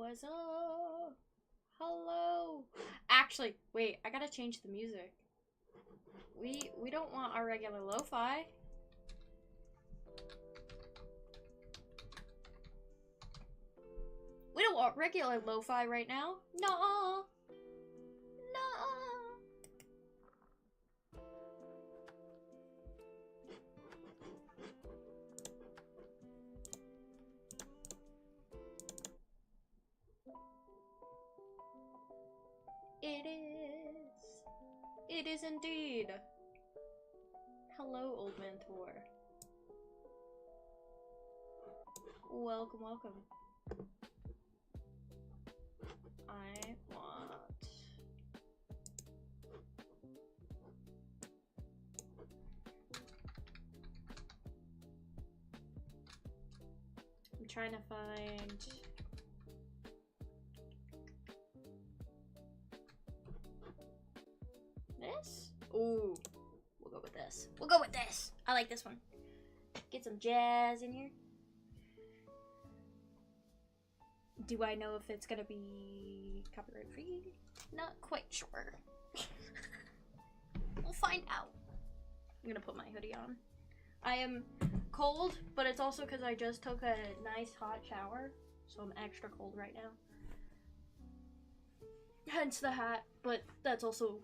What's up? Hello. Actually, wait, I gotta change the music. We don't want our regular lo-fi. We don't want regular lo-fi right now. No. No. It is. It is indeed. Hello, old mentor. Welcome, welcome. I want... I'm trying to find... this? Ooh. We'll go with this. We'll go with this. I like this one. Get some jazz in here. Do I know if it's gonna be copyright free? Not quite sure. We'll find out. I'm gonna put my hoodie on. I am cold, but it's also because I just took a nice hot shower, so I'm extra cold right now. Hence the hat, but that's also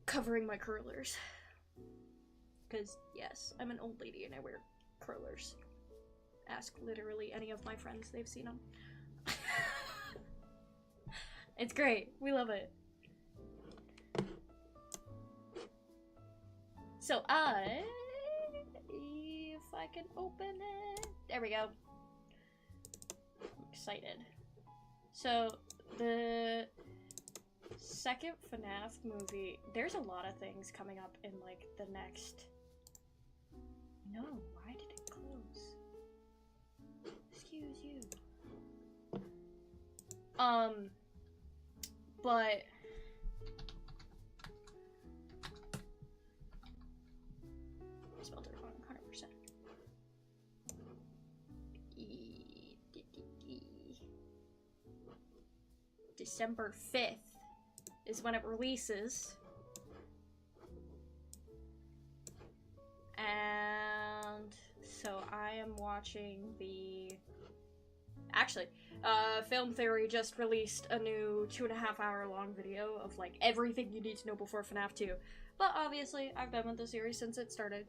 covering my curlers. Because, yes, I'm an old lady and I wear curlers. Ask literally any of my friends, they've seen them. It's great, we love it. So if I can open it, there we go. I'm excited. So the second FNAF movie, there's a lot of things coming up in like the next... No, why did it close? Excuse you. But I spelled it wrong 100%. December 5th is when it releases. And so I am watching the... Actually, Film Theory just released a new 2.5-hour long video of like everything you need to know before FNAF 2. But obviously, I've been with the series since it started.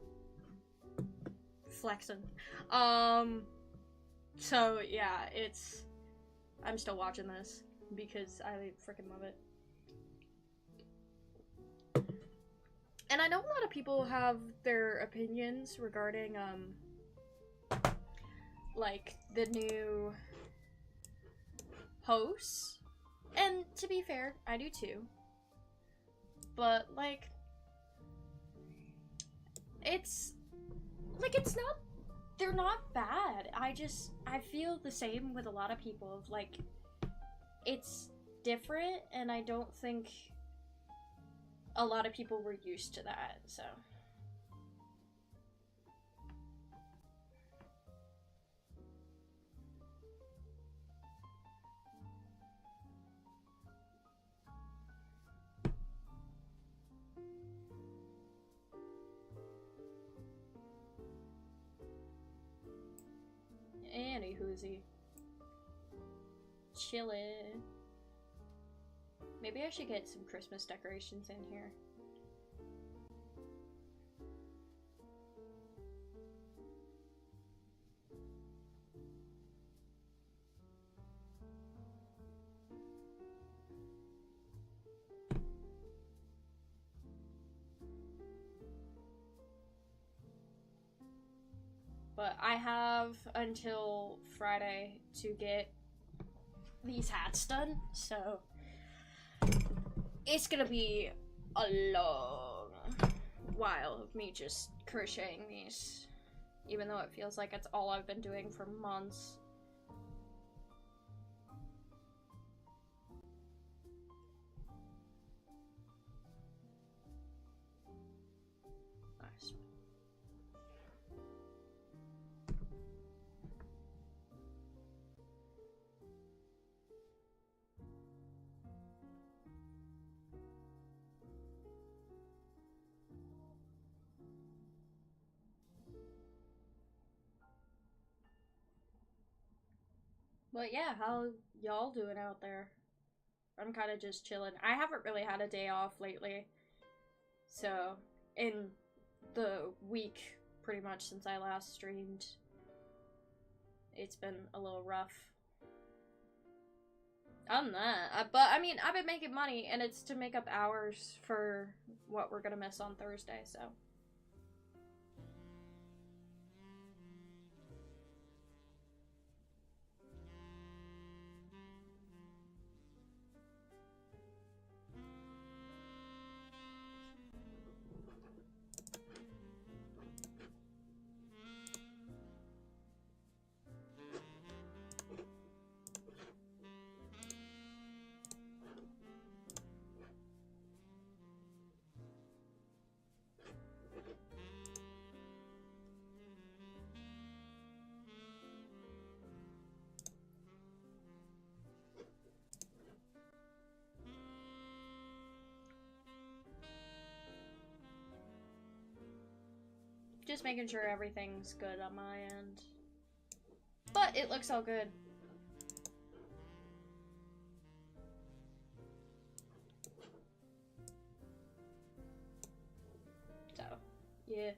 Flexing. So yeah, it's... I'm still watching this because I freaking love it. And I know a lot of people have their opinions regarding, like, the new hosts. And to be fair, I do too. But, like, it's not, they're not bad. I feel the same with a lot of people of, like, it's different, and I don't think a lot of people were used to that, so. Anywhoosie. Chillin'. Maybe I should get some Christmas decorations in here. But I have until Friday to get these hats done, so it's gonna be a long while of me just crocheting these, even though it feels like it's all I've been doing for months. Nice. But yeah, how y'all doing out there? I'm kind of just chilling. I haven't really had a day off lately. So, in the week, pretty much since I last streamed, it's been a little rough. Other than that, but I mean, I've been making money, and it's to make up hours for what we're gonna miss on Thursday, so. Just making sure everything's good on my end. But it looks all good. So, yeah.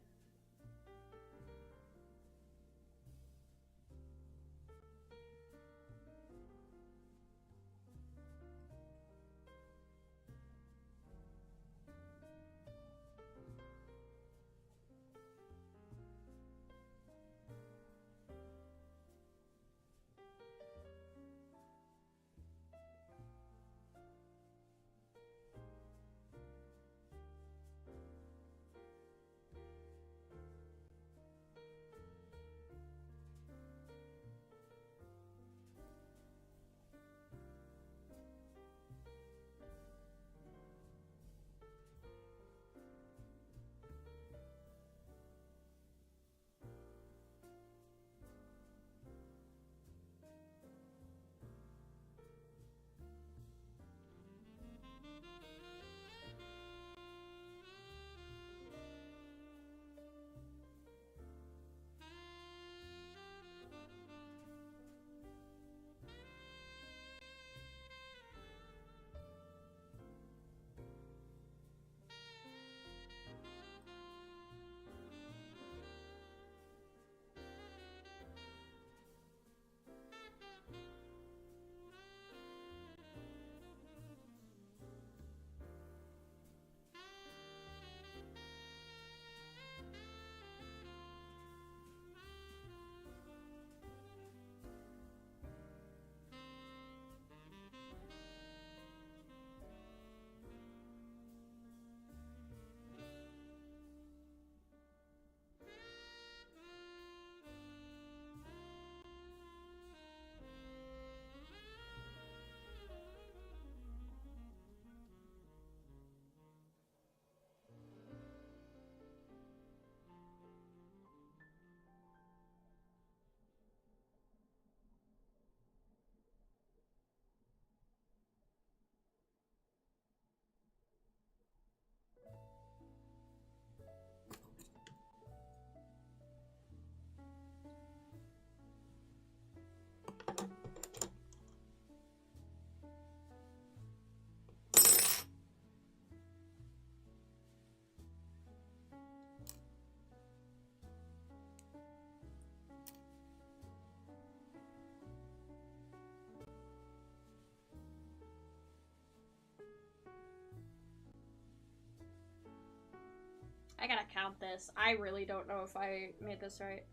I gotta count this. I really don't know if I made this right.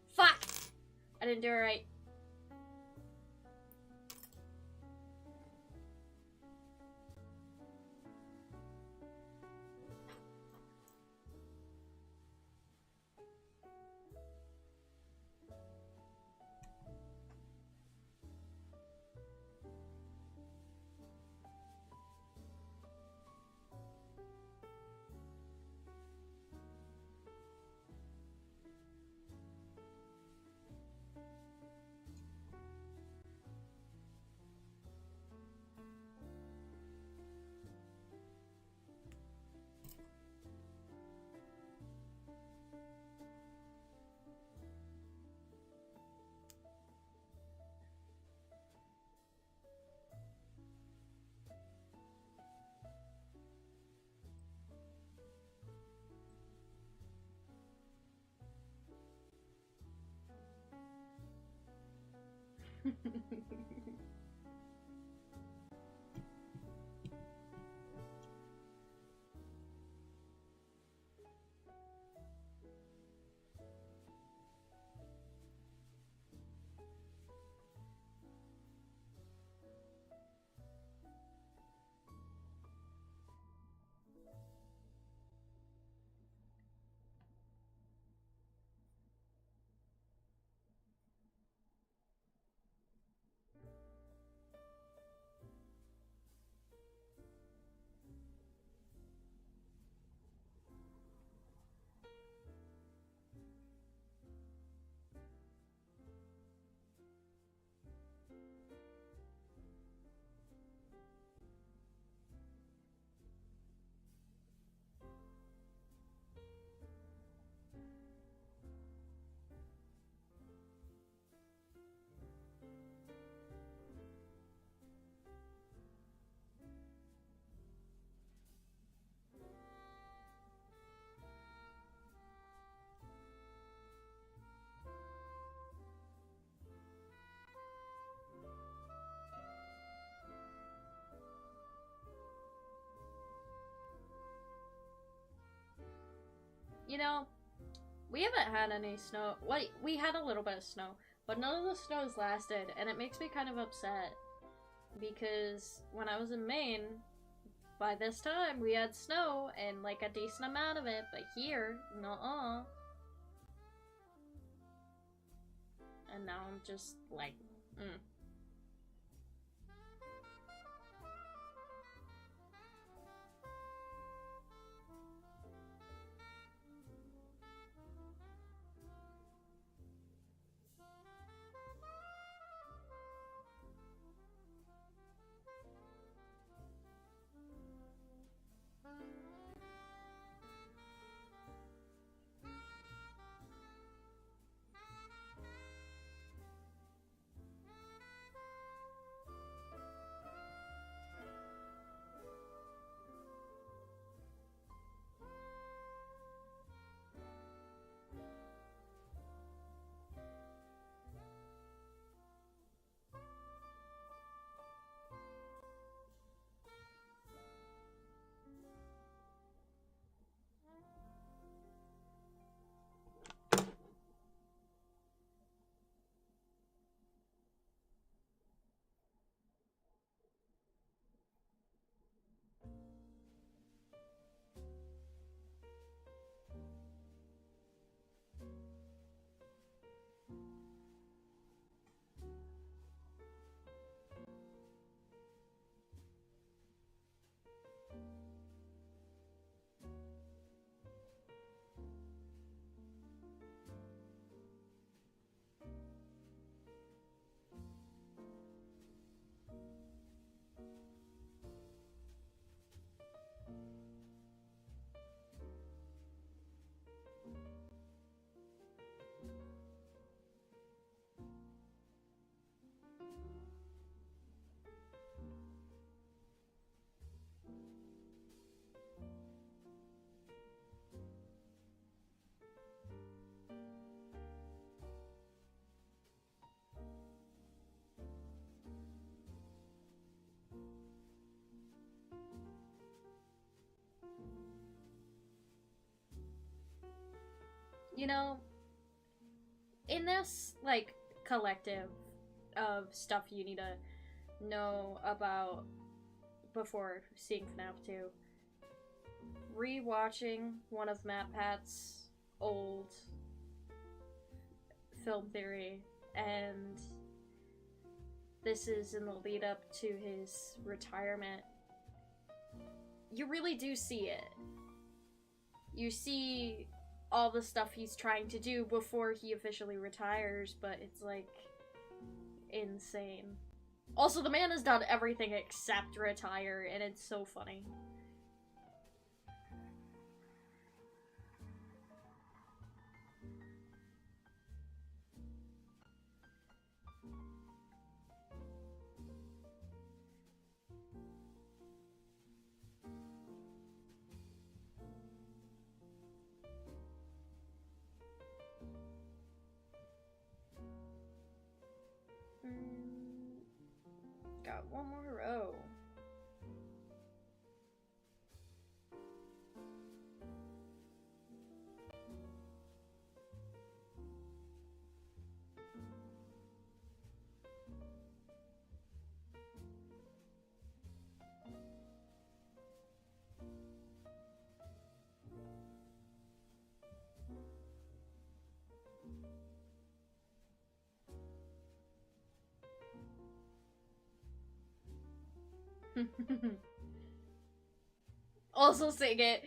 Fuck! I didn't do it right. You know, we haven't had any snow. Wait, we had a little bit of snow, but none of the snows lasted, and it makes me kind of upset. Because when I was in Maine, by this time, we had snow, and like a decent amount of it, but here, nuh-uh. And now I'm just like, you know, in this, like, collective of stuff you need to know about before seeing FNAF 2, rewatching one of Matt Pat's old film theory, and this is in the lead up to his retirement, you really do see it. You see all the stuff he's trying to do before he officially retires, but it's like insane. Also, the man has done everything except retire, and it's so funny. Also saying it,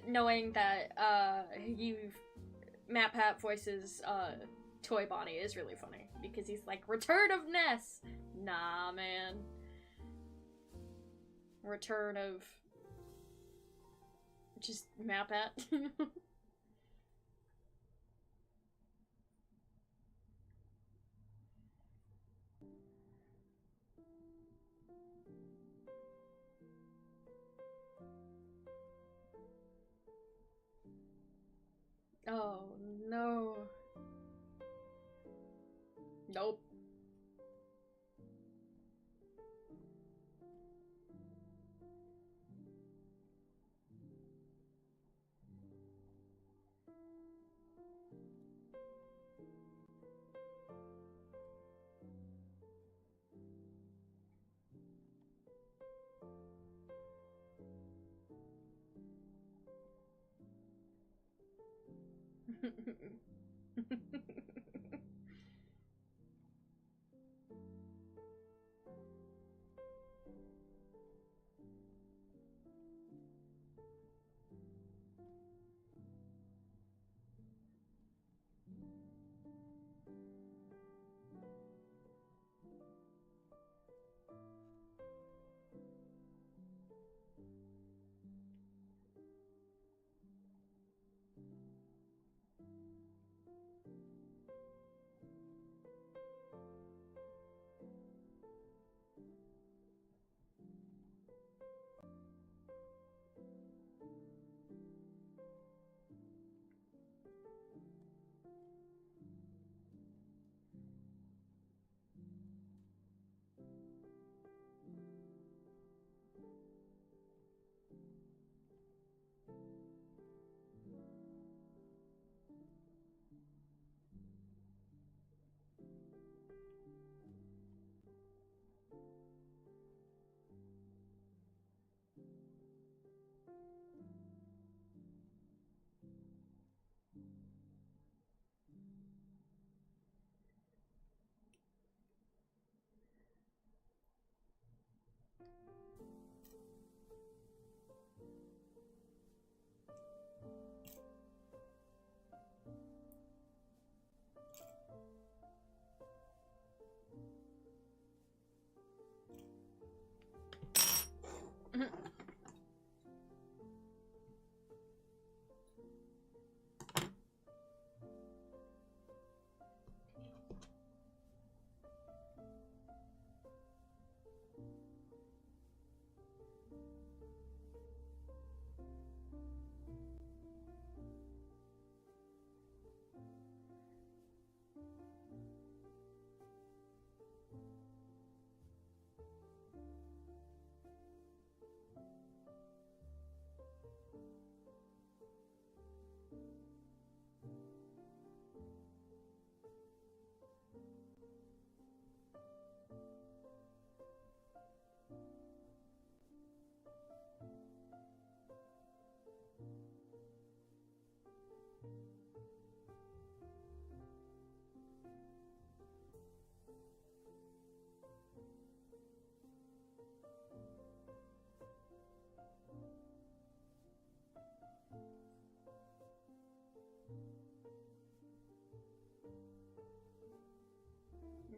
knowing that Matt Pat voices Toy Bonnie is really funny because he's like, Return of Ness. Nah, man. Return of just Matt Pat. Oh no. Nope.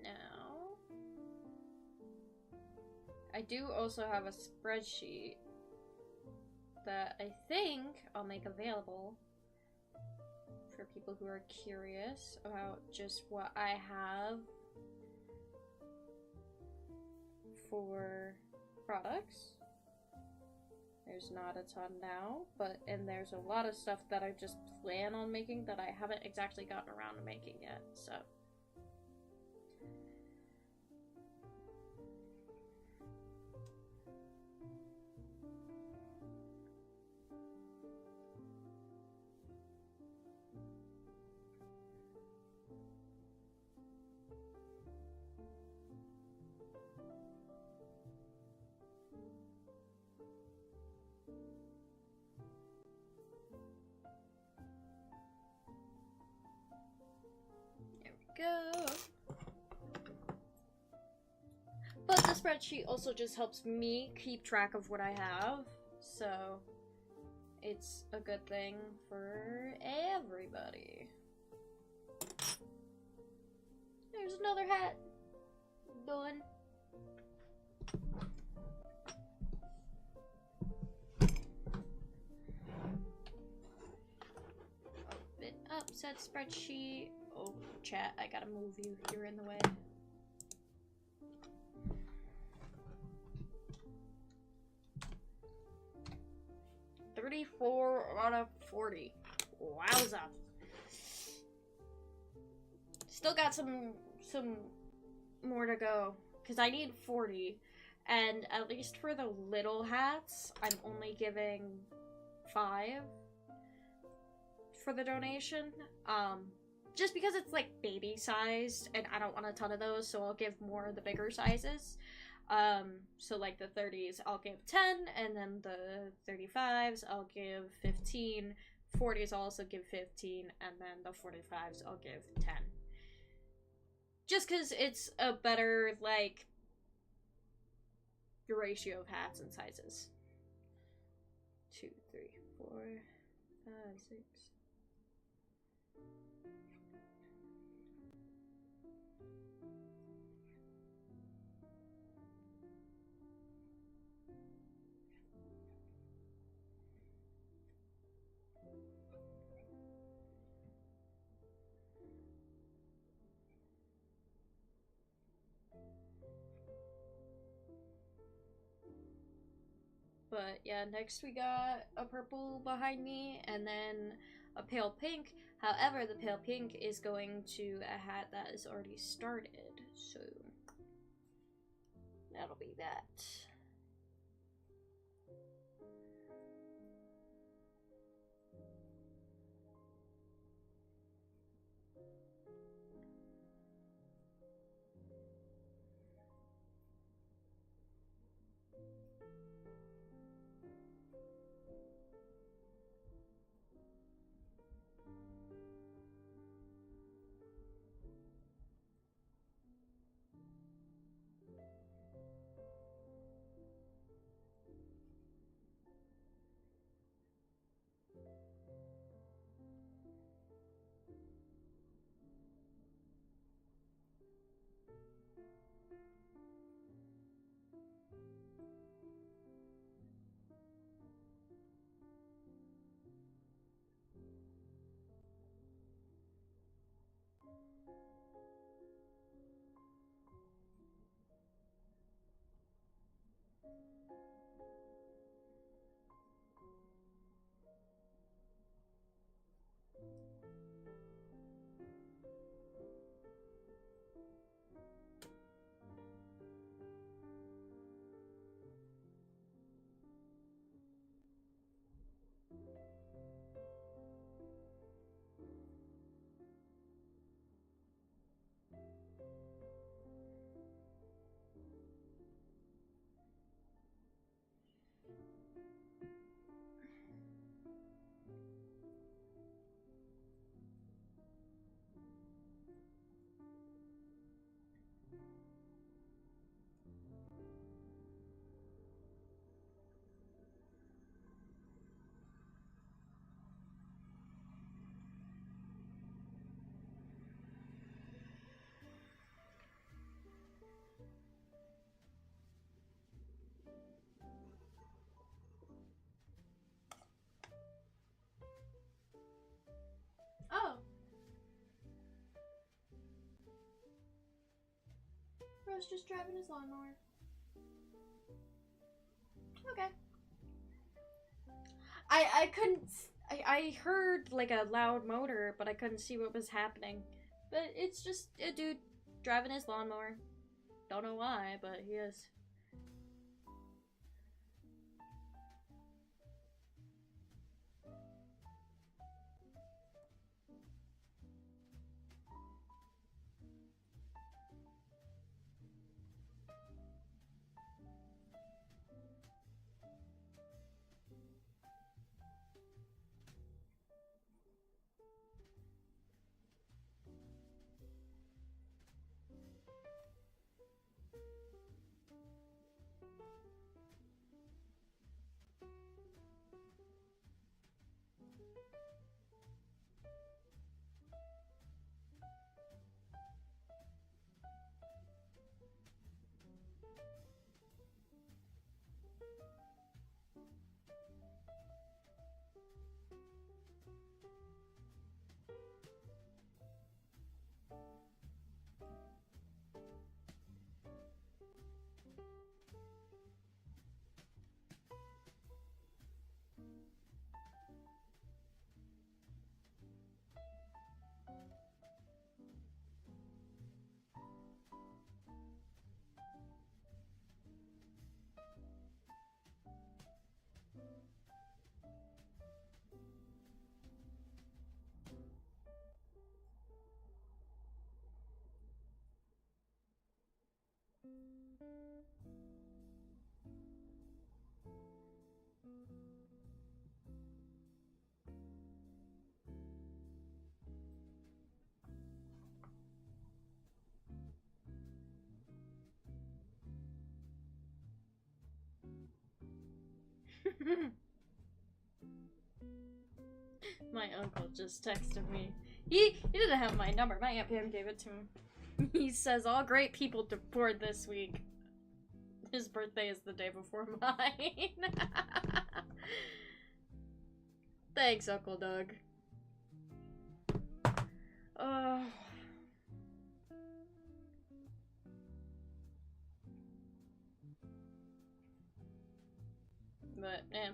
Now, I do also have a spreadsheet that I think I'll make available for people who are curious about just what I have for products. There's not a ton now, and there's a lot of stuff that I just plan on making that I haven't exactly gotten around to making yet, so. Go. But the spreadsheet also just helps me keep track of what I have, so it's a good thing for everybody. There's another hat. Done. Open up said spreadsheet. Oh, chat, I gotta move you. You're in the way. $34 out of 40. Wowza. Still got some more to go, because I need 40, and at least for the little hats, I'm only giving 5 for the donation, just because it's like baby sized, and I don't want a ton of those, so I'll give more of the bigger sizes. So like the 30s I'll give 10, and then the 35s I'll give 15, 40s I'll also give 15, and then the 45s I'll give 10. Just because it's a better, like, ratio of hats and sizes. 2, 3, 4, 5, 6. But yeah, next we got a purple behind me, and then a pale pink. However, the pale pink is going to a hat that is already started, so that'll be that. Oh. Bro's just driving his lawnmower. Okay. I couldn't... I heard, like, a loud motor, but I couldn't see what was happening. But it's just a dude driving his lawnmower. Don't know why, but he is. My uncle just texted me. He didn't have my number. My Aunt Pam gave it to him. He says, all great people to board this week. His birthday is the day before mine. Thanks, Uncle Doug. Oh. But, eh.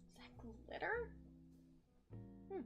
Is that glitter? Hmm.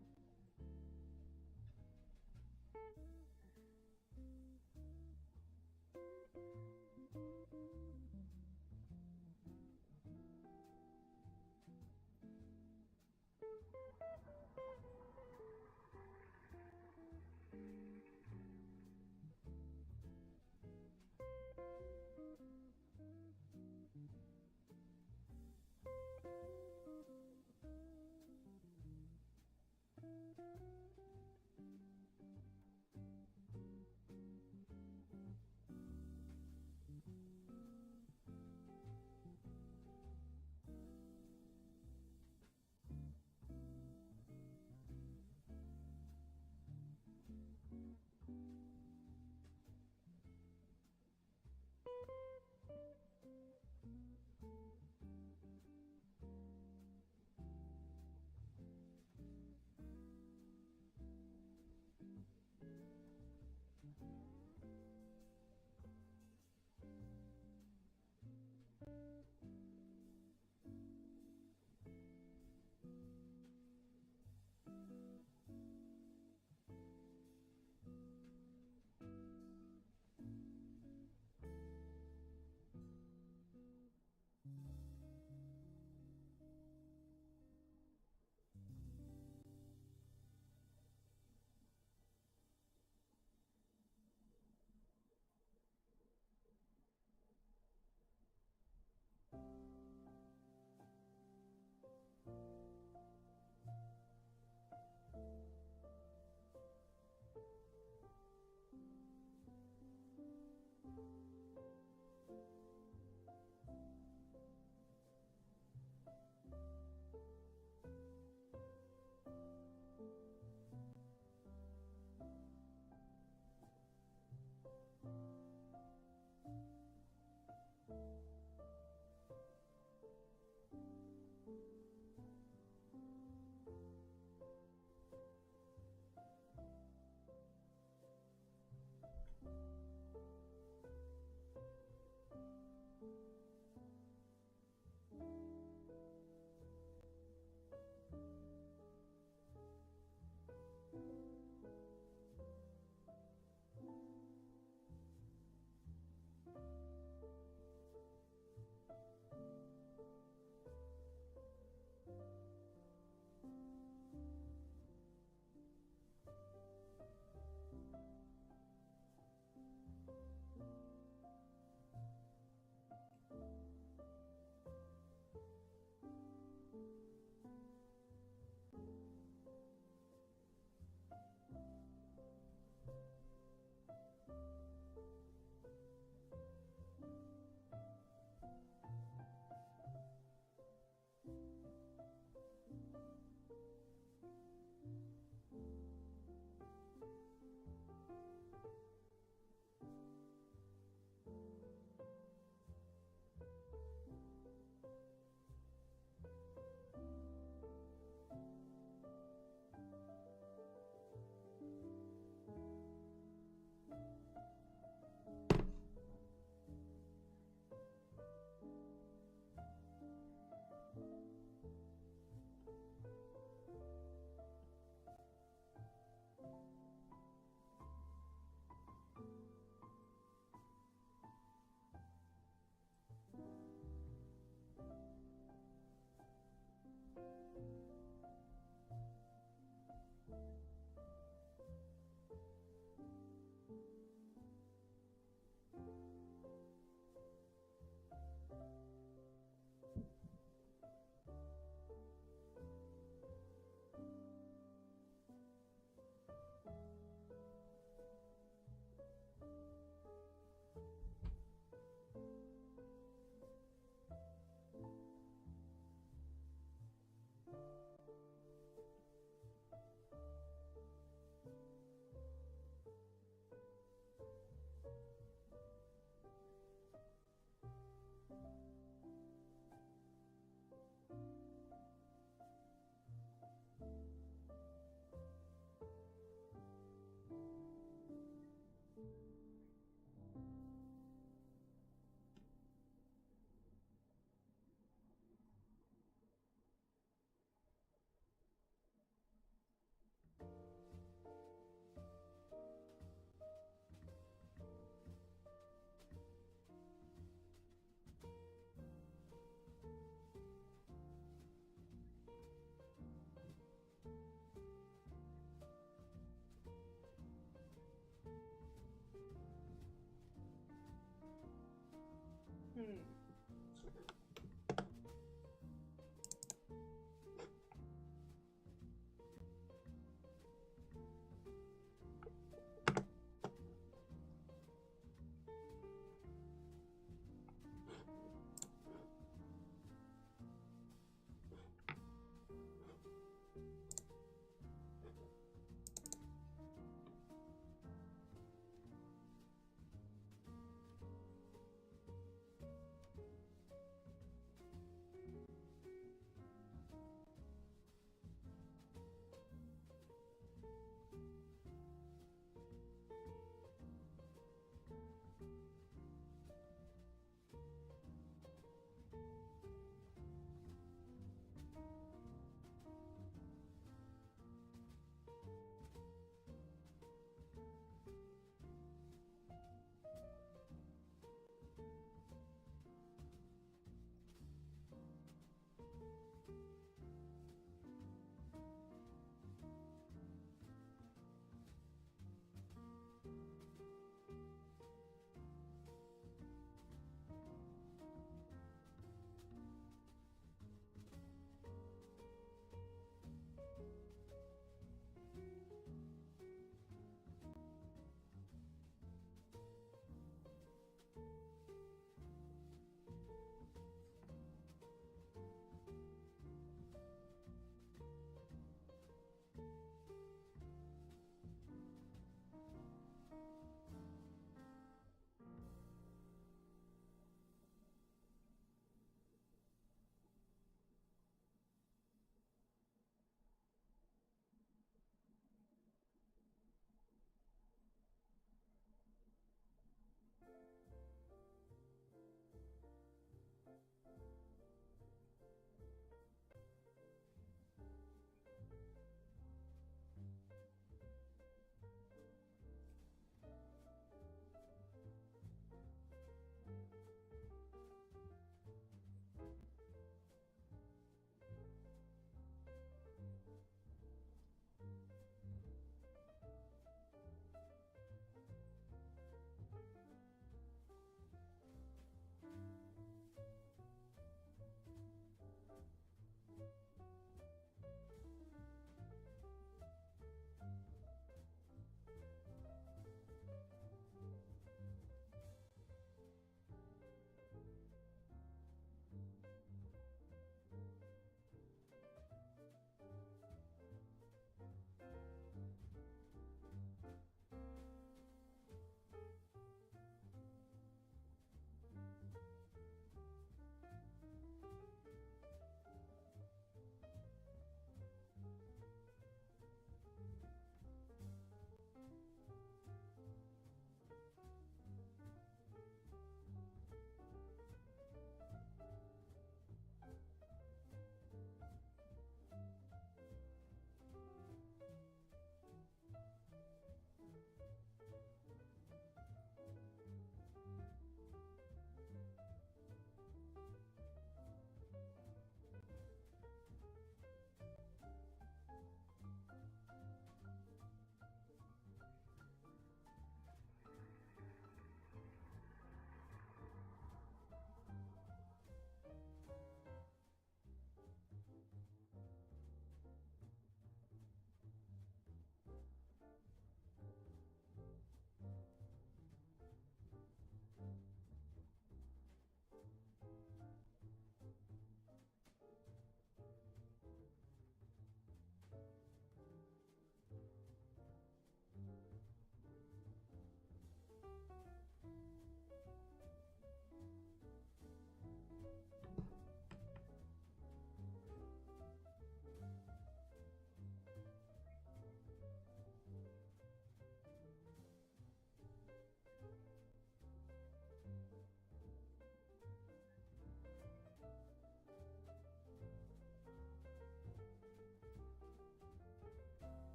Hmm.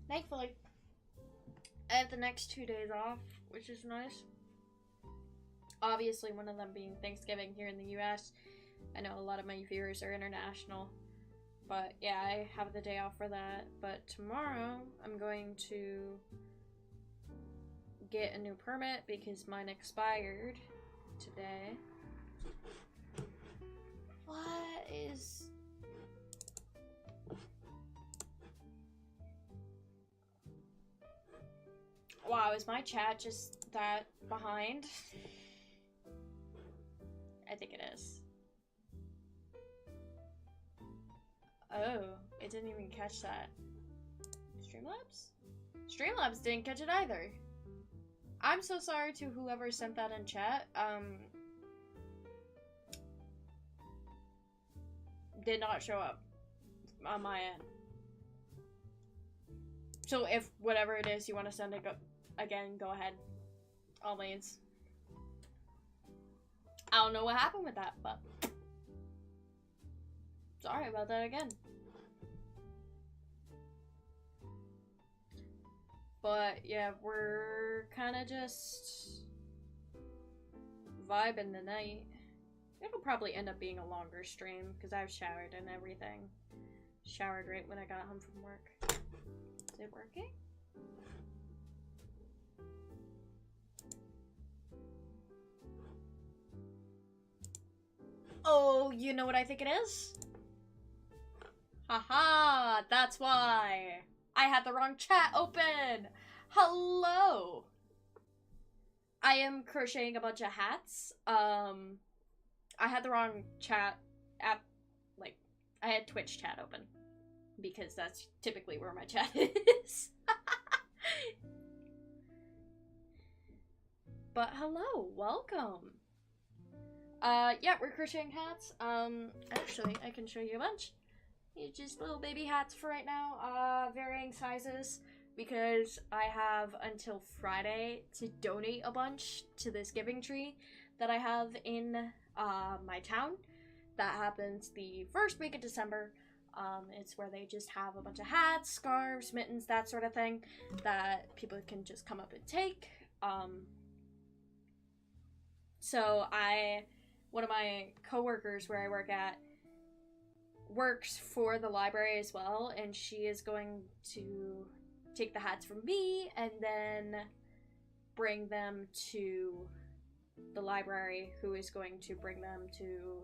Thankfully, I have the next 2 days off, which is nice. Obviously, one of them being Thanksgiving here in the US. I know a lot of my viewers are international. But yeah, I have the day off for that. But tomorrow, I'm going to get a new permit because mine expired today. What is... Wow, is my chat just that behind? I think it is. Oh, it didn't even catch that. Streamlabs? Streamlabs didn't catch it either. I'm so sorry to whoever sent that in chat. Did not show up on my end. So if whatever it is you want to send it again, go ahead. All means. I don't know what happened with that, but sorry about that again. But yeah, we're kind of just vibing tonight. It'll probably end up being a longer stream because I've showered and everything. Showered right when I got home from work. Is it working? Oh, you know what I think it is? Haha, that's why. I had the wrong chat open. Hello. I am crocheting a bunch of hats. I had the wrong chat app, like, I had Twitch chat open. Because that's typically where my chat is. But hello, welcome. Yeah, we're crocheting hats. Actually, I can show you a bunch. It's just little baby hats for right now, varying sizes, because I have until Friday to donate a bunch to this giving tree that I have in my town. That happens the first week of December. It's where they just have a bunch of hats, scarves, mittens, that sort of thing that people can just come up and take. So one of my coworkers where I work at works for the library as well, and she is going to take the hats from me and then bring them to the library, who is going to bring them to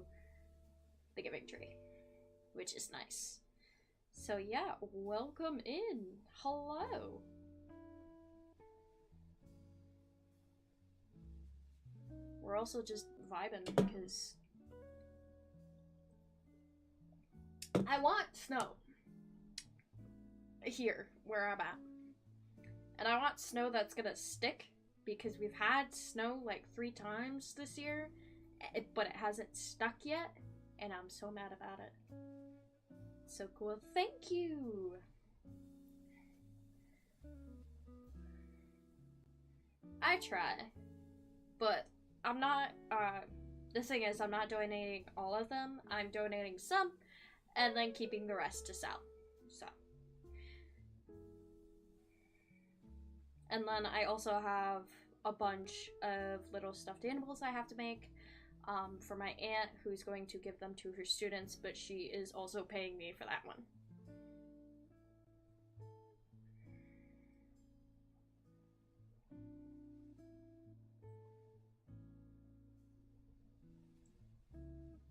the giving tree, which is nice. So yeah, welcome in. Hello. We're also just vibing because I want snow here where I'm at. And I want snow that's gonna stick because we've had snow like 3 times this year, but it hasn't stuck yet, and I'm so mad about it. So cool. Thank you. I try, but I'm not, the thing is, I'm not donating all of them. I'm donating some, and then keeping the rest to sell. So. And then I also have a bunch of little stuffed animals I have to make for my aunt, who's going to give them to her students, but she is also paying me for that one.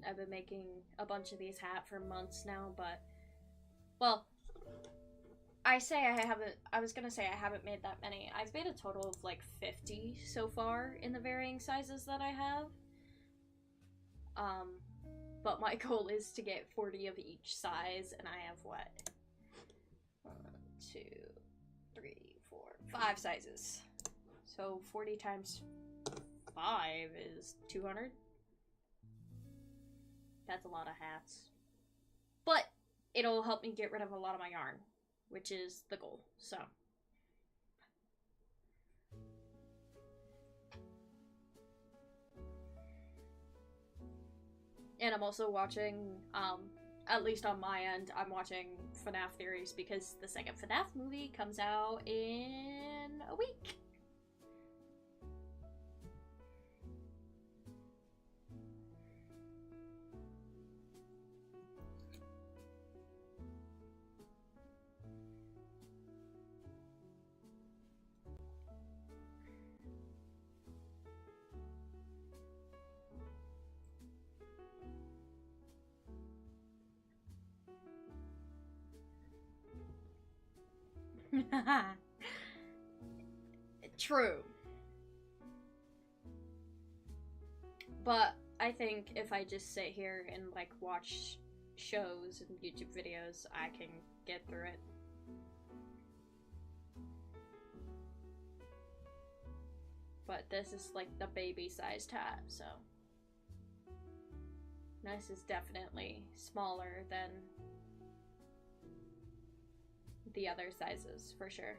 I've been making a bunch of these hats for months now, but, well, I was gonna say I haven't made that many. I've made a total of like 50 so far in the varying sizes that I have. But my goal is to get 40 of each size, and I have what? 1, 2, 3, 4, 5 sizes. So 40 times 5 is 200. That's a lot of hats. But it'll help me get rid of a lot of my yarn, which is the goal, so. And I'm also watching at least on my end, I'm watching FNAF theories because the second FNAF movie comes out in a week. True. But I think if I just sit here and like watch shows and YouTube videos, I can get through it. But this is like the baby-sized hat, so this is definitely smaller than the other sizes, for sure.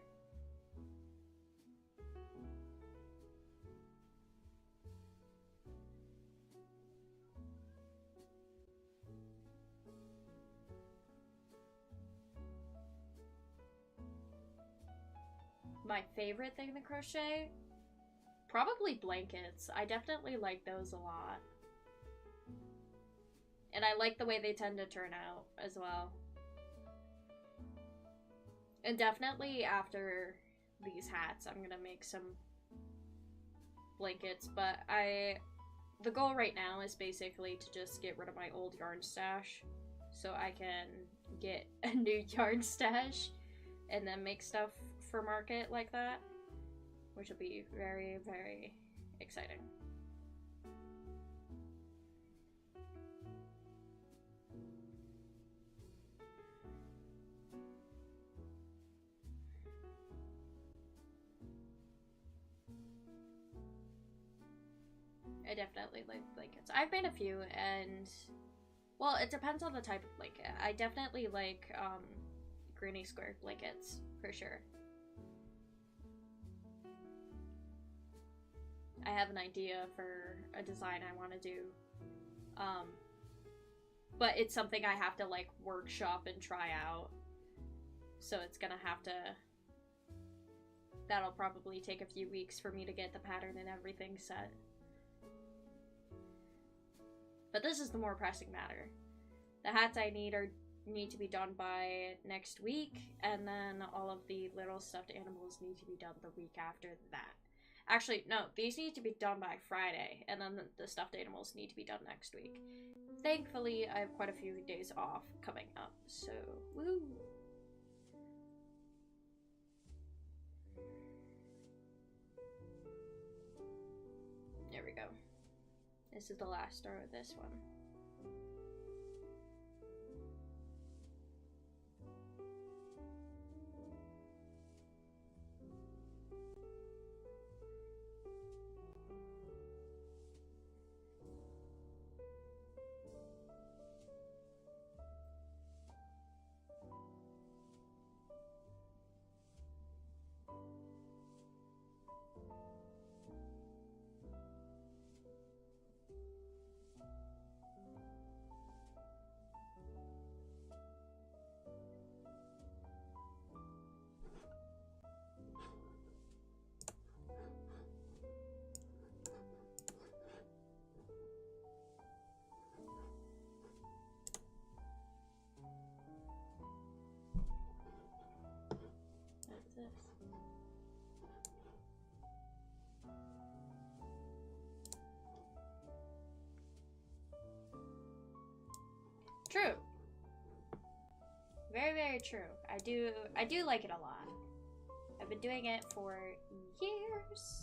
My favorite thing to crochet? Probably blankets. I definitely like those a lot. And I like the way they tend to turn out as well. And definitely after these hats, I'm gonna make some blankets, but the goal right now is basically to just get rid of my old yarn stash so I can get a new yarn stash and then make stuff for market like that, which will be very, very exciting. I definitely like blankets. I've made a few, and well, it depends on the type of blanket. I definitely like granny square blankets for sure. I have an idea for a design I want to do, but it's something I have to like workshop and try out, so it's gonna have to, that'll probably take a few weeks for me to get the pattern and everything set. But this is the more pressing matter. The hats I need to be done by next week, and then all of the little stuffed animals need to be done the week after that. Actually, no, these need to be done by Friday, and then the stuffed animals need to be done next week. Thankfully, I have quite a few days off coming up, so woo! There we go. This is the last row of this one. This. True. Very, very true. I do like it a lot. I've been doing it for years.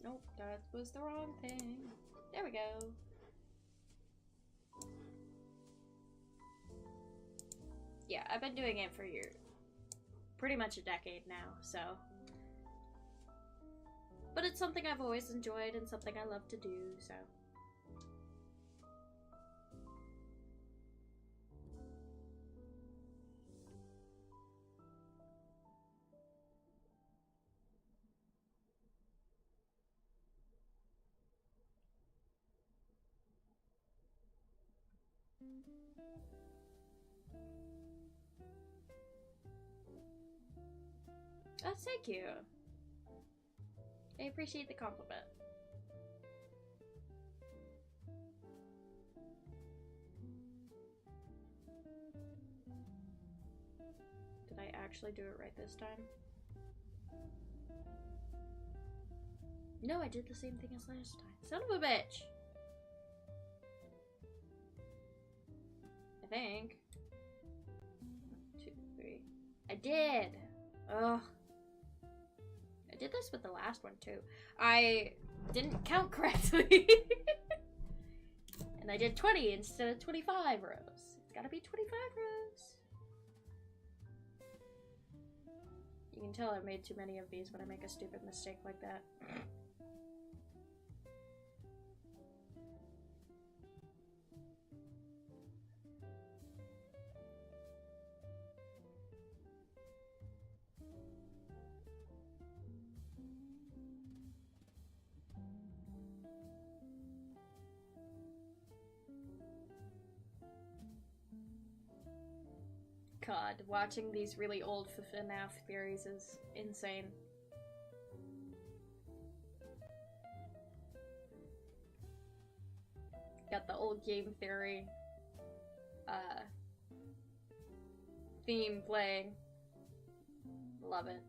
Nope, that was the wrong thing. There we go. yeah, I've been doing it for pretty much a decade now, so. But it's something I've always enjoyed and something I love to do, so. Oh, thank you. I appreciate the compliment. Did I actually do it right this time? No, I did the same thing as last time. Son of a bitch! I think. 1, 2, 3. I did! Ugh. I did this with the last one too. I didn't count correctly. And I did 20 instead of 25 rows. It's gotta be 25 rows. You can tell I've made too many of these when I make a stupid mistake like that. God, watching these really old FNAF theories is insane. Got the old game theory theme playing. Love it.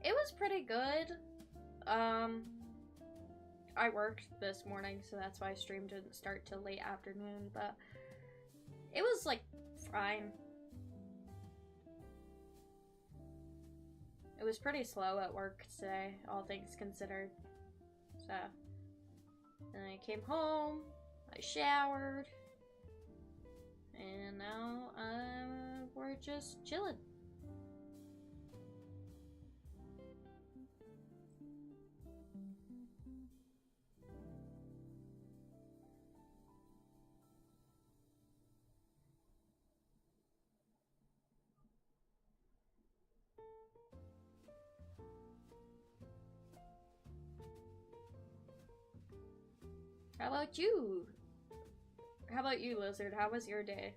It was pretty good. I worked this morning, so that's why stream didn't start till late afternoon, but it was, like, fine. It was pretty slow at work today, all things considered. So, then I came home, I showered, and now we're just chilling. How about you? How about you, Lizard? How was your day?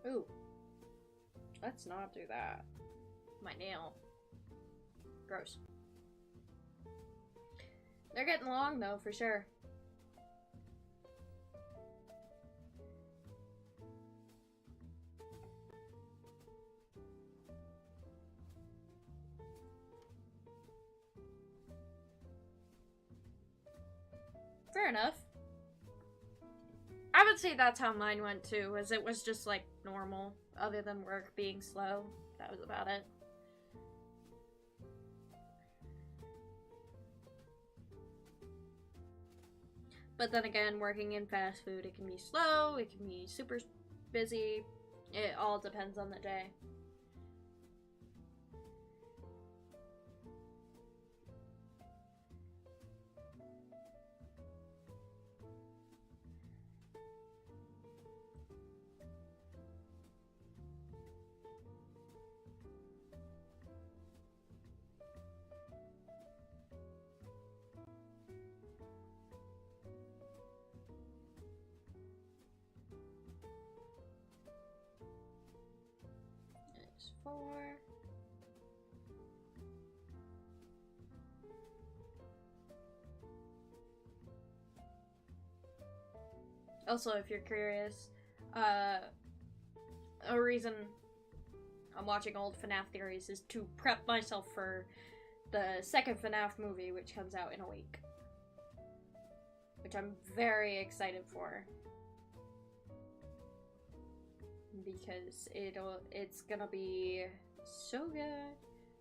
Ooh. Let's not do that. My nail. Gross. They're getting long though, for sure. Fair enough. I would say that's how mine went too, as it was just like normal, other than work being slow. That was about it. But then again, working in fast food, it can be slow, it can be super busy. It all depends on the day. for. Also, if you're curious, a reason I'm watching old FNAF theories is to prep myself for the second FNAF movie, which comes out in a week. Which I'm very excited for. Because it's gonna be so good.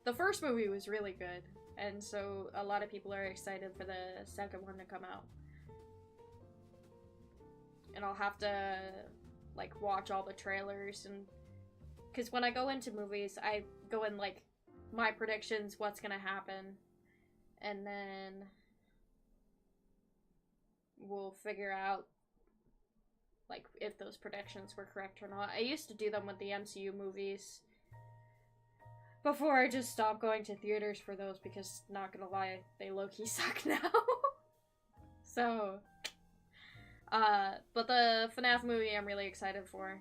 The first movie was really good, and so a lot of people are excited for the second one to come out. And I'll have to, like, watch all the trailers, and because when I go into movies, I go in, like, my predictions, what's gonna happen, and then we'll figure out, like, if those predictions were correct or not. I used to do them with the MCU movies before I just stopped going to theaters for those, because, not gonna lie, they low-key suck now. So, but the FNAF movie I'm really excited for.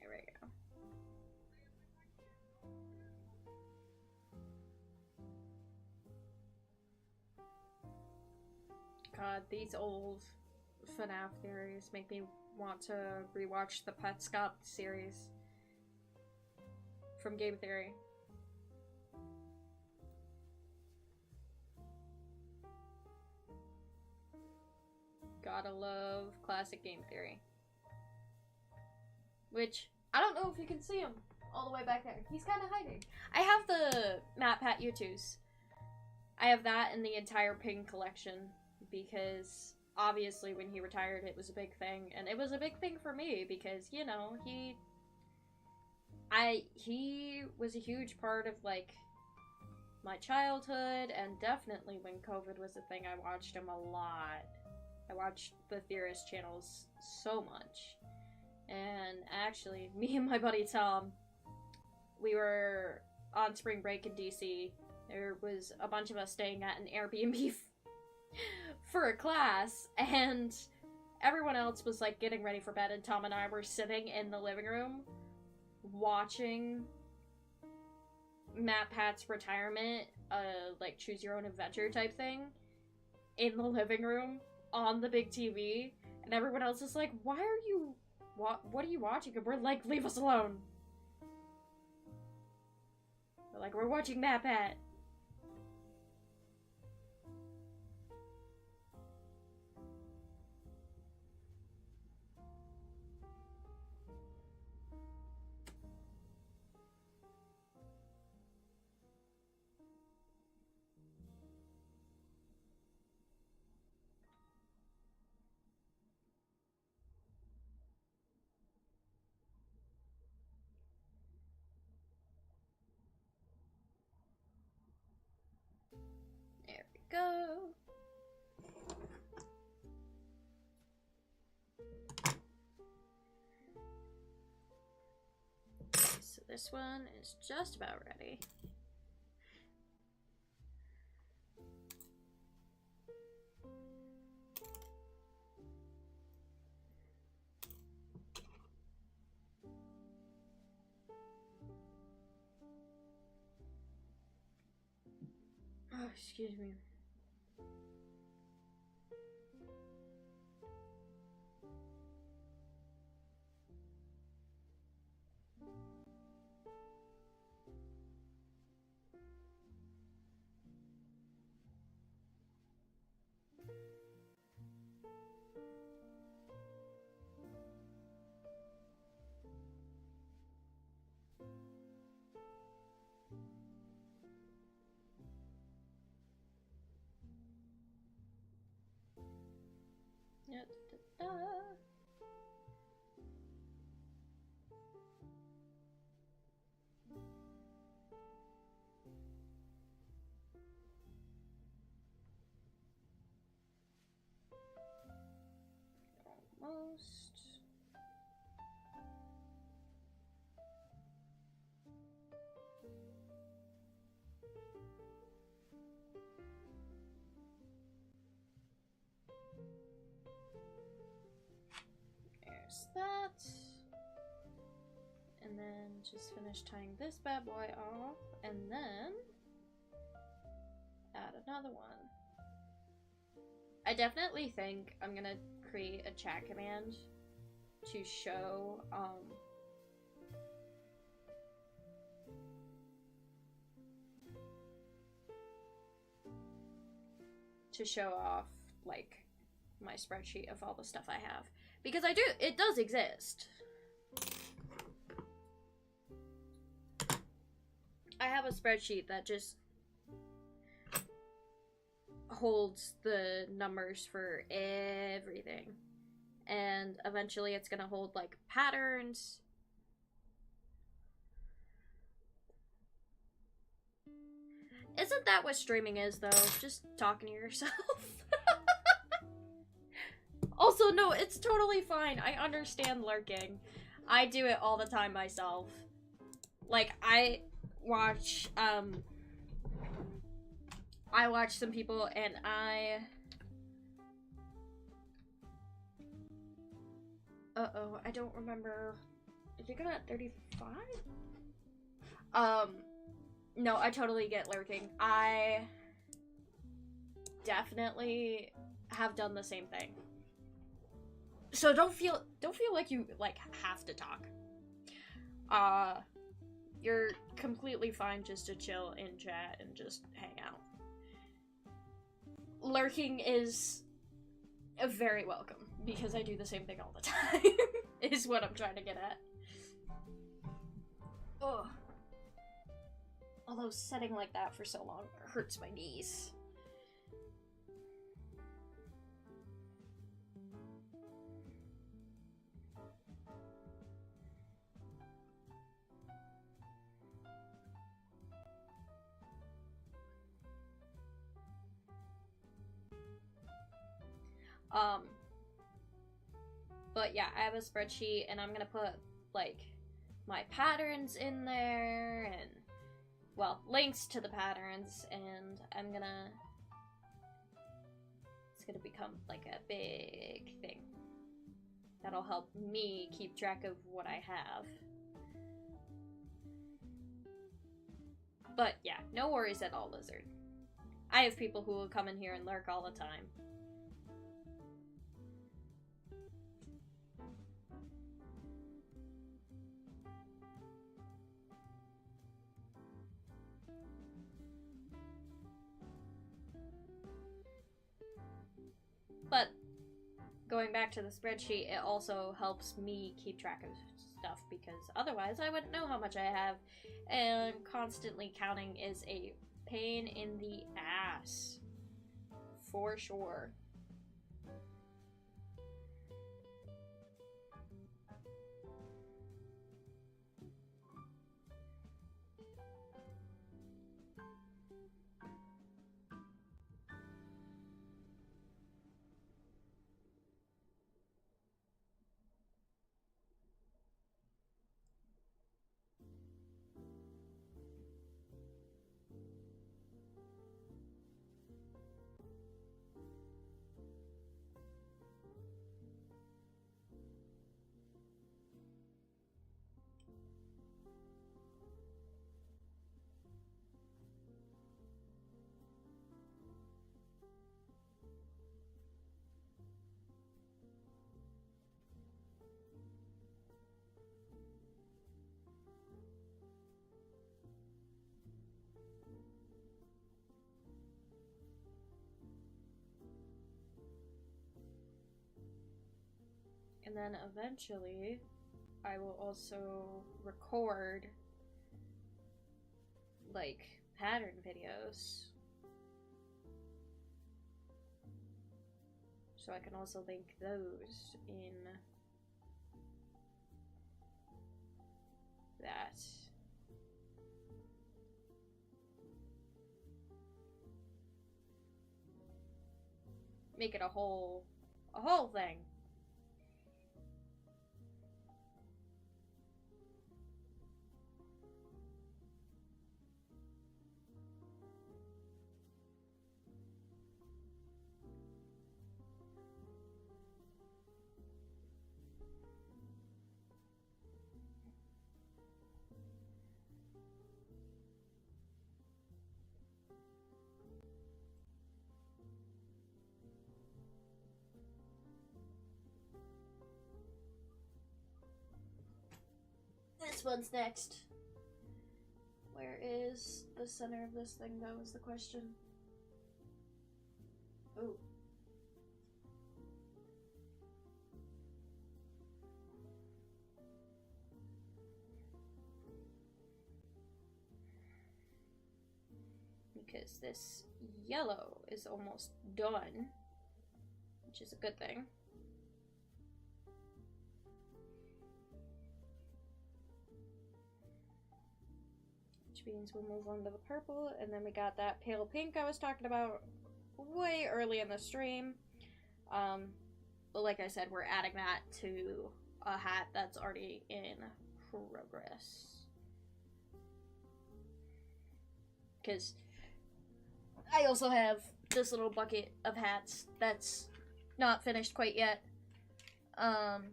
There we go. God, these old FNAF theories make me want to rewatch the Petscop series from Game Theory. Gotta love classic Game Theory. Which, I don't know if you can see him all the way back there. He's kind of hiding. I have the MatPat U2s. I have that in the entire Ping collection, because obviously when he retired it was a big thing, and it was a big thing for me because, you know, he was a huge part of, like, my childhood, and definitely when COVID was a thing, I watched him a lot. I watched the Theorist channels so much. And actually, me and my buddy Tom, we were on spring break in DC. There was a bunch of us staying at an Airbnb for a class, and everyone else was, like, getting ready for bed, and Tom and I were sitting in the living room watching MatPat's retirement, like, choose your own adventure type thing in the living room on the big TV, and everyone else is like, why are you, what are you watching? And we're like, leave us alone. We're like, we're watching MatPat. There we go. So this one is just about ready. Oh, excuse me. There's that. And then just finish tying this bad boy off, and then add another one. I definitely think I'm gonna create a chat command to show off like my spreadsheet of all the stuff I have, because it does exist. I have a spreadsheet that just holds the numbers for everything, and eventually it's gonna hold like patterns. Isn't that what streaming is, though? Just talking to yourself. Also, no, it's totally fine. I understand lurking. I do it all the time myself. Like, I watch some people, and uh-oh, I don't remember. Did you go at 35? No, I totally get lurking. I definitely have done the same thing. So don't feel like you like have to talk. You're completely fine just to chill in chat and just hang out. Lurking is very welcome, because I do the same thing all the time, is what I'm trying to get at. Ugh. Although sitting like that for so long hurts my knees. But yeah, I have a spreadsheet, and I'm gonna put, like, my patterns in there, and, well, links to the patterns, and it's gonna become, like, a big thing. That'll help me keep track of what I have. But yeah, no worries at all, Lizard. I have people who will come in here and lurk all the time. But going back to the spreadsheet, it also helps me keep track of stuff, because otherwise I wouldn't know how much I have, and constantly counting is a pain in the ass. For sure. And then eventually, I will also record, like, pattern videos. So I can also link those in that. Make it a whole thing. one's next. Where is the center of this thing, though, is the question. Ooh. Because this yellow is almost done, which is a good thing. Which means we'll move on to the purple, and then we got that pale pink I was talking about way early in the stream. But like I said, we're adding that to a hat that's already in progress. Because I also have this little bucket of hats that's not finished quite yet. And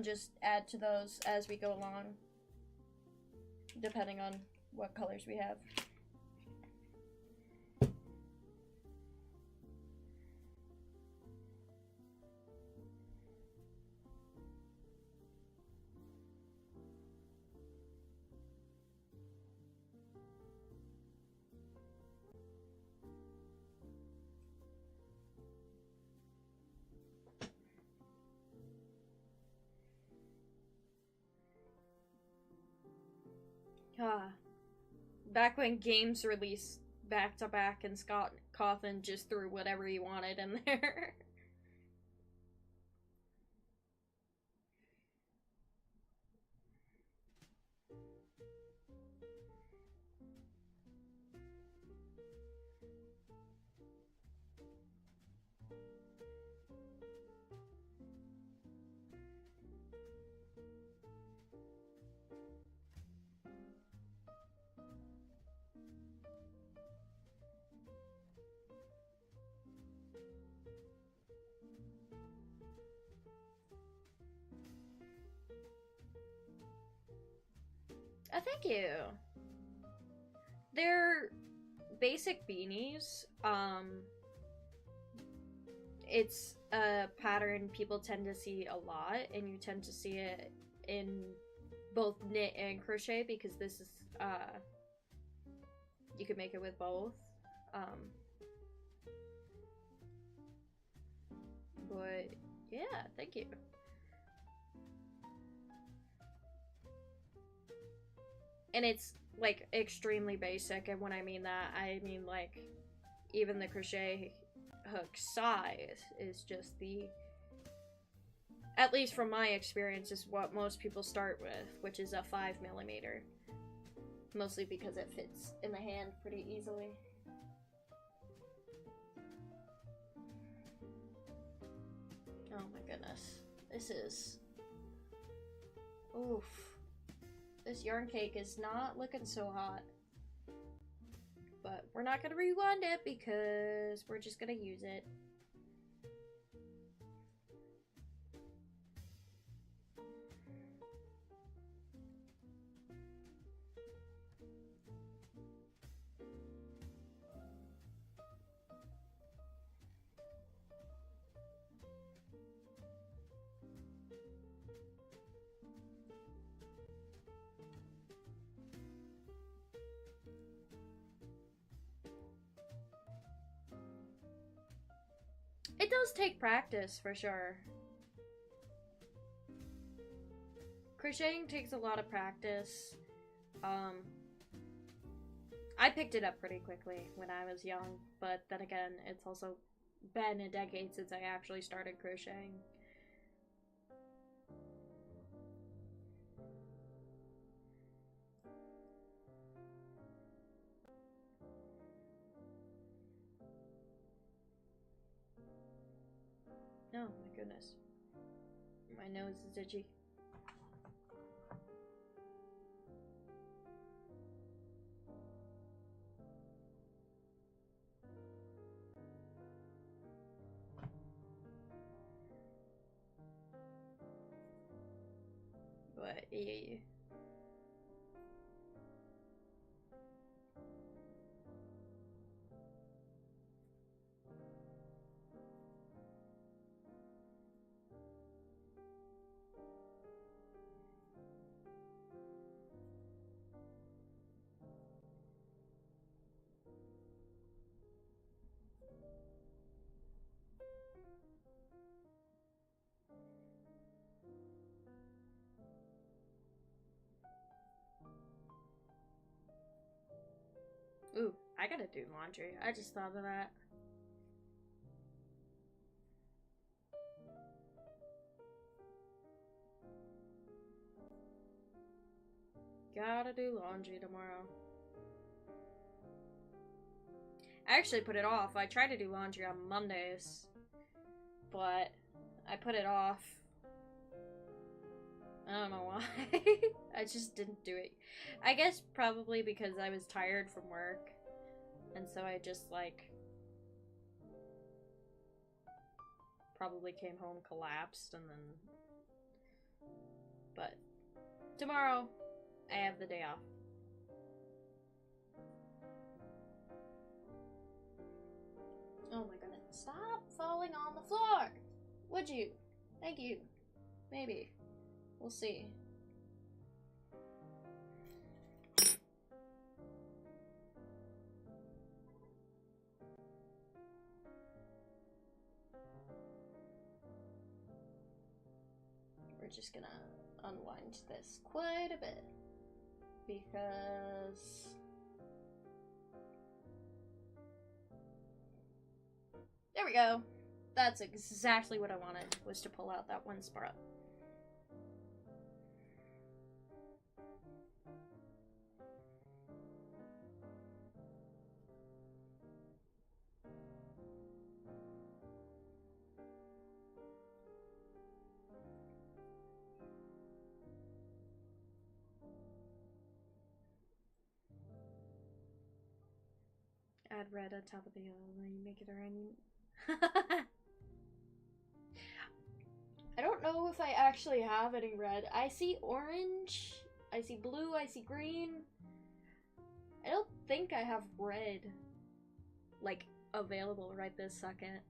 just add to those as we go along, depending on what colors we have. Back when games released back to back and Scott Cawthon just threw whatever he wanted in there. Oh, thank you. They're basic beanies. It's a pattern people tend to see a lot, and you tend to see it in both knit and crochet because this is, you can make it with both. But yeah, thank you. And it's like extremely basic, and when I mean that, I mean like even the crochet hook size is just the, at least from my experience, is what most people start with, which is a 5mm. Mostly because it fits in the hand pretty easily. Oh my goodness. This is... oof. This yarn cake is not looking so hot. But we're not going to rewind it because we're just going to use it. It does take practice, for sure. Crocheting takes a lot of practice. I picked it up pretty quickly when I was young, but then again, it's also been a decade since I actually started crocheting. Oh my goodness. My nose is itchy. But yeah. I gotta do laundry. I just thought of that. Gotta do laundry tomorrow. I actually put it off. I tried to do laundry on Mondays, but I put it off. I don't know why. I just didn't do it. I guess probably because I was tired from work. And so I just, like, probably came home, collapsed, and then... But tomorrow, I have the day off. Oh my goodness. Stop falling on the floor! Would you? Thank you. Maybe. We'll see. We're just gonna unwind this quite a bit because there we go. That's exactly what I wanted, was to pull out that one spot. Add red on top of the yellow, then you make it around. I don't know if I actually have any red. I see orange, I see blue, I see green. I don't think I have red, like, available right this second.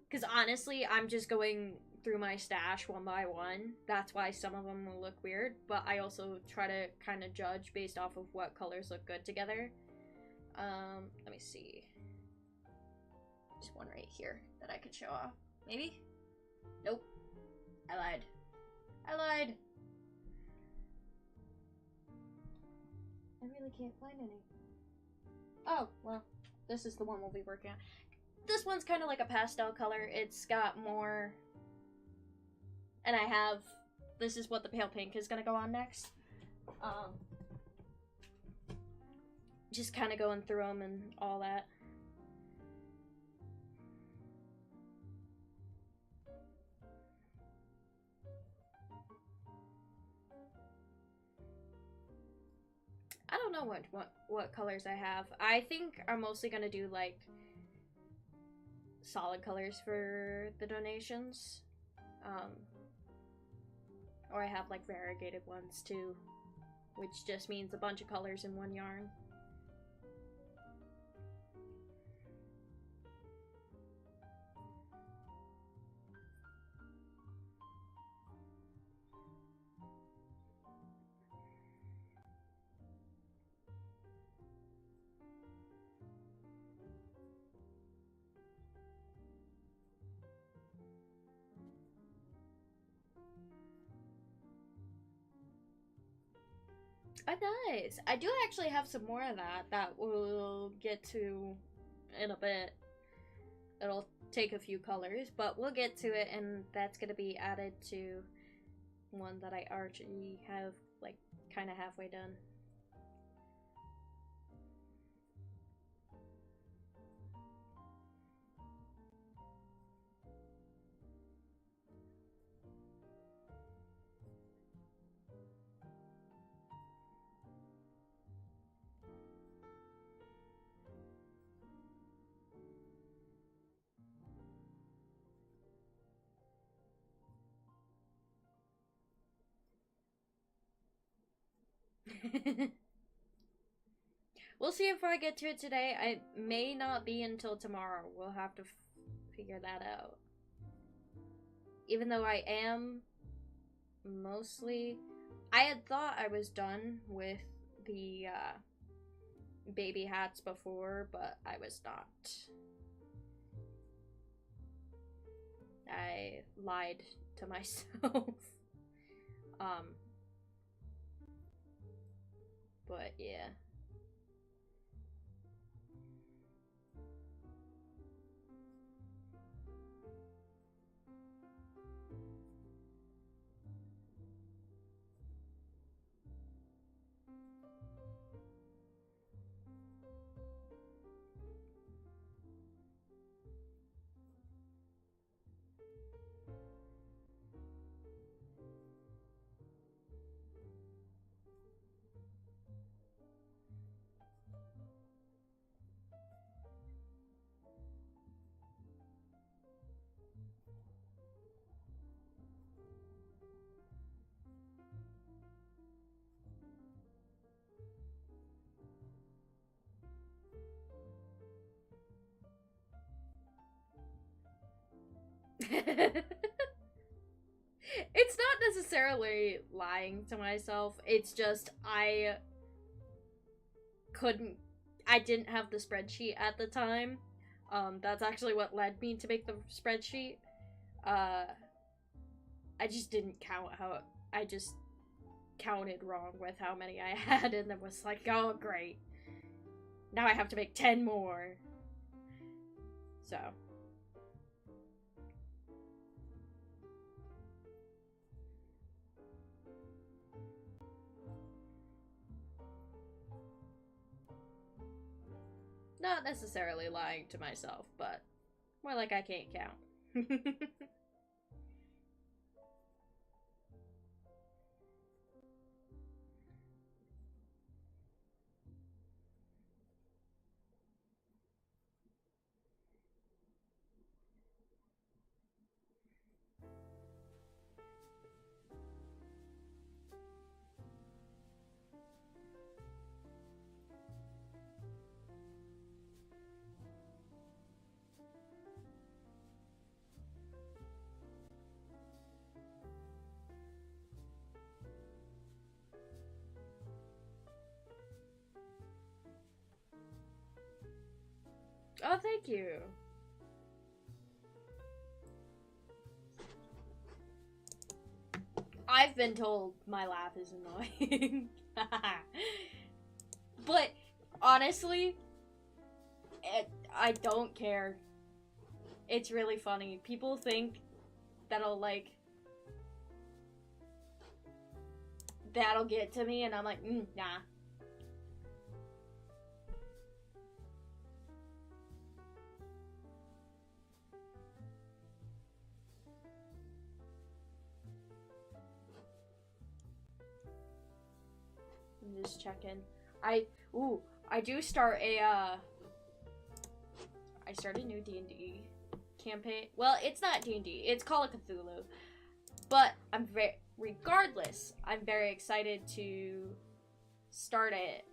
Because honestly, I'm just going through my stash one by one. That's why some of them will look weird, but I also try to kind of judge based off of what colors look good together. Let me see. There's one right here that I could show off. Maybe? Nope. I lied. I lied! I really can't find any. Oh, well, this is the one we'll be working on. This one's kind of like a pastel color. It's got more... And I have... This is what the pale pink is gonna go on next. Just kind of going through them and all that. I don't know what colors I have. I think I'm mostly gonna do like solid colors for the donations. Or I have like variegated ones too, which just means a bunch of colors in one yarn. Oh, nice. I do actually have some more of that we'll get to in a bit. It'll take a few colors, but we'll get to it, and that's gonna be added to one that I already have, like, kind of halfway done. We'll see if I get to it today. I may not be until tomorrow. We'll have to figure that out. Even though I am mostly... I had thought I was done with the baby hats before, but I was not. I lied to myself. But yeah. It's not necessarily lying to myself. It's just I didn't have the spreadsheet at the time. That's actually what led me to make the spreadsheet. I just didn't count I just counted wrong with how many I had, and then was like, oh great. Now I have to make 10 more. So. Not necessarily lying to myself, but more like I can't count. Oh, thank you. I've been told my laugh is annoying. But, honestly, I don't care. It's really funny. People think that'll get to me, and I'm like, nah. I'm just checking. I do start I start a new D&D campaign. Well, it's not D&D. It's Call of Cthulhu. But regardless, I'm very excited to start it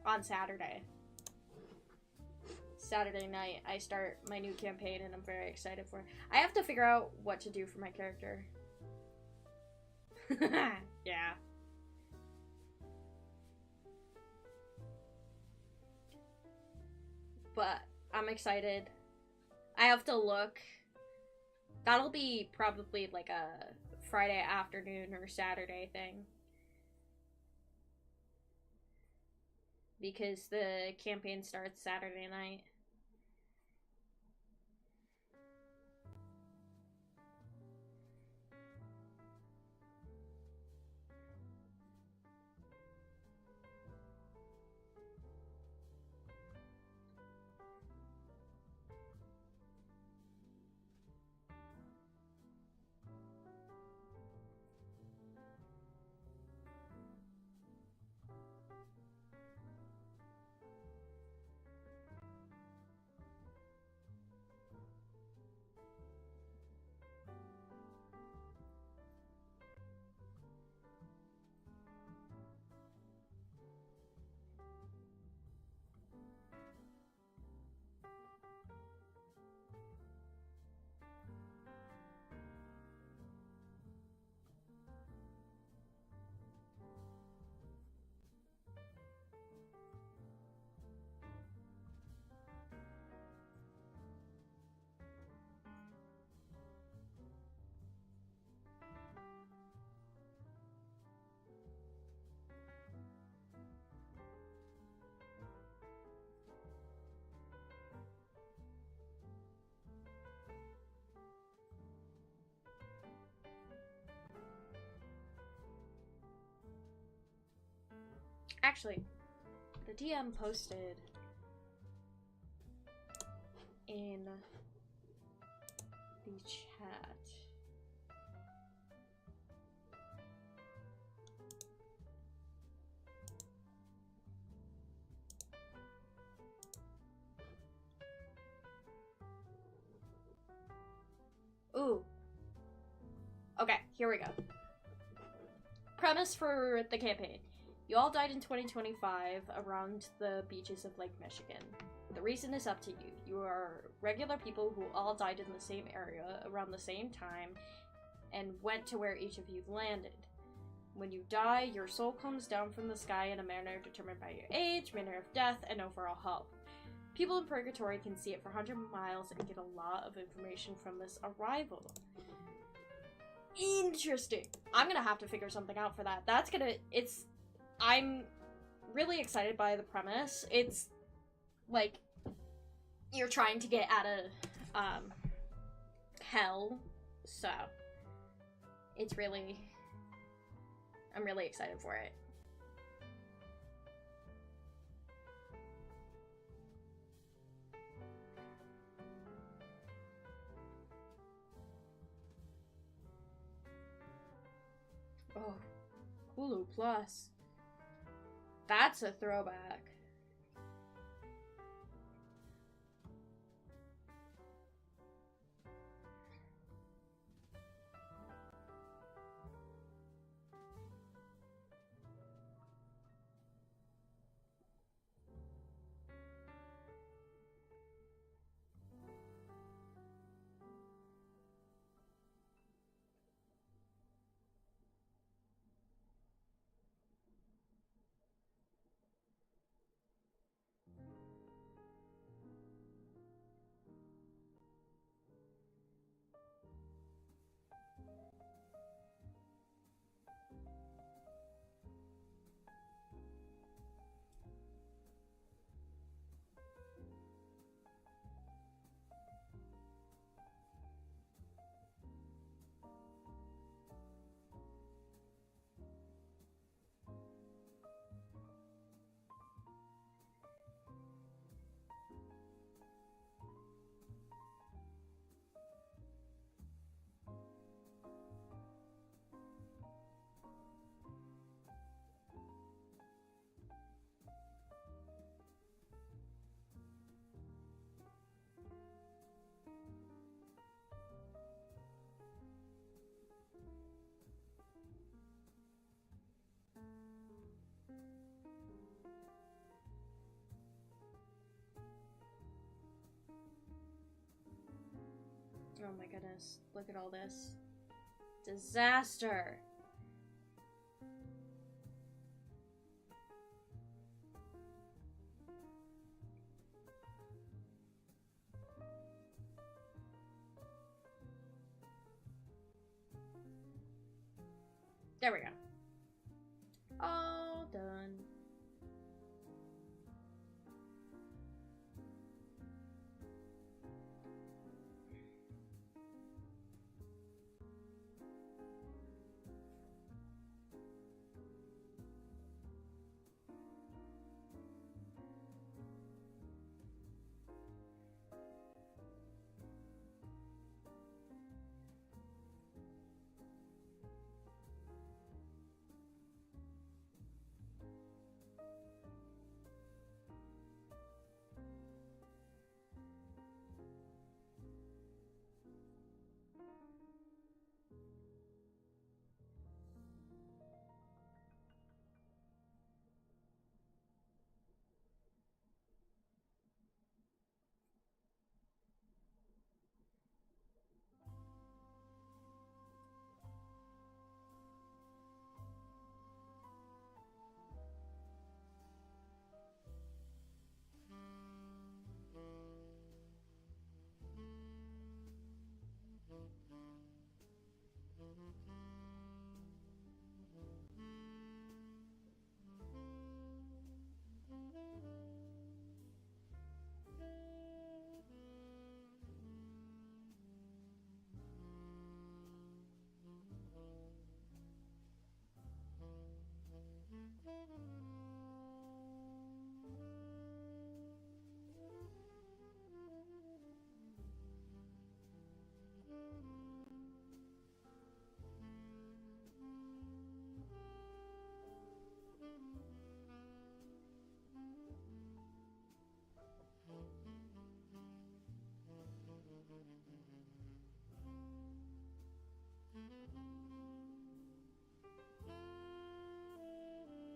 on Saturday. Saturday night, I start my new campaign, and I'm very excited for it. I have to figure out what to do for my character. Yeah. But I'm excited. I have to look. That'll be probably like a Friday afternoon or Saturday thing. Because the campaign starts Saturday night. Actually, the DM posted in the chat. Ooh. Okay, here we go. Premise for the campaign. You all died in 2025 around the beaches of Lake Michigan. The reason is up to you. You are regular people who all died in the same area around the same time and went to where each of you landed. When you die, your soul comes down from the sky in a manner determined by your age, manner of death, and overall health. People in Purgatory can see it for 100 miles and get a lot of information from this arrival. Interesting. I'm gonna have to figure something out for that. I'm really excited by the premise. It's like you're trying to get out of hell, so I'm really excited for it. Oh, Hulu Plus. That's a throwback. Oh my goodness, look at all this. Disaster! There we go. All done.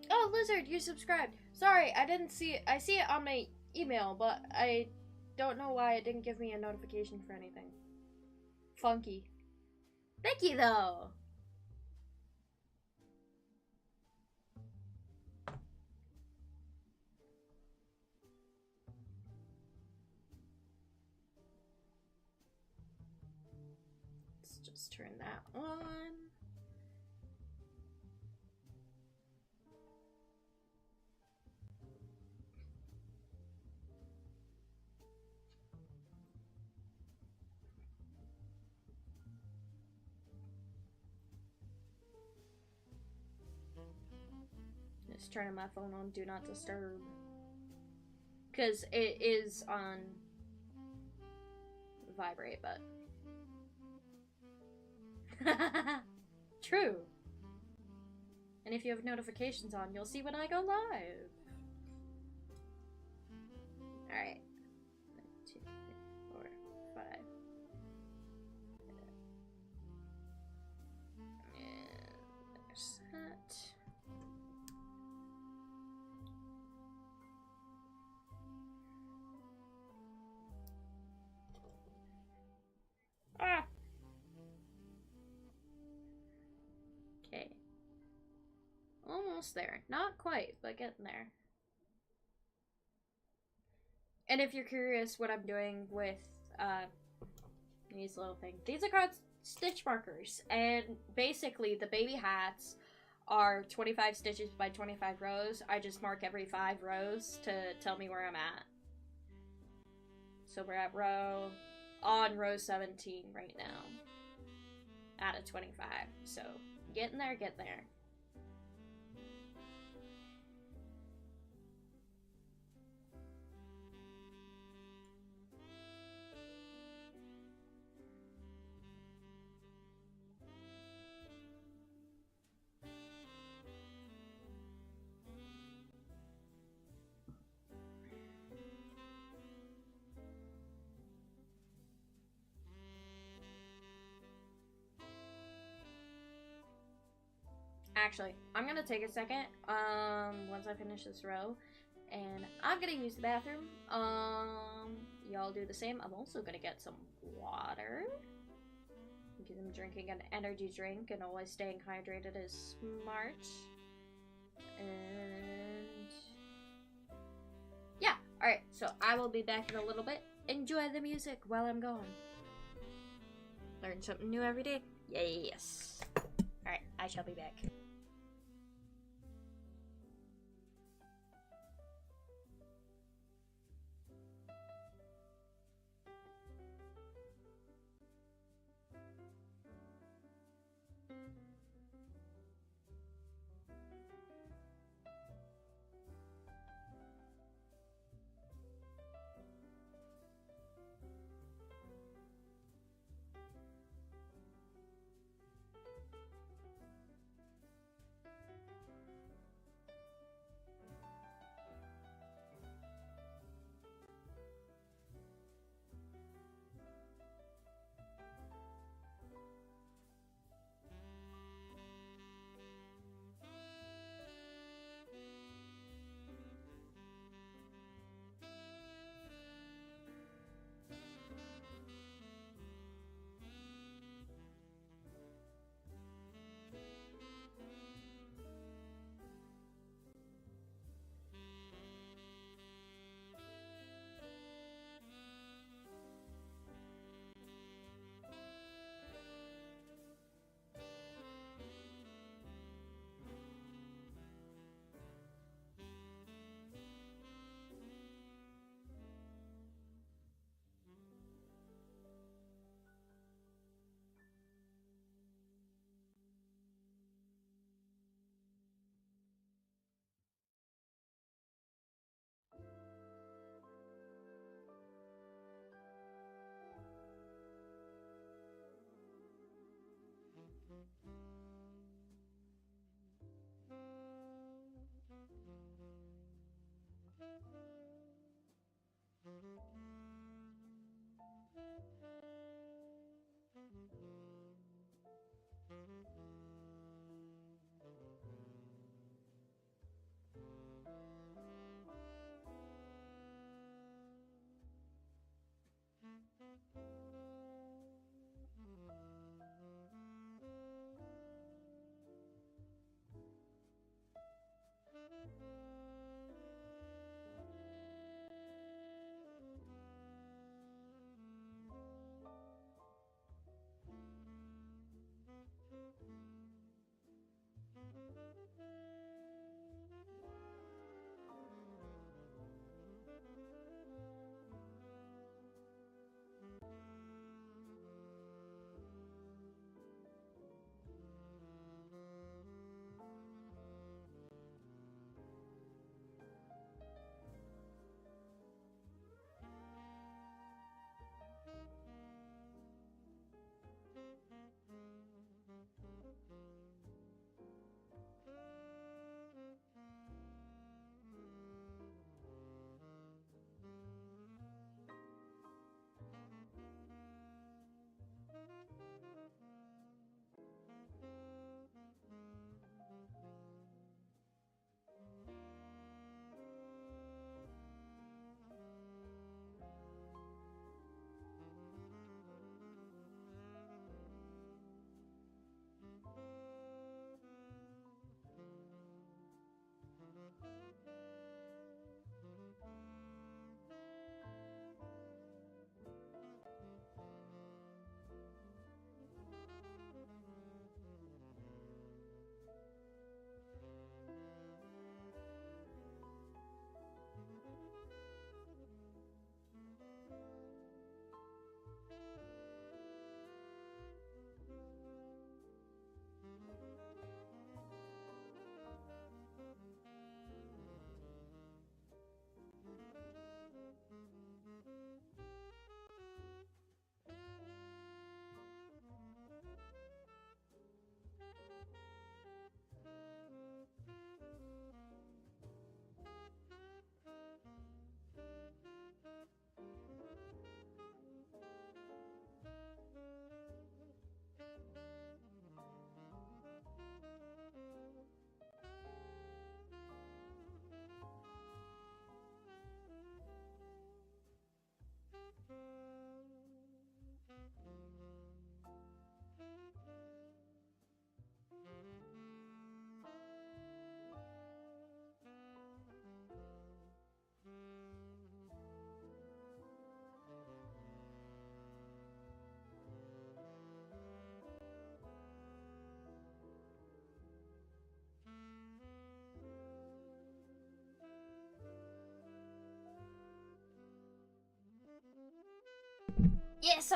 Oh, Lizard, you subscribed. Sorry, I didn't see it. I see it on my email, but I don't know why it didn't give me a notification for anything. Funky. Thank you, though. Let's just turn that on. Just turning my phone on Do Not Disturb. Because it is on vibrate, but... True. And if you have notifications on, you'll see when I go live. Alright. 1, 2, 3, 4, 5. And there's that. Ah! Okay. Almost there. Not quite, but getting there. And if you're curious what I'm doing with these little things, these are called stitch markers. And basically, the baby hats are 25 stitches by 25 rows. I just mark every 5 rows to tell me where I'm at. So we're at on row 17 right now. Out of 25. So, getting there, get there. Actually, I'm gonna take a second, once I finish this row, and I'm gonna use the bathroom. Y'all do the same. I'm also gonna get some water, because I'm drinking an energy drink, and always staying hydrated is smart. And yeah, alright, so I will be back in a little bit. Enjoy the music while I'm gone. Learn something new every day. Yes. Alright, I shall be back.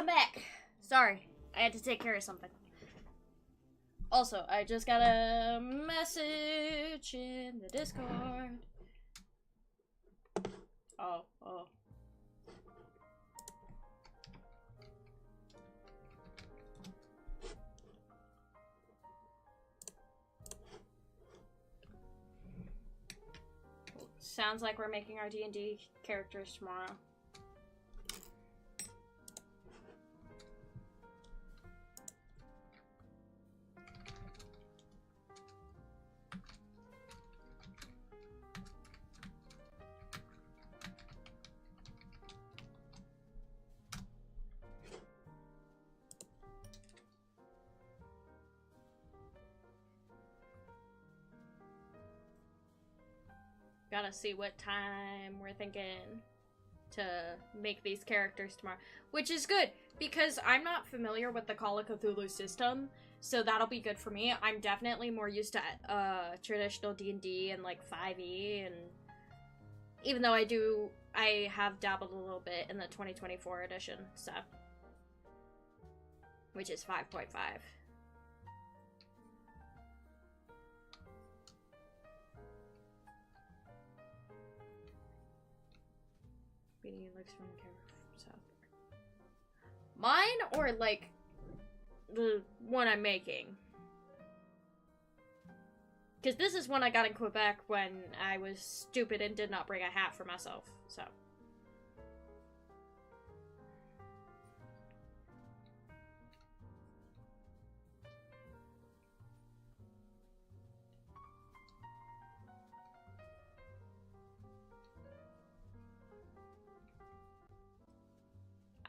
I'm back. Sorry, I had to take care of something. Also, I just got a message in the Discord. Oh. Sounds like we're making our D&D characters tomorrow. Gotta see what time we're thinking to make these characters tomorrow. Which is good, because I'm not familiar with the Call of Cthulhu system, so that'll be good for me. I'm definitely more used to traditional D&D and like 5e, and even though I have dabbled a little bit in the 2024 edition, so. Which is 5.5. Looks from the camera from South Park. Mine or like the one I'm making? Because this is one I got in Quebec when I was stupid and did not bring a hat for myself, so.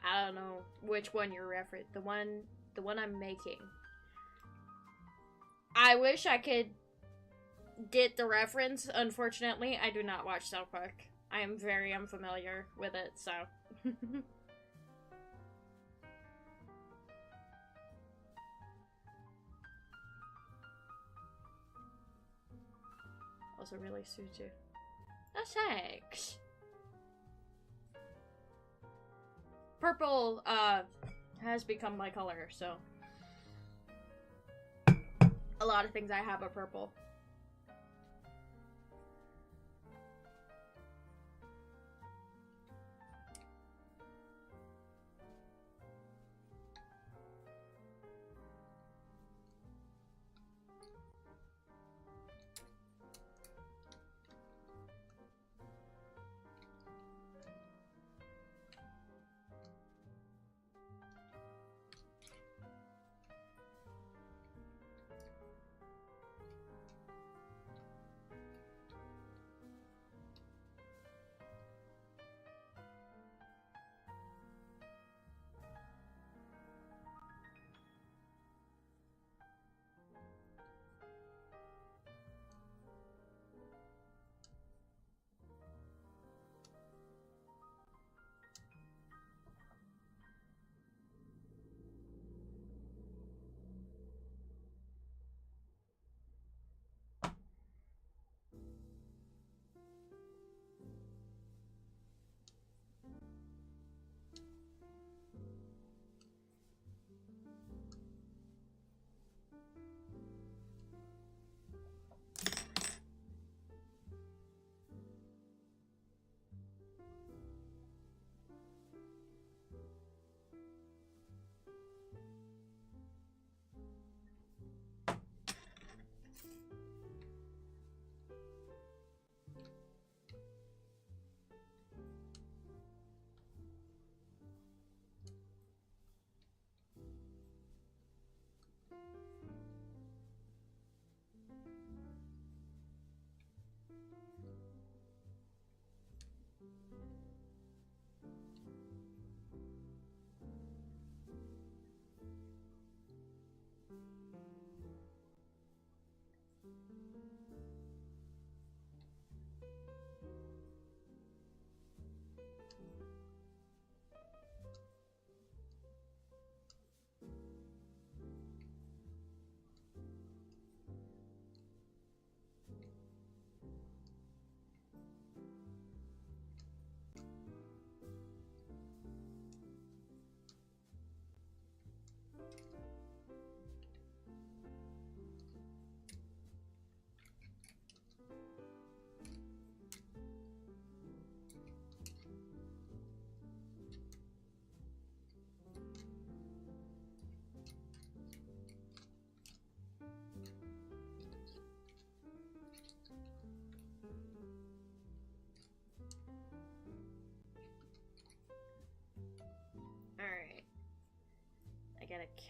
I don't know which one you're referring. The one I'm making. I wish I could get the reference. Unfortunately, I do not watch South Park. I am very unfamiliar with it, so. Also really suits you. Oh, thanks. Purple, has become my color, so. A lot of things I have are purple.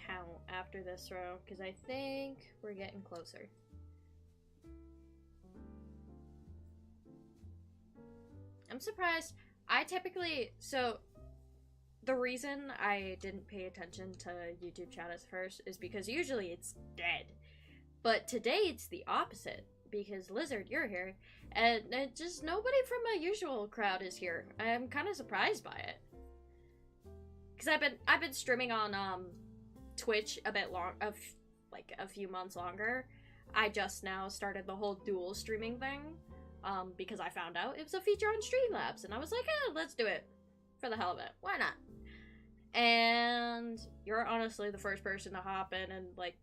count after this row, because I think we're getting closer. I'm surprised. So the reason I didn't pay attention to YouTube chat at first is because usually it's dead. But today it's the opposite, because Lizard, you're here, and just nobody from my usual crowd is here. I'm kind of surprised by it. Because I've been streaming on Twitch like a few months longer. I just now started the whole dual streaming thing, because I found out it was a feature on Streamlabs, and I was like, let's do it for the hell of it. Why not? And you're honestly the first person to hop in and like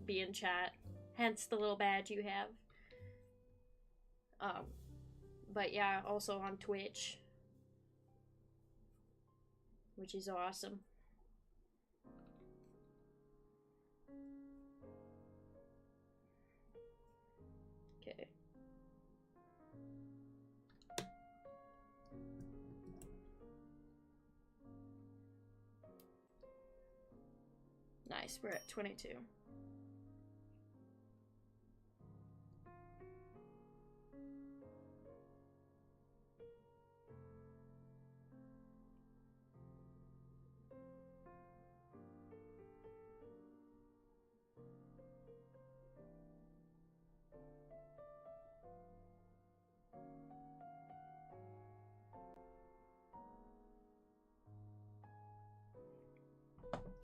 be in chat, hence the little badge you have. But yeah, also on Twitch, which is awesome. Okay. Nice, we're at 22.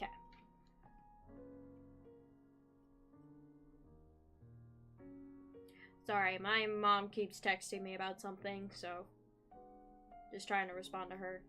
Okay. Sorry, my mom keeps texting me about something, so just trying to respond to her.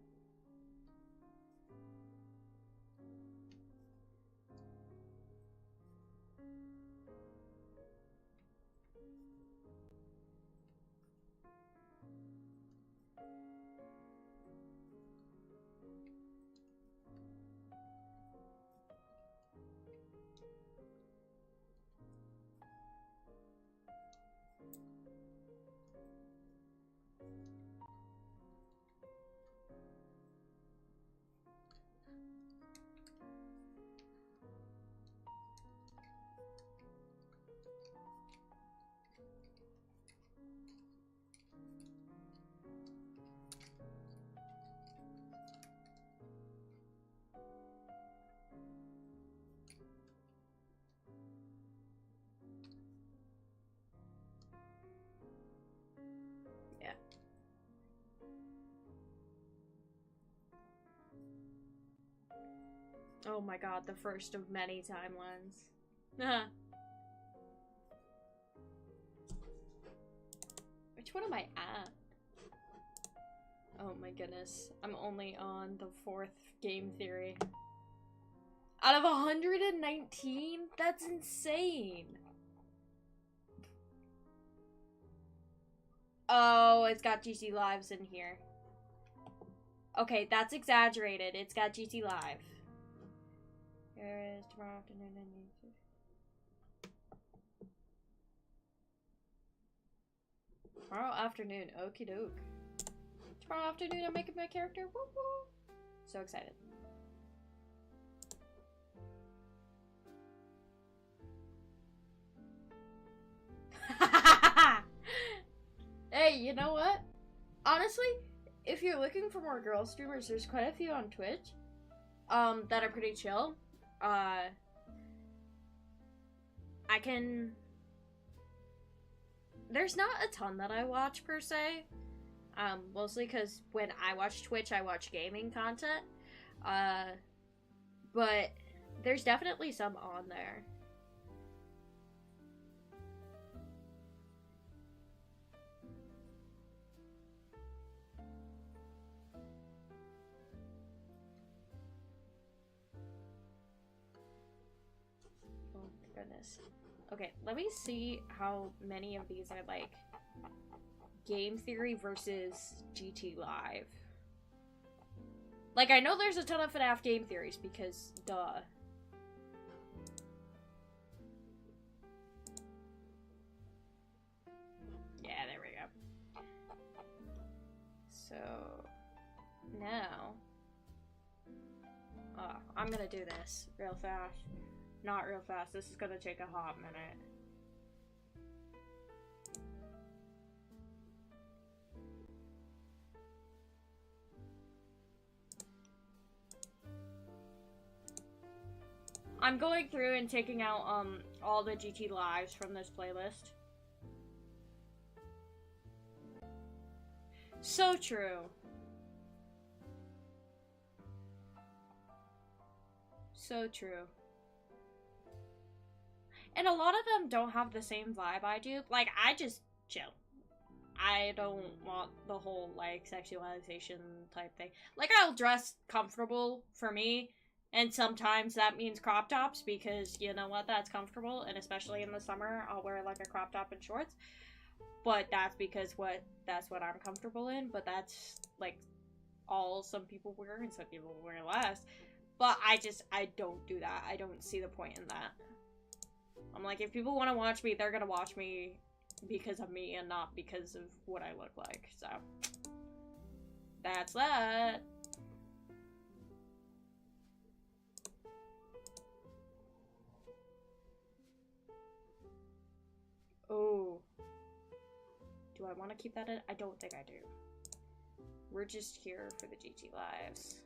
Yeah. Oh my god, the first of many timelines. Which one am I at? Oh my goodness. I'm only on the 4th game theory. Out of 119? That's insane. Oh, it's got GT Lives in here. Okay, that's exaggerated. It's got GT Live. Here is tomorrow afternoon on YouTube. Tomorrow afternoon, okie doke. Tomorrow afternoon, I'm making my character. Woo woo. So excited. Hey, you know what? Honestly, if you're looking for more girl streamers, there's quite a few on Twitch that are pretty chill. There's not a ton that I watch per se. Mostly because when I watch Twitch, I watch gaming content. But there's definitely some on there. Oh, goodness. Okay, let me see how many of these are, like, game theory versus GT Live. Like, I know there's a ton of FNAF game theories, because, duh. Yeah, there we go. So, now... I'm gonna do this real fast. Not real fast. This is gonna take a hot minute. I'm going through and taking out all the GT lives from this playlist. So true. So true. And a lot of them don't have the same vibe I do. Like, I just chill. I don't want the whole, like, sexualization type thing. Like, I'll dress comfortable for me, and sometimes that means crop tops, because, you know what, that's comfortable, and especially in the summer, I'll wear, like, a crop top and shorts. But that's because that's what I'm comfortable in, but that's, like, all some people wear, and some people wear less. But I don't do that. I don't see the point in that. I'm like, if people want to watch me, they're gonna watch me because of me and not because of what I look like. So, that's that. Oh. Do I want to keep that in? I don't think I do. We're just here for the GT lives.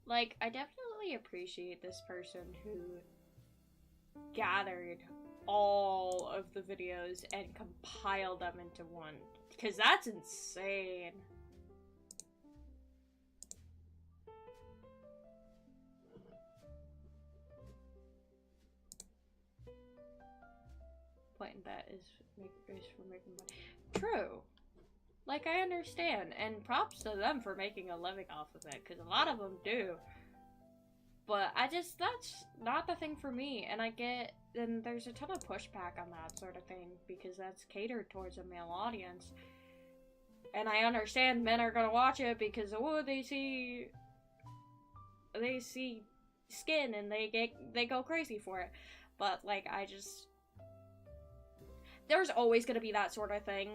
Like, I definitely appreciate this person who gathered all of the videos and compiled them into one. Because that's insane. Point that is for making money. True. Like, I understand, and props to them for making a living off of it, because a lot of them do. But that's not the thing for me, and and there's a ton of pushback on that sort of thing, because that's catered towards a male audience. And I understand men are gonna watch it because, oh, they see skin and they go crazy for it. But, like, there's always gonna be that sort of thing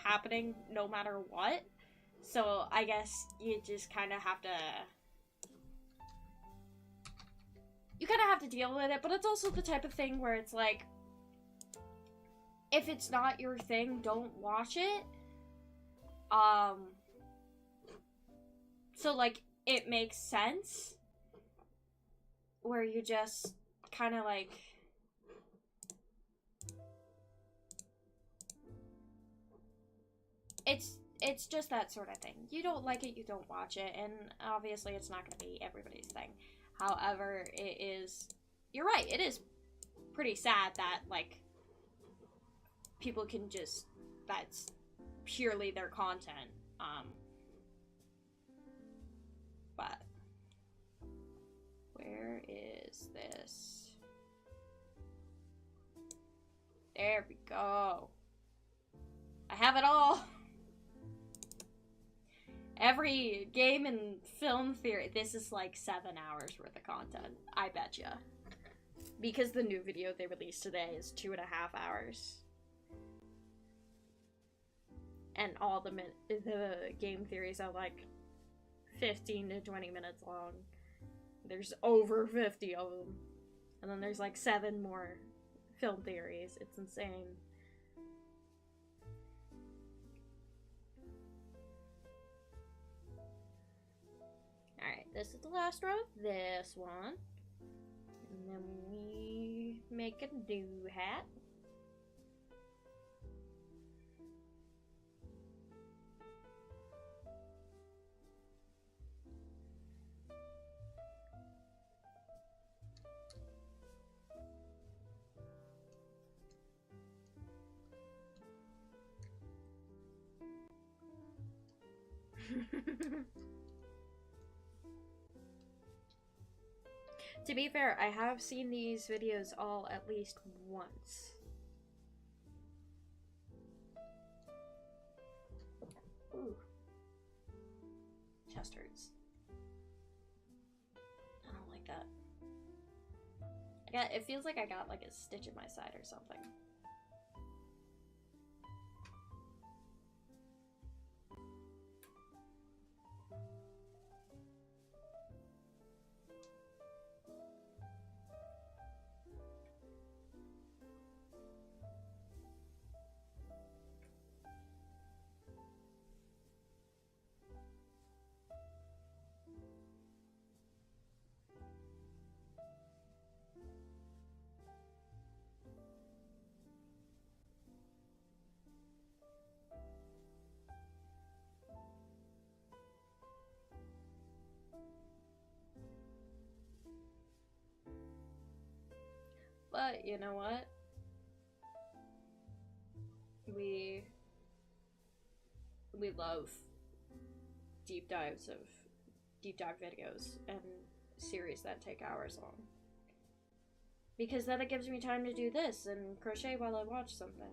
happening no matter what. So I guess you just kind of have to deal with it, but it's also the type of thing where it's like, if it's not your thing, don't watch it. So, like, it makes sense where you just kind of like it's just that sort of thing. You don't like it, you don't watch it, and obviously it's not going to be everybody's thing. However, you're right, it is pretty sad that, like, people can just, that's purely their content. But where is this? There we go. I have it all. Every game and film theory. This is like 7 hours worth of content. I betcha. Because the new video they released today is 2.5 hours. And all the game theories are like 15 to 20 minutes long. There's over 50 of them. And then there's like 7 more film theories. It's insane. Alright, this is the last row. This one. And then we make a do hat. To be fair, I have seen these videos all at least once. Ooh. Chest hurts. I don't like that. It feels like I got like a stitch in my side or something. But you know what? We love deep dive videos and series that take hours long. Because then it gives me time to do this and crochet while I watch something.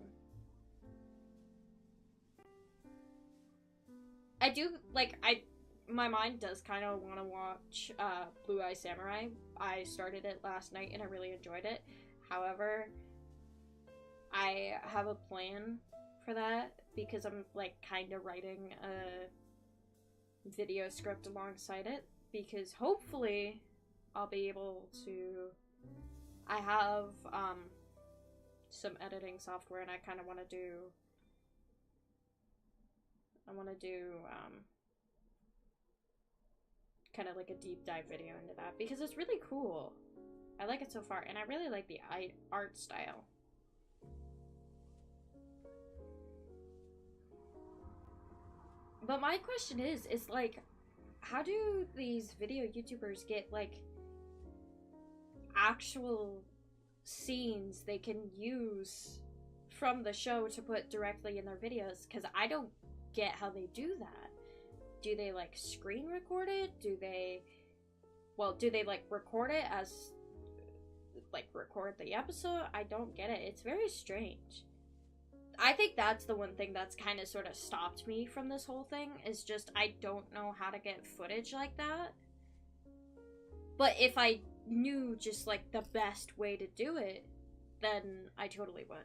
I do, like, my mind does kind of want to watch Blue Eye Samurai. I started it last night and I really enjoyed it. However, I have a plan for that because I'm, like, kind of writing a video script alongside it. Because hopefully I'll be able to... I have some editing software and I kind of want to do... kind of like a deep dive video into that because it's really cool. I like it so far and I really like the art style. But my question is like, how do these video YouTubers get like actual scenes they can use from the show to put directly in their videos? Because I don't get how they do that. Do they like screen record it? Do they like record it as like record the episode? I don't get it. It's very strange. I think that's the one thing that's kind of sort of stopped me from this whole thing is just I don't know how to get footage like that. But if I knew just like the best way to do it, then I totally would.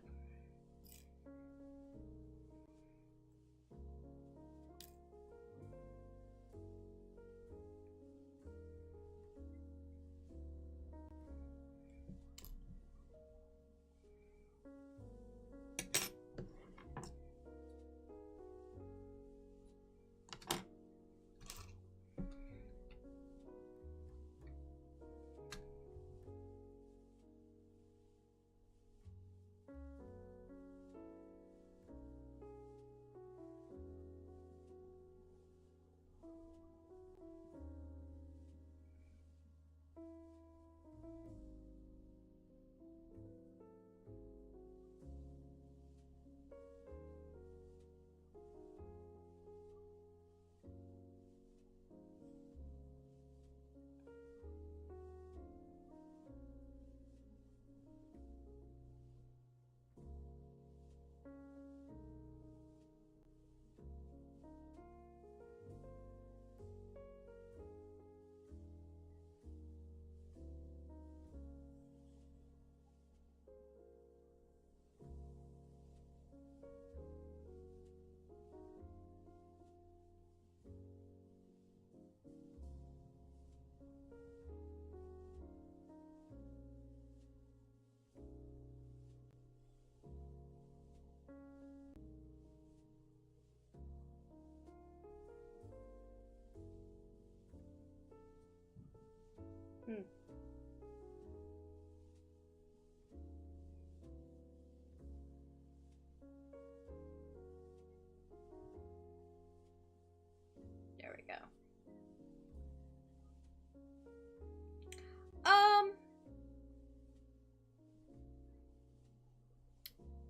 There we go.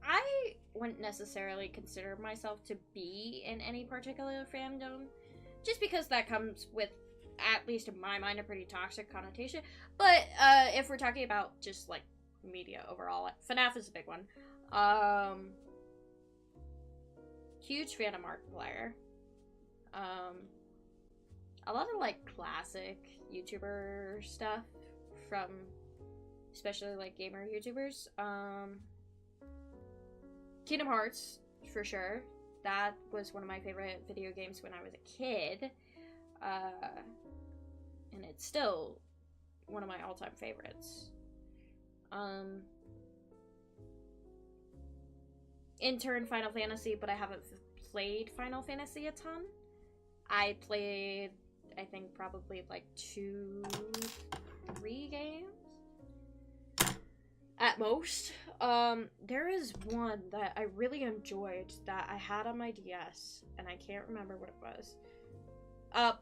I wouldn't necessarily consider myself to be in any particular fandom, just because that comes with at least in my mind, a pretty toxic connotation. But if we're talking about just like media overall, FNAF is a big one. Huge fan of Markiplier. A lot of like classic YouTuber stuff from especially like gamer YouTubers. Kingdom Hearts for sure. That was one of my favorite video games when I was a kid. And it's still one of my all-time favorites. In turn, Final Fantasy, but I haven't played Final Fantasy a ton. I played, I think, probably like 2, 3 games at most. There is one that I really enjoyed that I had on my DS, and I can't remember what it was.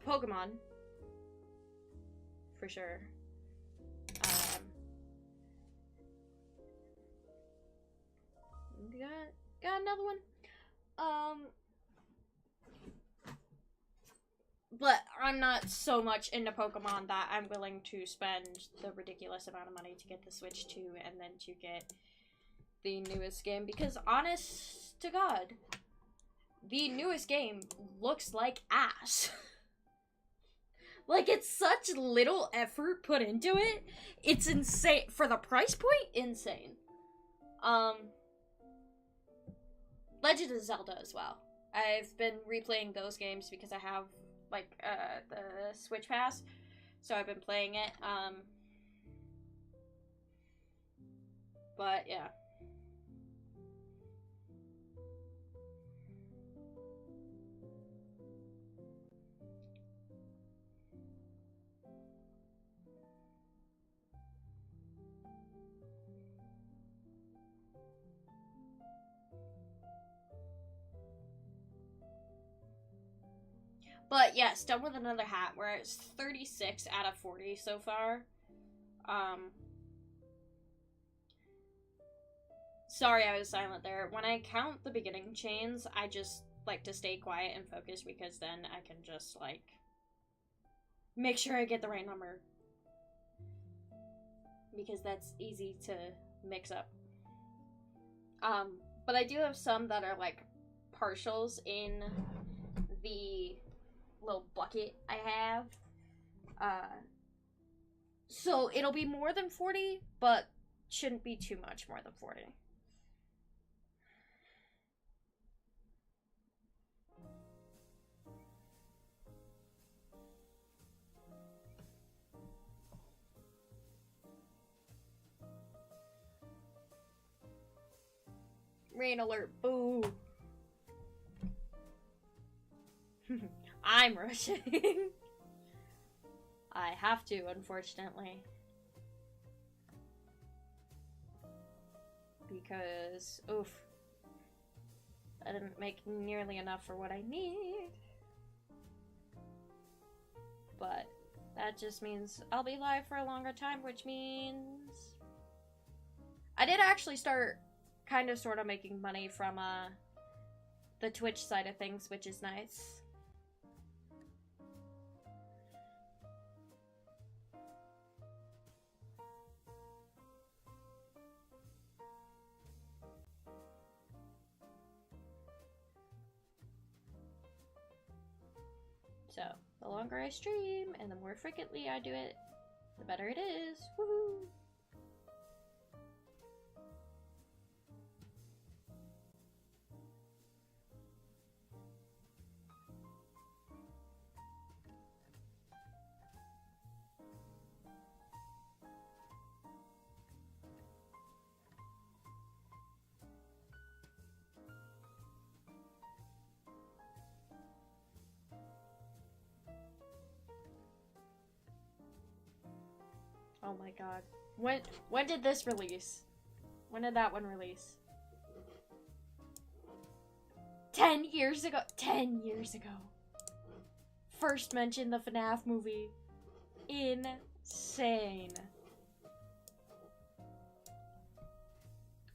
Pokemon. For sure. Got another one. But I'm not so much into Pokemon that I'm willing to spend the ridiculous amount of money to get the Switch 2 and then to get the newest game. Because honest to God, the newest game looks like ass. Like, it's such little effort put into it. It's insane. For the price point, insane. Legend of Zelda as well. I've been replaying those games because I have, like, the Switch Pass. So I've been playing it. But, yeah. But yes, done with another hat. We're at 36 out of 40 so far. Sorry I was silent there. When I count the beginning chains, I just like to stay quiet and focus because then I can just like make sure I get the right number. Because that's easy to mix up. But I do have some that are like partials in the little bucket I have. So it'll be more than 40, but shouldn't be too much more than 40. Rain alert, boo. I'm rushing. I have to, unfortunately. Because, oof. I didn't make nearly enough for what I need. But that just means I'll be live for a longer time, which means I did actually start kind of sort of making money from the Twitch side of things, which is nice. So, the longer I stream and the more frequently I do it, the better it is. Woohoo! Oh my god. When did this release? When did that one release? 10 years ago. 10 years ago. First mentioned the FNAF movie. Insane.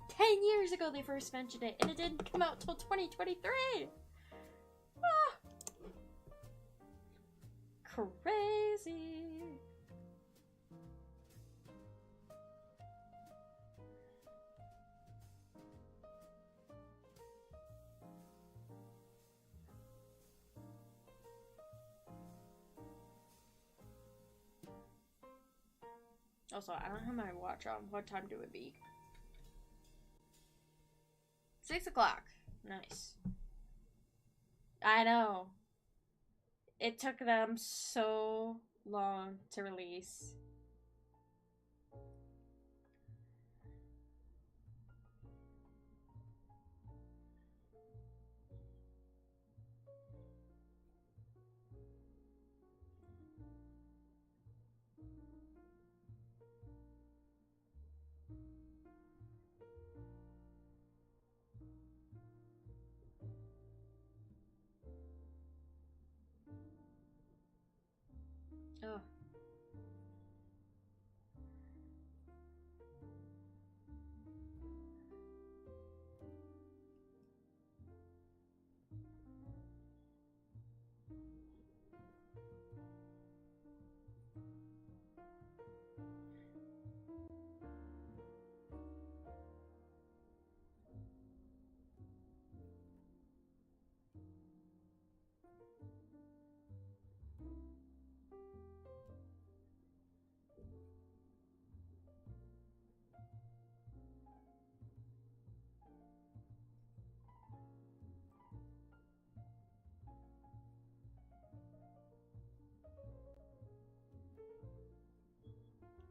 10 years ago they first mentioned it, and it didn't come out till 2023. Ah. Crazy. Also, I don't have my watch on. What time do it be? 6 o'clock. Nice. I know. It took them so long to release. Oh.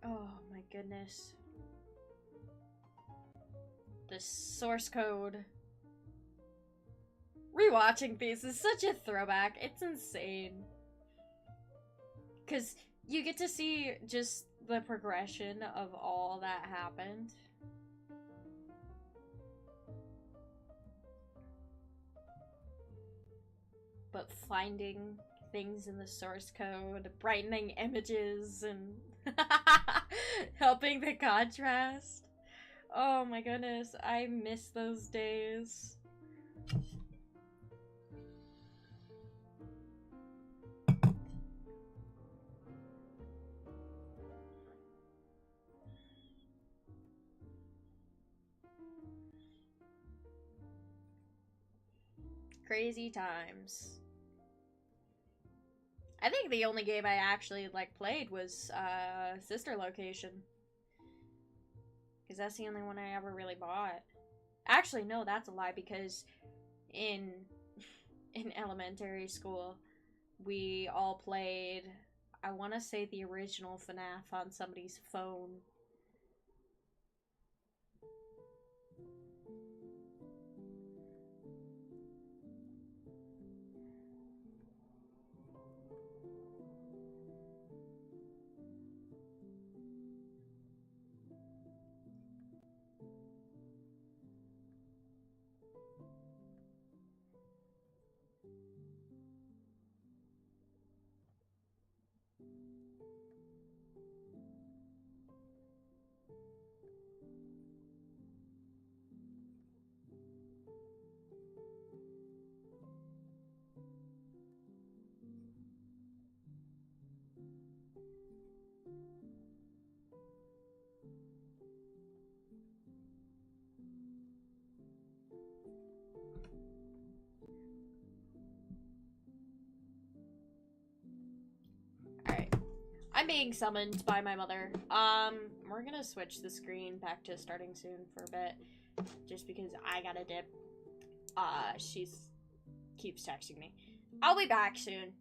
Oh my goodness. The source code. Rewatching these is such a throwback. It's insane. Because you get to see just the progression of all that happened. But finding things in the source code, brightening images, and helping the contrast. Oh my goodness, I miss those days. Crazy times. I think the only game I actually played was Sister Location. Because that's the only one I ever really bought. Actually, no, that's a lie, because in elementary school, we all played, I want to say, the original FNAF on somebody's phone. I'm being summoned by my mother. We're gonna switch the screen back to starting soon for a bit. Just because I gotta dip. She's keeps texting me. I'll be back soon.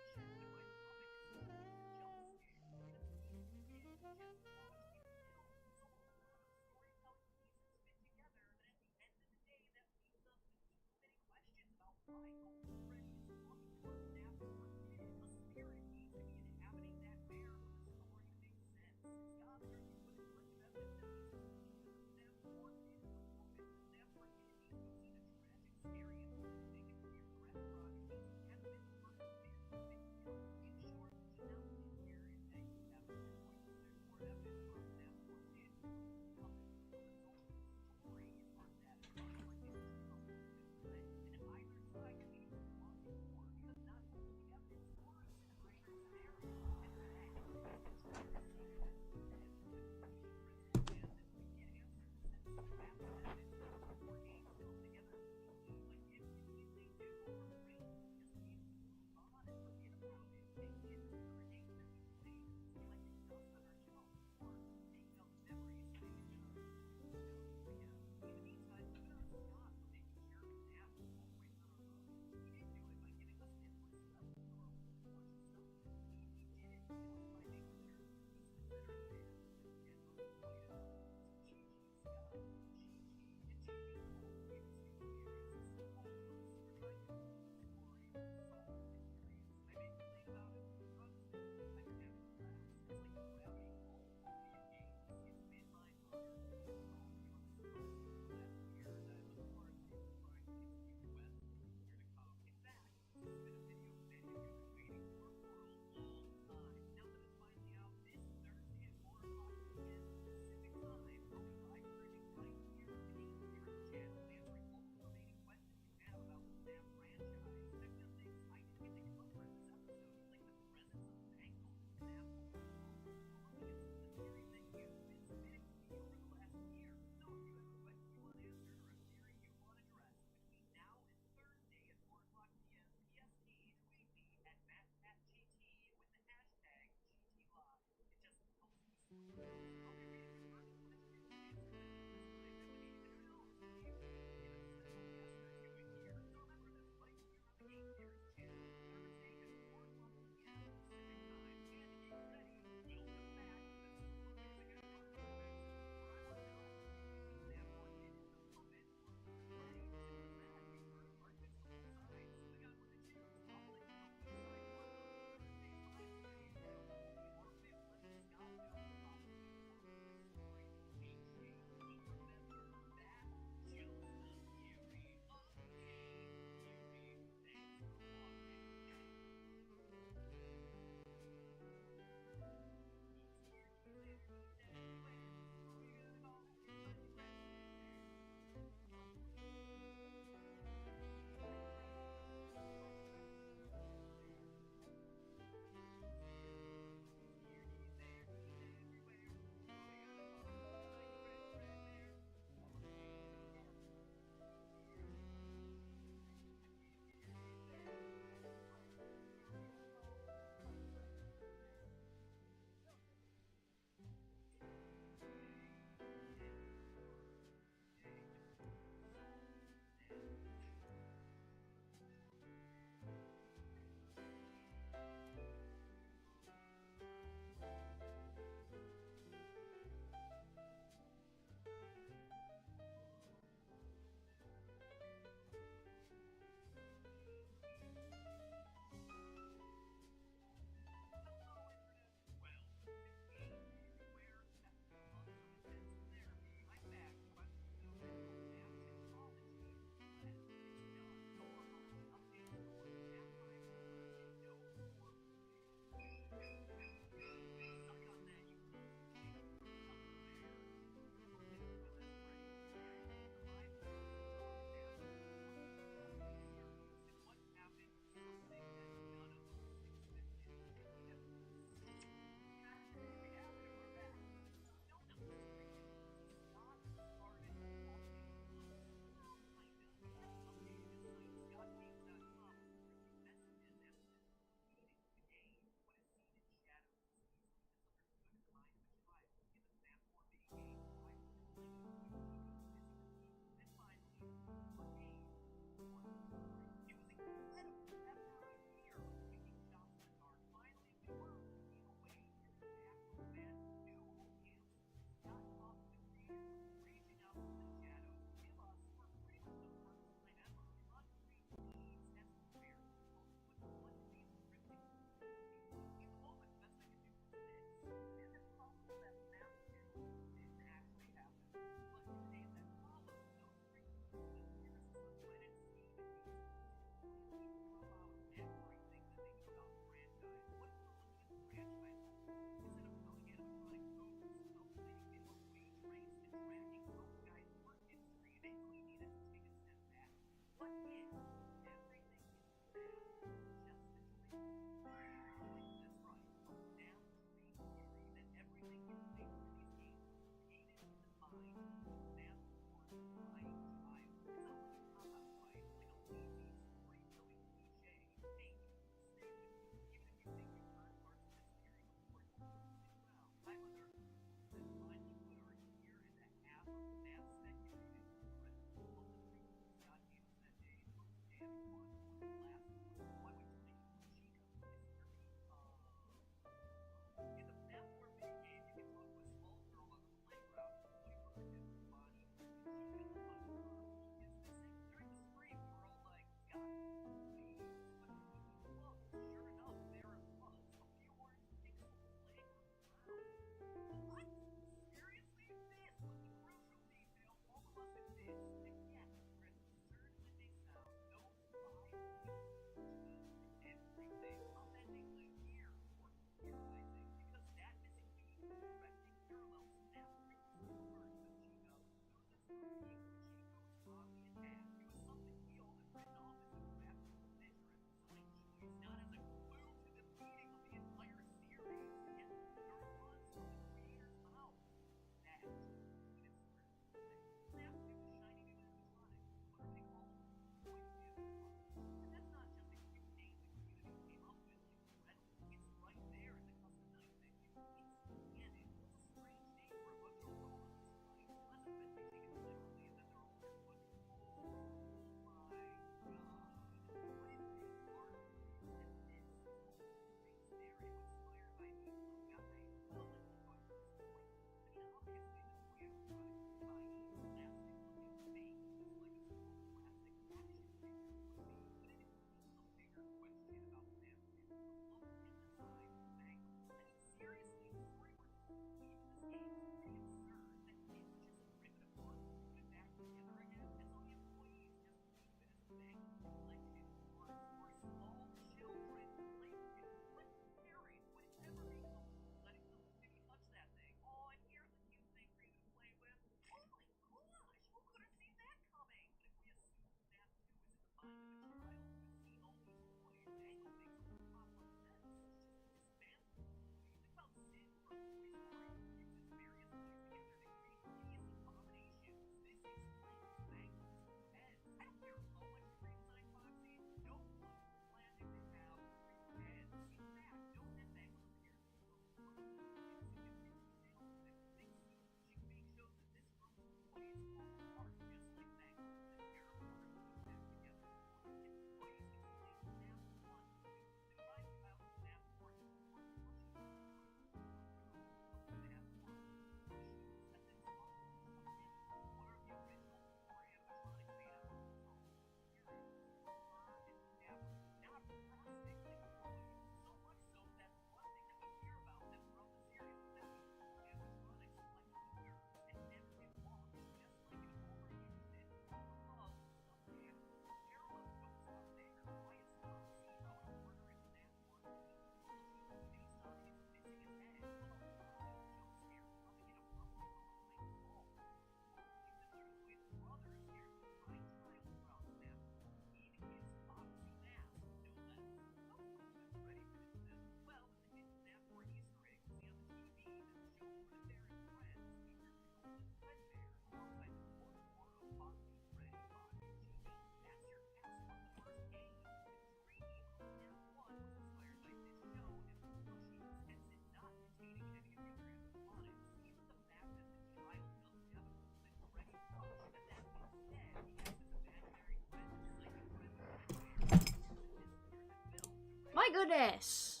goodness.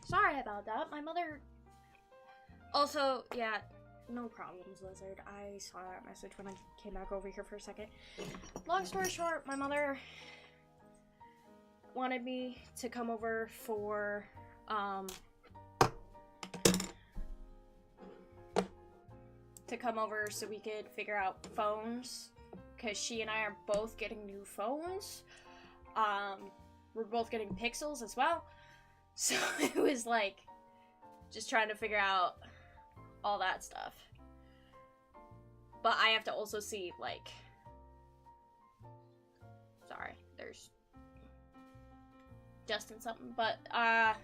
Sorry about that. My mother... Also, yeah, no problems, Lizard. I saw that message when I came back over here for a second. Long story short, my mother wanted me to come over for, so we could figure out phones, because she and I are both getting new phones. We're both getting Pixels as well, so it was like just trying to figure out all that stuff. But I have to also see, like, sorry, there's Justin something, but I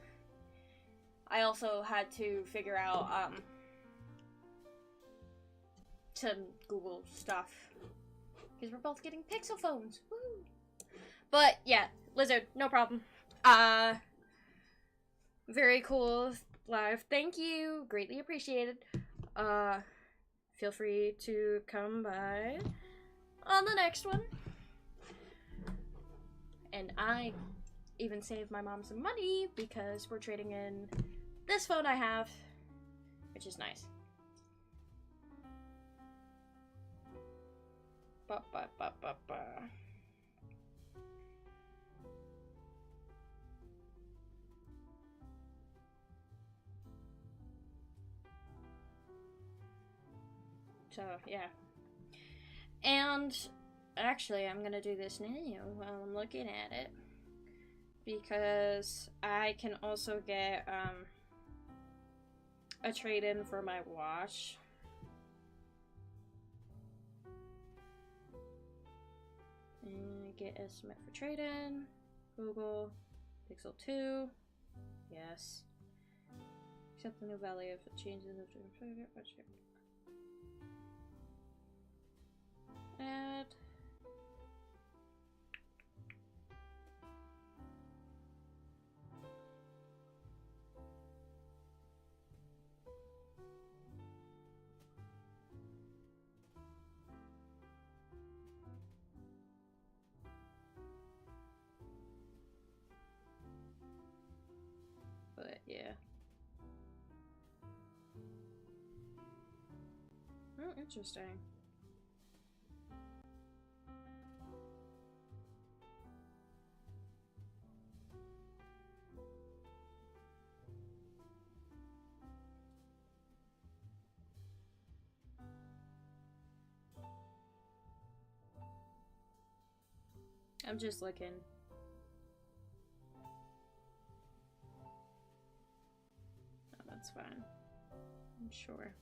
also had to figure out some Google stuff, because we're both getting Pixel phones. Woo! But yeah, Lizard, no problem. Very cool live. Thank you. Greatly appreciated. Feel free to come by on the next one. And I even saved my mom some money because we're trading in this phone I have, which is nice. So, yeah. And actually, I'm gonna do this now while I'm looking at it, because I can also get a trade-in for my watch. And get estimate for trade-in. Google. Pixel 2. Yes. Accept the new value if it changes after budget. Add. But yeah. Oh, interesting. I'm just looking. Oh, that's fine. I'm sure.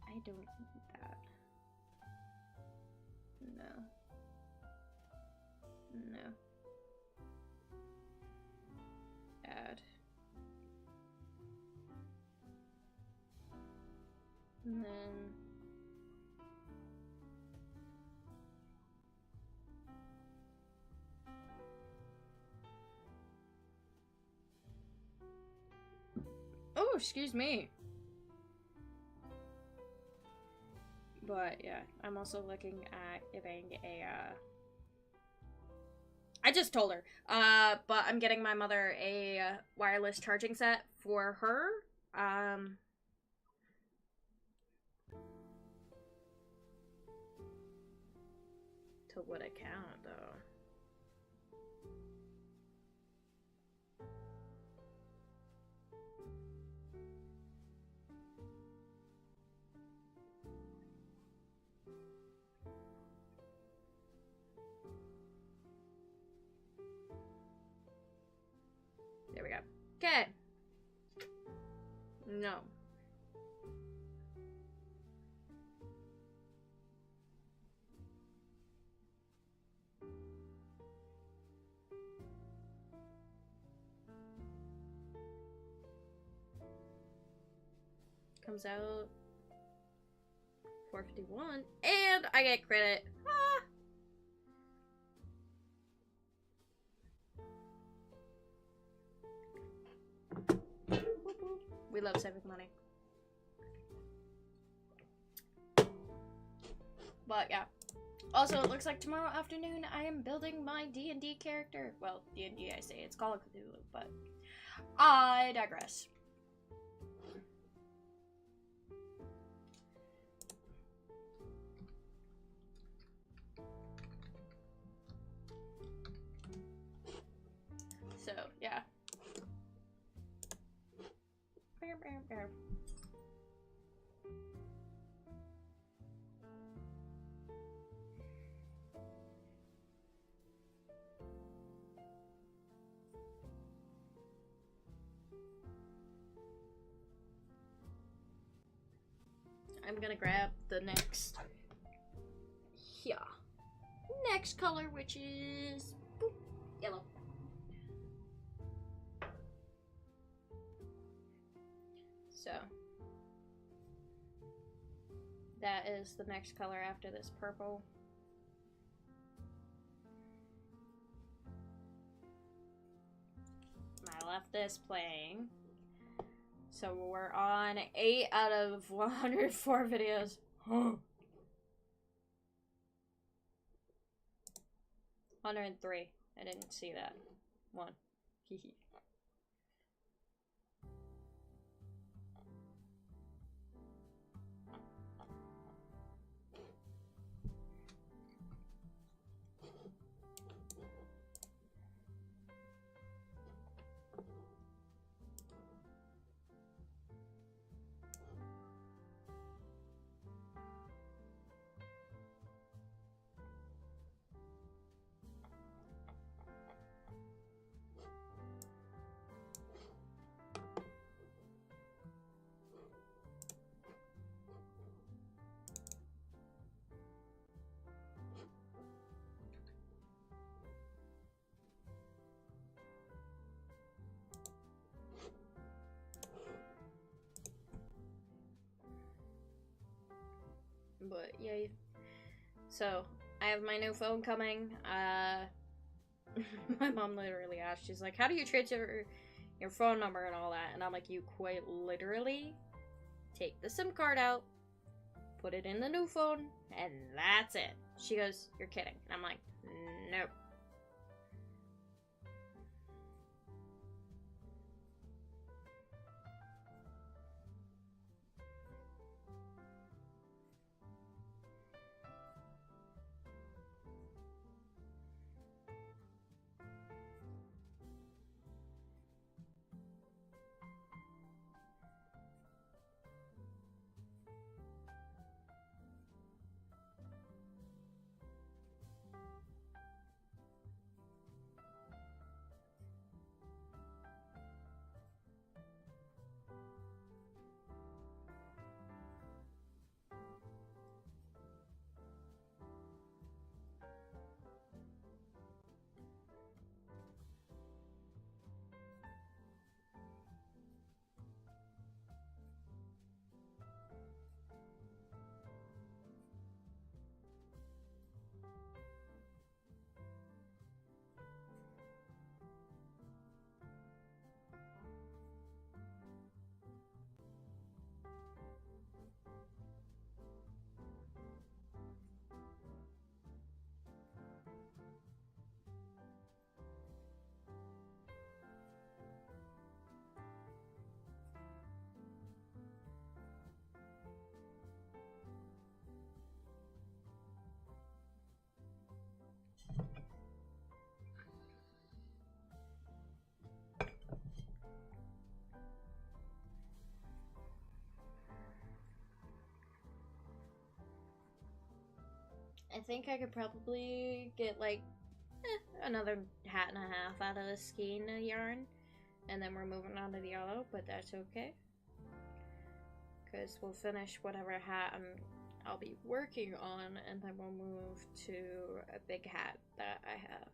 I don't need that. No. No. Add. And then... Oh, excuse me. But yeah, I'm also looking at getting a I just told her. But I'm getting my mother a wireless charging set for her. To what account though? There we go. Okay. No. Comes out 451, and I get credit. Ah. We love saving money. But yeah, Also, it looks like tomorrow afternoon I am building my D&D character. Well, D&D I say, it's Call of Cthulhu, but I digress. So, yeah. I'm gonna grab the next color, which is boop, yellow. So that is the next color after this purple. I left this playing. So we're on 8 out of 104 videos. 103. I didn't see that. 1. Hehe. But yeah, so I have my new phone coming. My mom literally asked, she's like, how do you transfer your phone number and all that? And I'm like, you quite literally take the SIM card out, put it in the new phone, and that's it. She goes, you're kidding. And I'm like, nope. I think I could probably get like another hat and a half out of the skein yarn, and then we're moving on to the yellow, but that's okay, because we'll finish whatever hat I'll be working on, and then we'll move to a big hat that I have.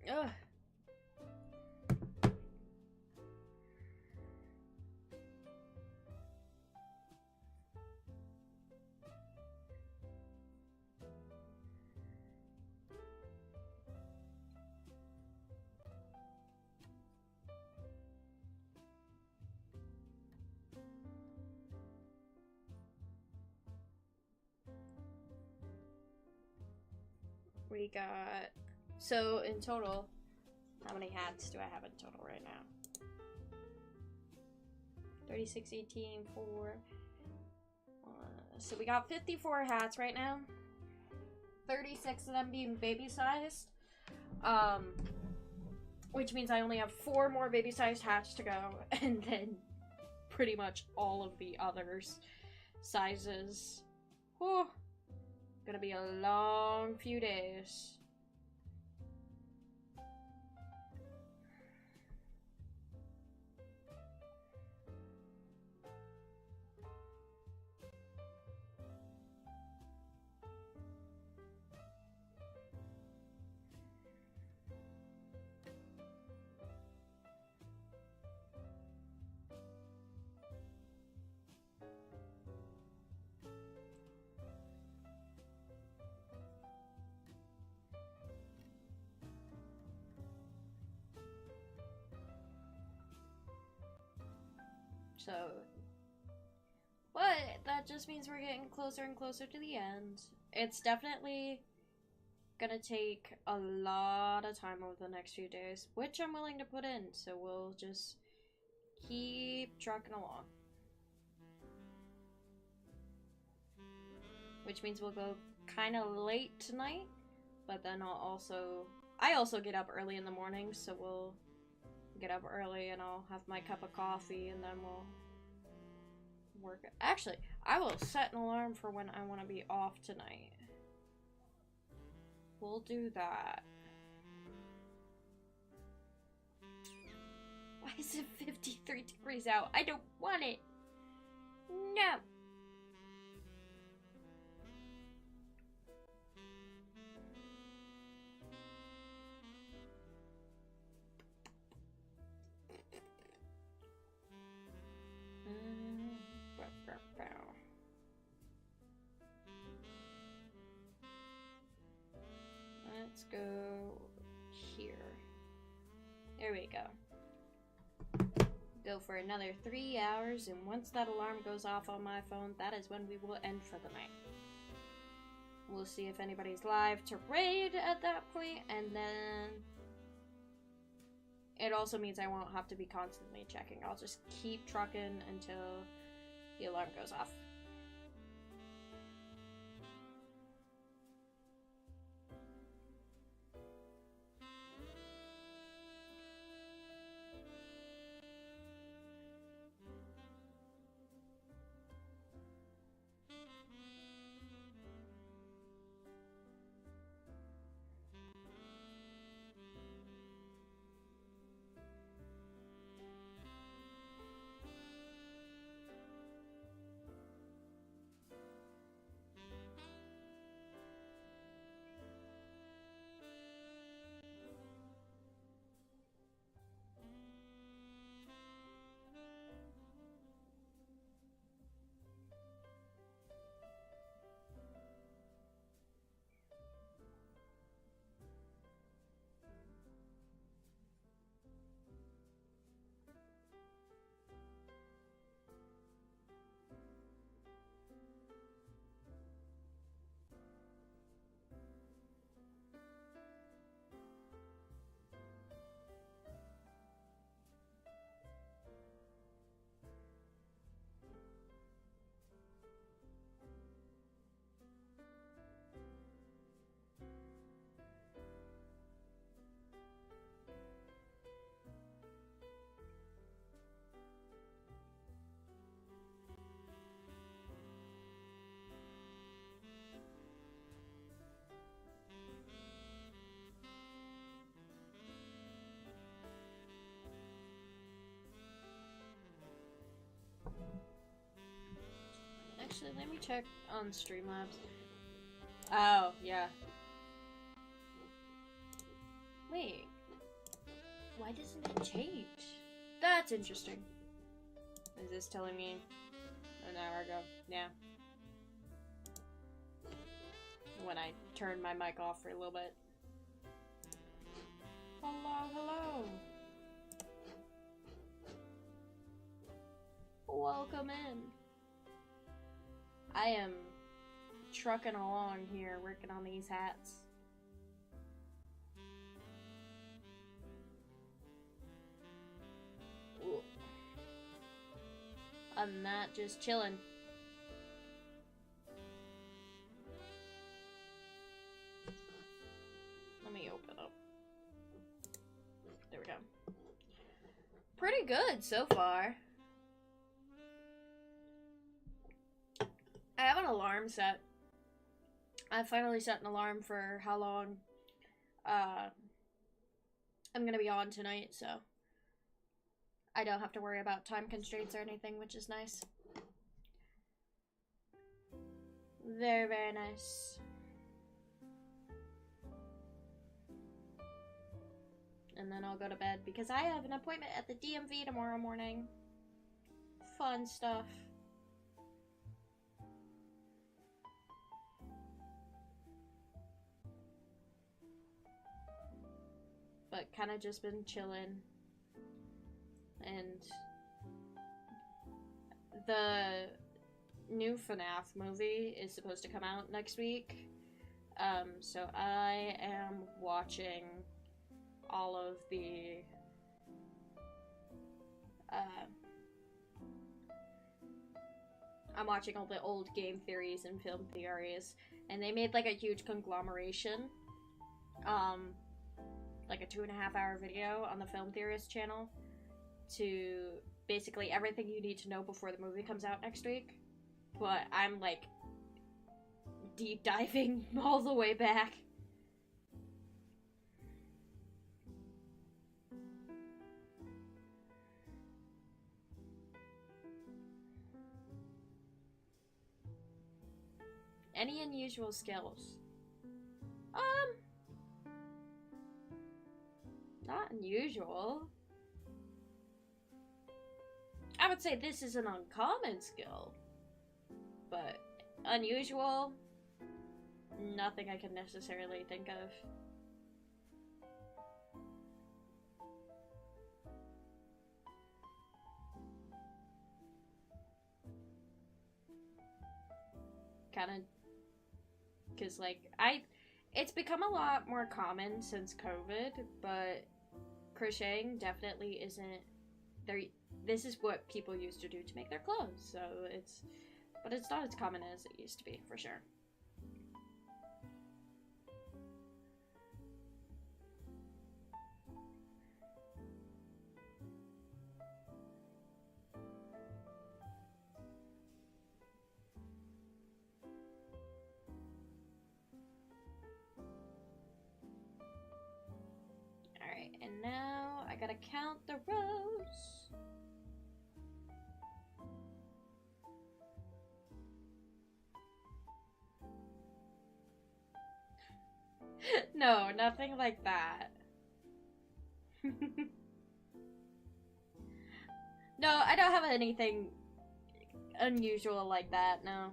Ugh. We got, so in total, how many hats do I have in total right now? 36, 18, 4. So we got 54 hats right now. 36 of them being baby-sized. Which means I only have 4 more baby-sized hats to go. And then pretty much all of the others sizes. Whew. Gonna be a long few days. So, but that just means we're getting closer and closer to the end. It's definitely gonna take a lot of time over the next few days, which I'm willing to put in, so we'll just keep trucking along. Which means we'll go kind of late tonight, but then I also get up early in the morning, so we'll get up early and I'll have my cup of coffee and then we'll work. Actually, I will set an alarm for when I want to be off tonight. We'll do that. Why is it 53 degrees out? I don't want it. No. Let's go here. There we go. Go for another 3 hours, and once that alarm goes off on my phone, that is when we will end for the night. We'll see if anybody's live to raid at that point, and then it also means I won't have to be constantly checking. I'll just keep trucking until the alarm goes off. Actually, let me check on Streamlabs. Oh, yeah. Wait. Why doesn't it change? That's interesting. Is this telling me an hour ago? Yeah. When I turned my mic off for a little bit. Hello, hello. Welcome in. I am trucking along here, working on these hats. Ooh. I'm not just chilling. Let me open up. There we go. Pretty good so far. I have an alarm set. I finally set an alarm for how long I'm gonna be on tonight, so I don't have to worry about time constraints or anything, which is nice. Very, very nice. And then I'll go to bed because I have an appointment at the DMV tomorrow morning. Fun stuff. But kind of just been chilling. And the new FNAF movie is supposed to come out next week. So I am watching all of the I'm watching all the old game theories and film theories, and they made like a huge conglomeration, like a 2.5-hour video on the Film Theorist channel to basically everything you need to know before the movie comes out next week. But I'm like deep diving all the way back. Any unusual skills? Not unusual. I would say this is an uncommon skill, but unusual, nothing I can necessarily think of. Kind of, because like, it's become a lot more common since COVID, but crocheting definitely isn't there. This is what people used to do to make their clothes, so but it's not as common as it used to be, for sure. Alright, and now I gotta count the rows. No, nothing like that. No, I don't have anything unusual like that, no.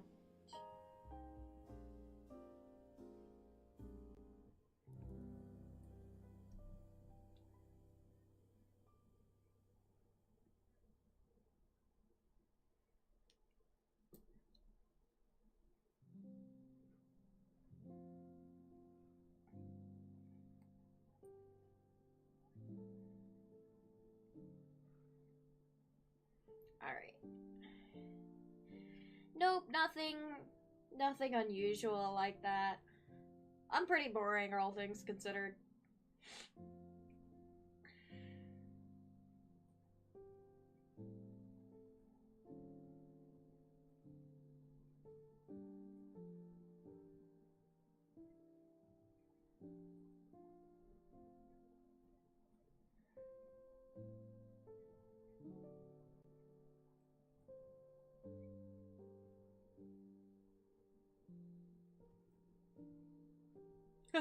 Alright. Nope, nothing unusual like that. I'm pretty boring, all things considered.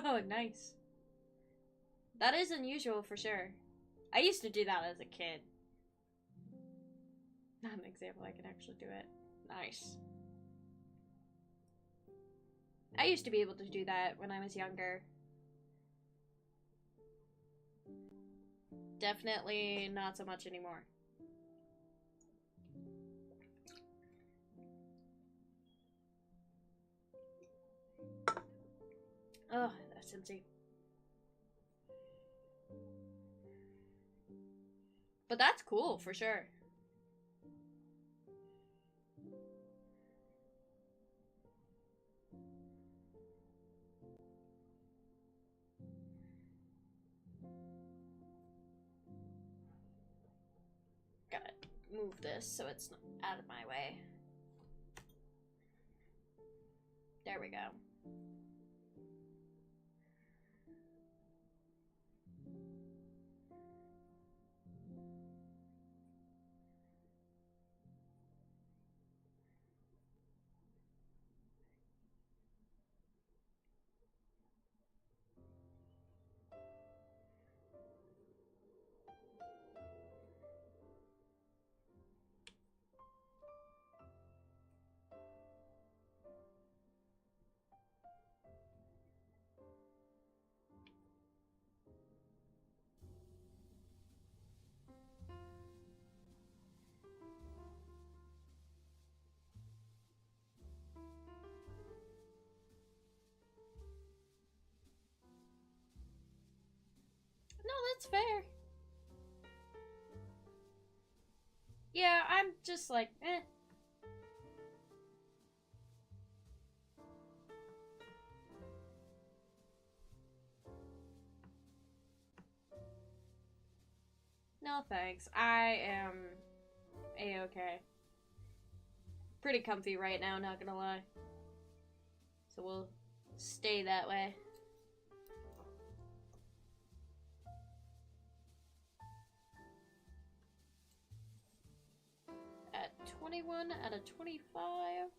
Oh, nice. That is unusual for sure. I used to do that as a kid. Not an example, I can actually do it. Nice. I used to be able to do that when I was younger. Definitely not so much anymore. Oh, that's empty. But that's cool, for sure. Gotta move this so it's not out of my way. There we go. No, that's fair. Yeah, I'm just like, eh. No thanks. I am A-okay. Pretty comfy right now, not gonna lie. So we'll stay that way. At 21 out of 25.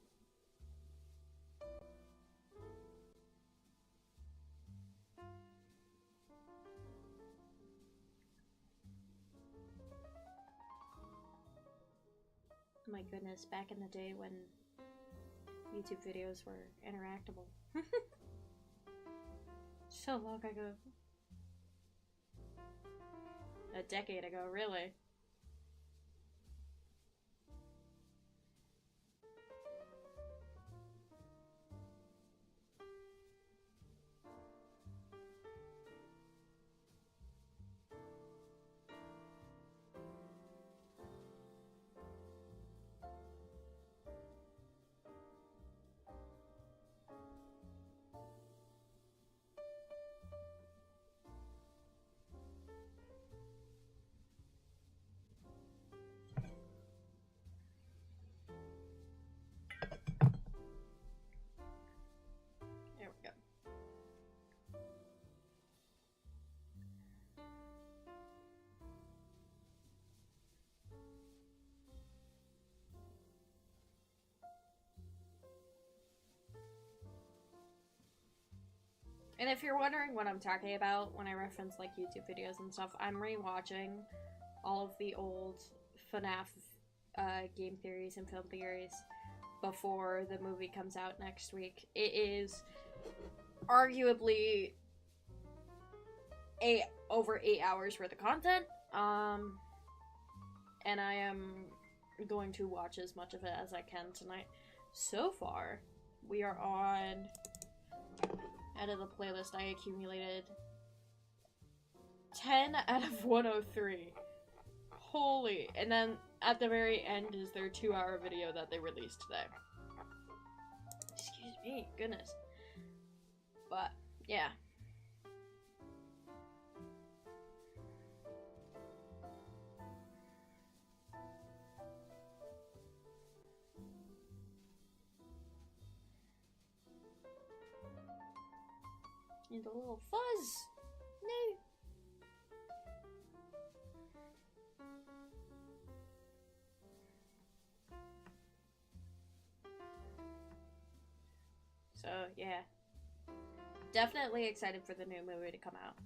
My goodness, back in the day when YouTube videos were interactable. So long ago. A decade ago, really. There we go. And if you're wondering what I'm talking about when I reference like YouTube videos and stuff, I'm rewatching all of the old FNAF game theories and film theories before the movie comes out next week. It is arguably over 8 hours worth of content, and I am going to watch as much of it as I can tonight. So far, we are on, out of the playlist I accumulated, 10 out of 103. Holy. And then at the very end is their 2-hour video that they released today. Excuse me, goodness. But, yeah. And a little fuzz. No. So, yeah. Definitely excited for the new movie to come out.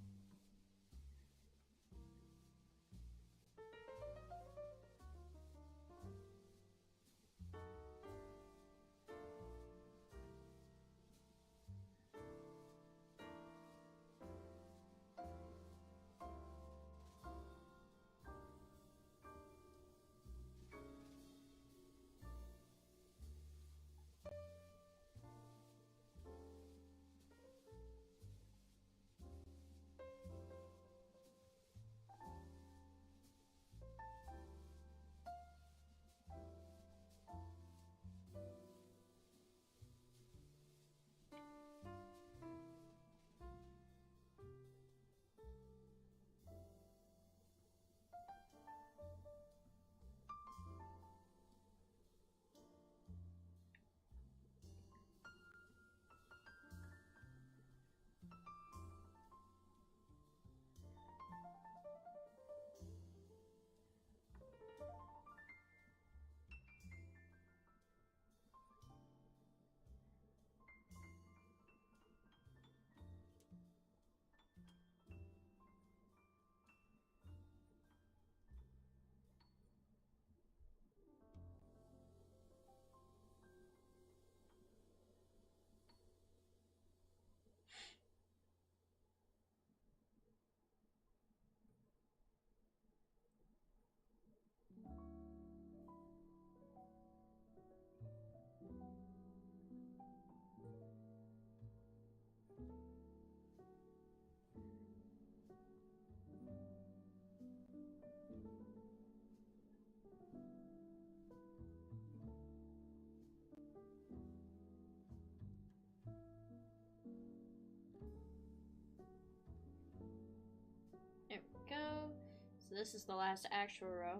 So this is the last actual row.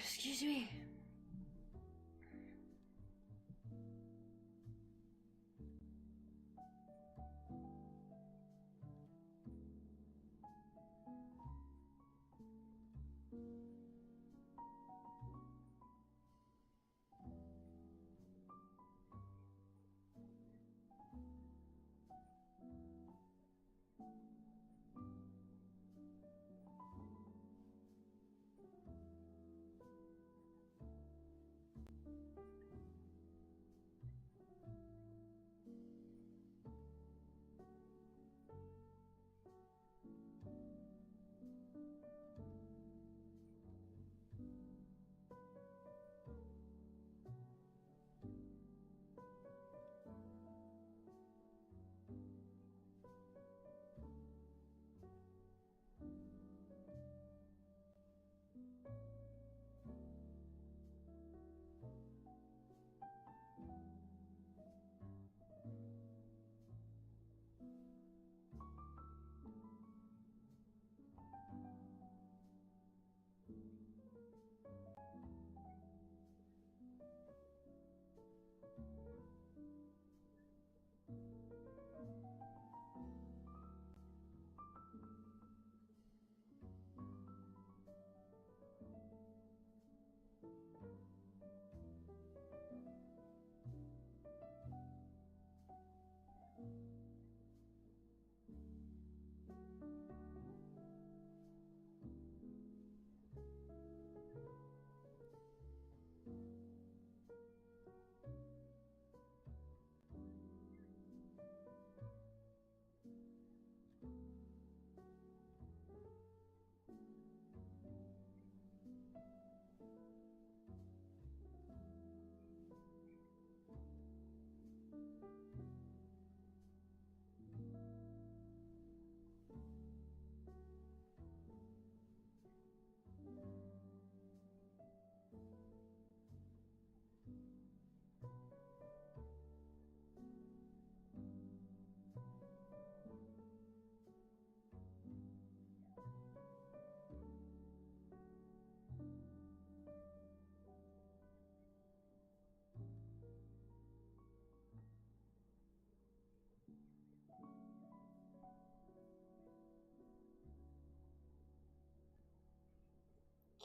Excuse me.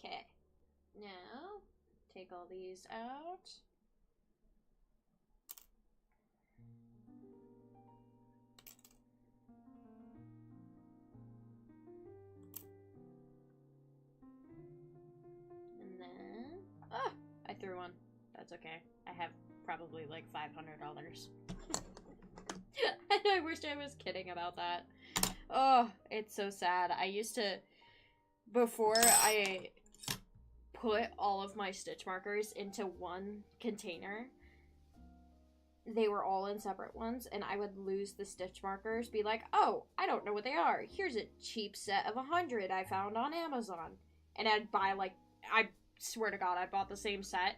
Okay. Now, take all these out. And then... Ah! I threw one. That's okay. I have probably like $500. And I wish I was kidding about that. Oh, it's so sad. I used to... Before I put all of my stitch markers into one container, they were all in separate ones, and I would lose the stitch markers, be like, oh, I don't know what they are. Here's a cheap set of 100 I found on Amazon. And I'd buy, like, I swear to God, I bought the same set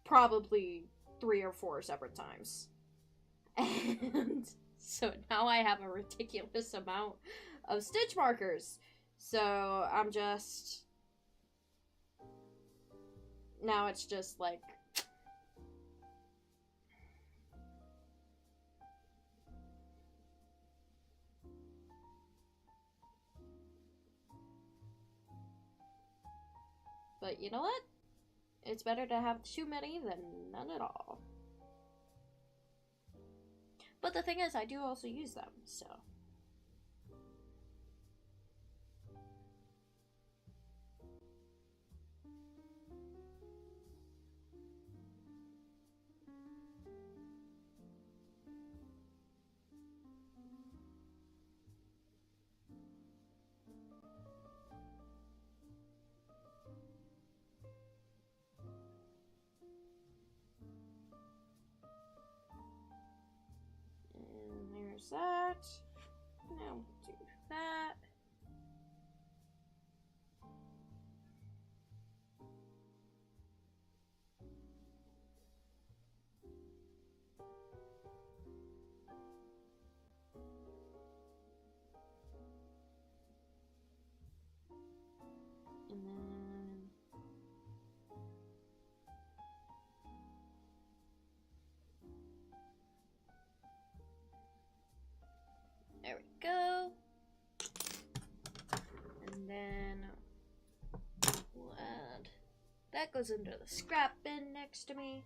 probably 3 or 4 separate times. And so now I have a ridiculous amount of stitch markers. So I'm just... Now it's just like... But you know what? It's better to have too many than none at all. But the thing is, I do also use them, so... And there's that. Now do that. There we go. And then we'll add, that goes into the scrap bin next to me.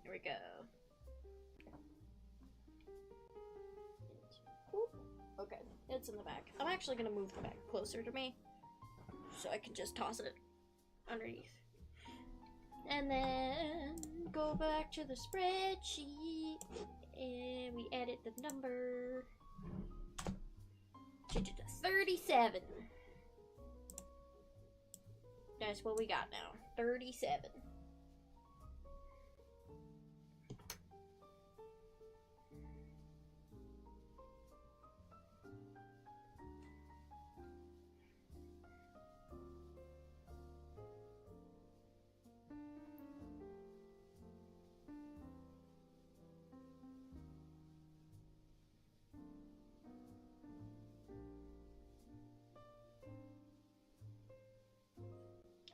There we go. Oop. Okay, it's in the back. I'm actually gonna move the bag closer to me so I can just toss it underneath. And then go back to the spreadsheet and we edit the number. Change it to 37. That's what we got now. 37.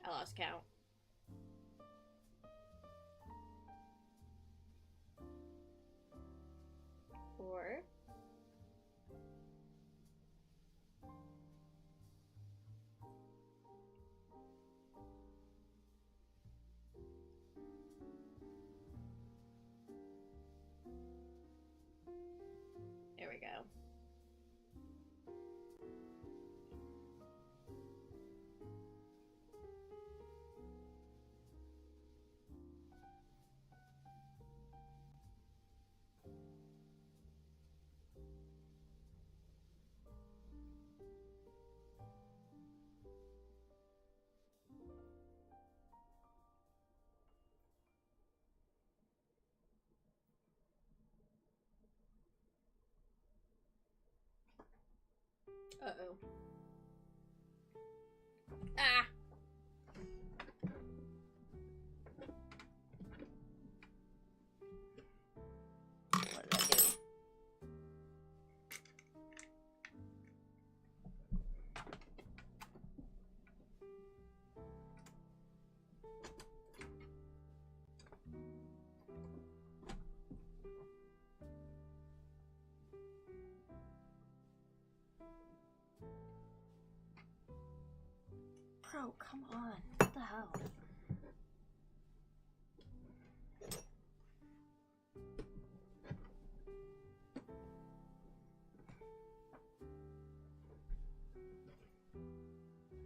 I lost count. Four. There we go. Uh-oh. Ah! What did I do? Bro, come on. What the hell?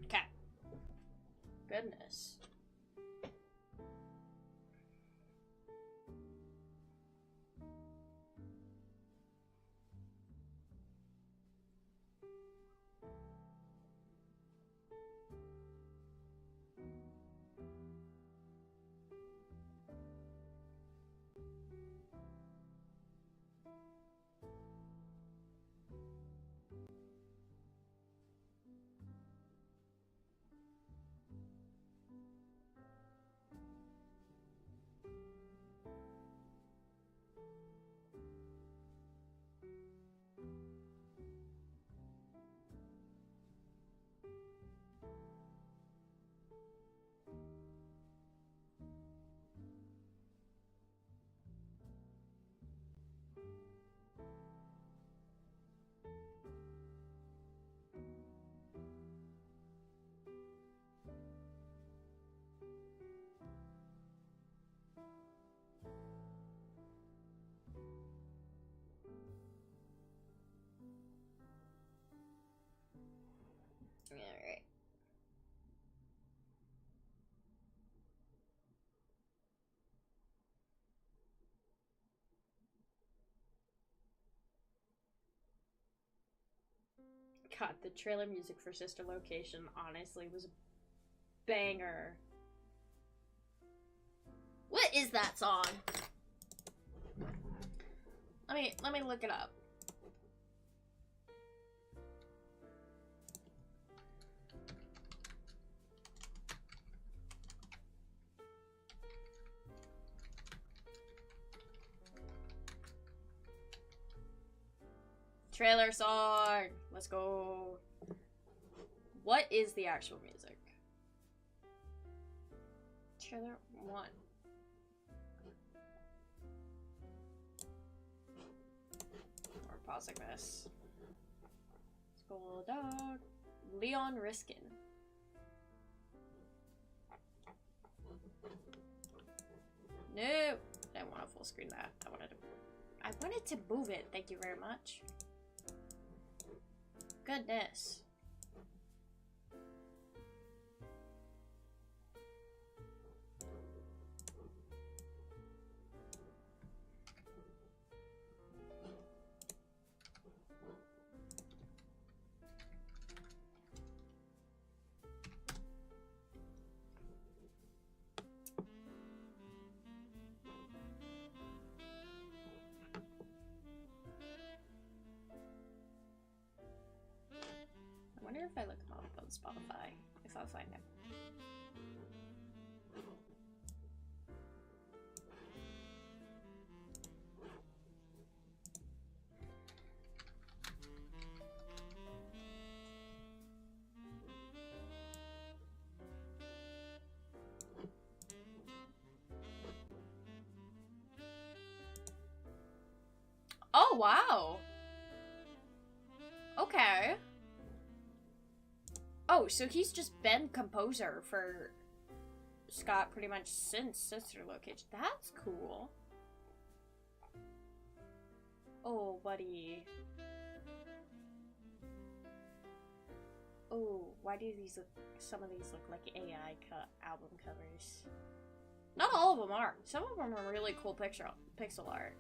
Okay. Goodness. Alright. God, the trailer music for Sister Location honestly was a banger. What is that song? Let me look it up. Trailer song! Let's go. What is the actual music? Trailer 1. We're pausing this. School dog. Leon Riskin. No! I didn't want to full screen that. I wanted to move it. Thank you very much. Goodness. I wonder if I look him up on Spotify, if I'll find him. Oh, wow! Okay. Oh, so he's just been composer for Scott pretty much since Sister Location. That's cool. Oh, buddy. Oh, why do these look, some of these look like AI album covers? Not all of them are. Some of them are really cool pixel art.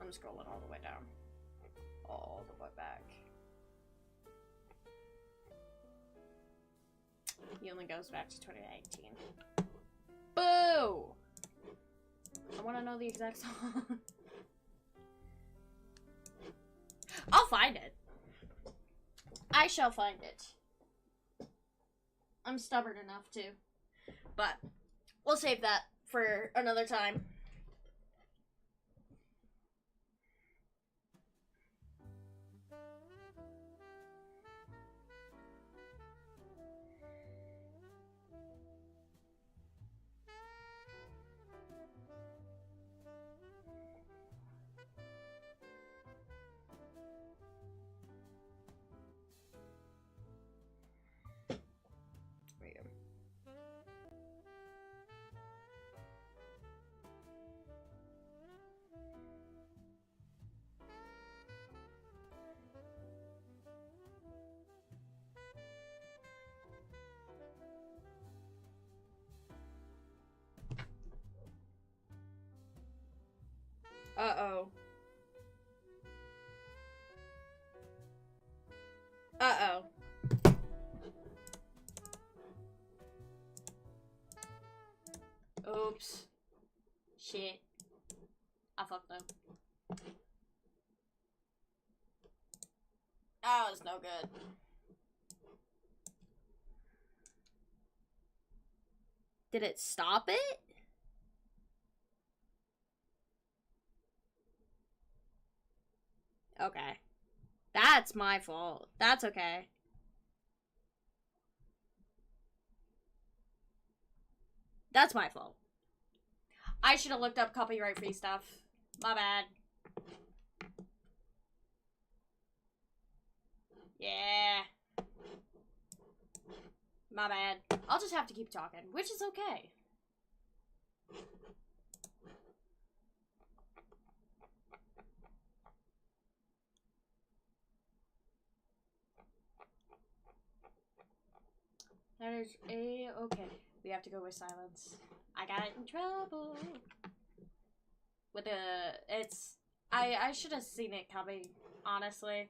I'm scrolling all the way down. All the way back. He only goes back to 2019. Boo! I want to know the exact song. I'll find it. I shall find it. I'm stubborn enough to. But we'll save that for another time. Uh-oh. Uh-oh. Oops. Shit. I fucked up. Oh, it's no good. Did it stop it? Okay. That's my fault. That's okay. That's my fault. I should have looked up copyright-free stuff. My bad. Yeah. My bad. I'll just have to keep talking, which is okay. That is okay. We have to go with silence. I got in trouble with I should have seen it coming, honestly.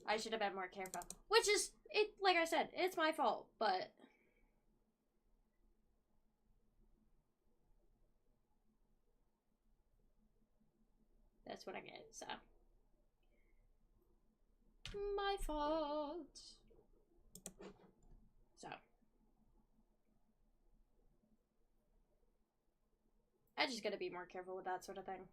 I should have been more careful. Which is, like I said, it's my fault, but that's what I get, so. My fault. So. I just gotta be more careful with that sort of thing.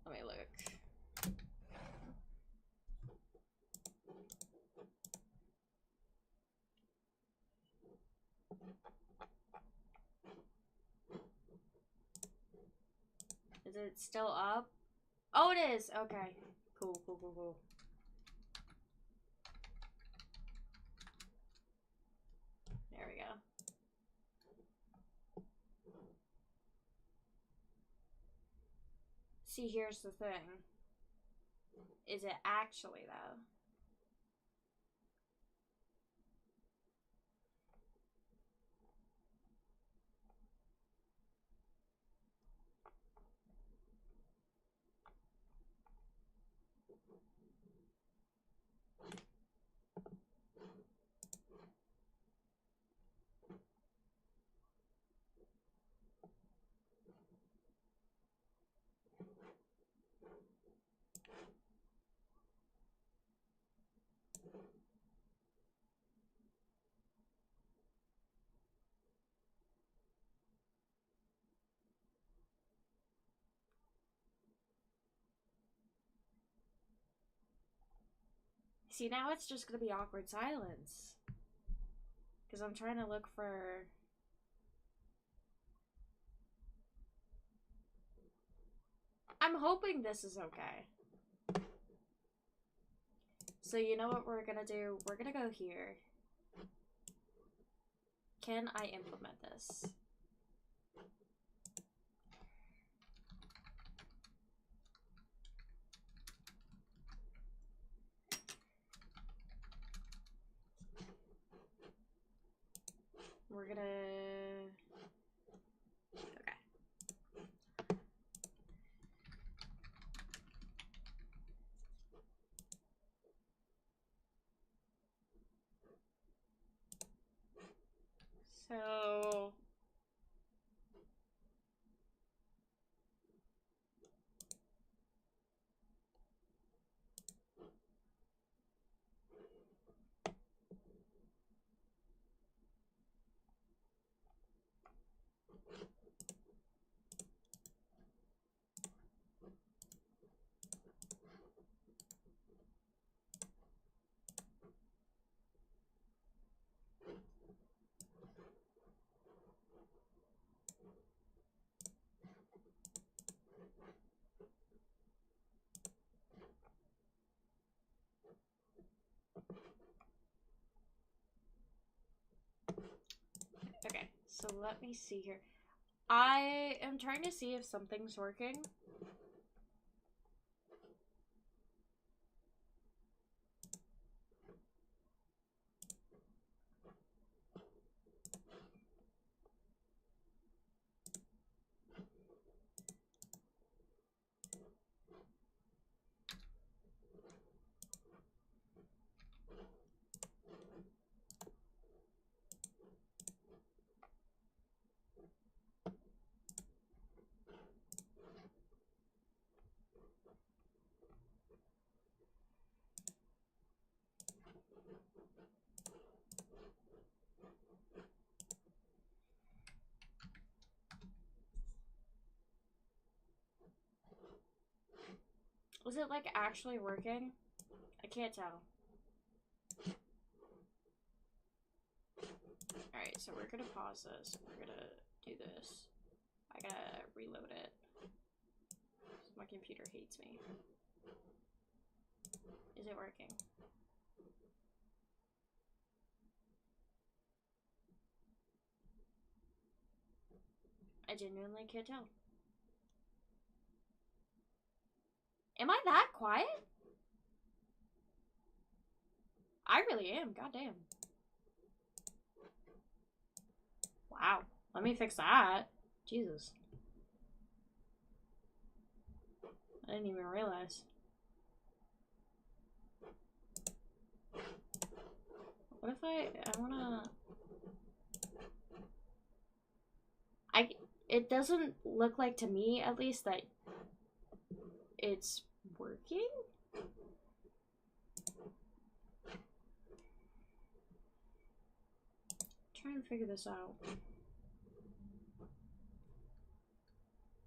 Let me look. Is it still up? Oh, it is! Okay. Cool, cool, cool, cool. There we go. See, here's the thing. Is it actually, though? See, now it's just gonna be awkward silence. Because I'm trying to look for... I'm hoping this is okay. So you know what we're gonna do? We're gonna go here. Can I implement this? We're gonna... Okay. So... Okay, so let me see here. I am trying to see if something's working. Was it like actually working? I can't tell. Alright, so we're gonna pause this. We're gonna do this. I gotta reload it. My computer hates me. Is it working? I genuinely can't tell. Am I that quiet? I really am, goddamn. Wow, let me fix that. Jesus. I didn't even realize. What if I wanna... It doesn't look like to me, at least, that it's working? Trying to figure this out.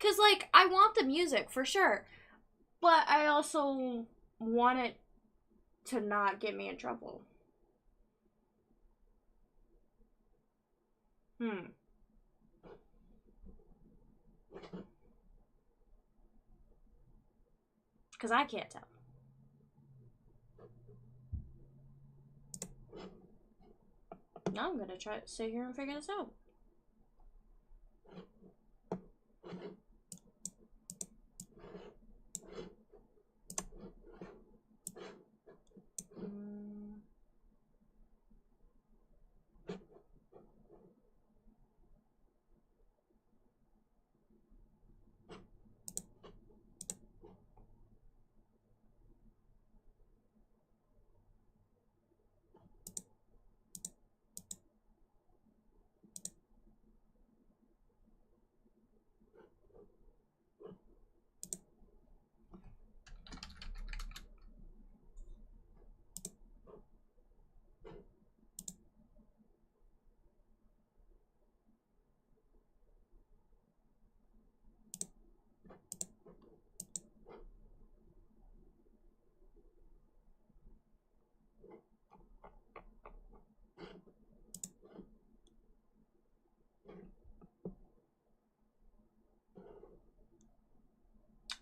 Cause like, I want the music, for sure. But I also want it to not get me in trouble. Because I can't tell. Now I'm gonna try to sit here and figure this out.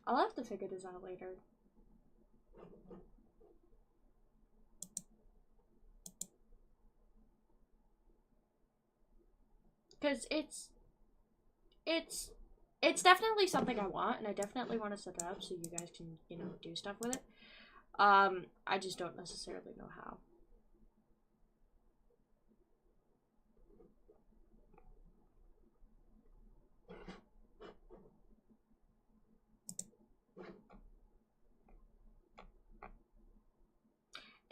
I'll have to figure this out later. Because it's definitely something I want, and I definitely want to set it up so you guys can, you know, do stuff with it. I just don't necessarily know how.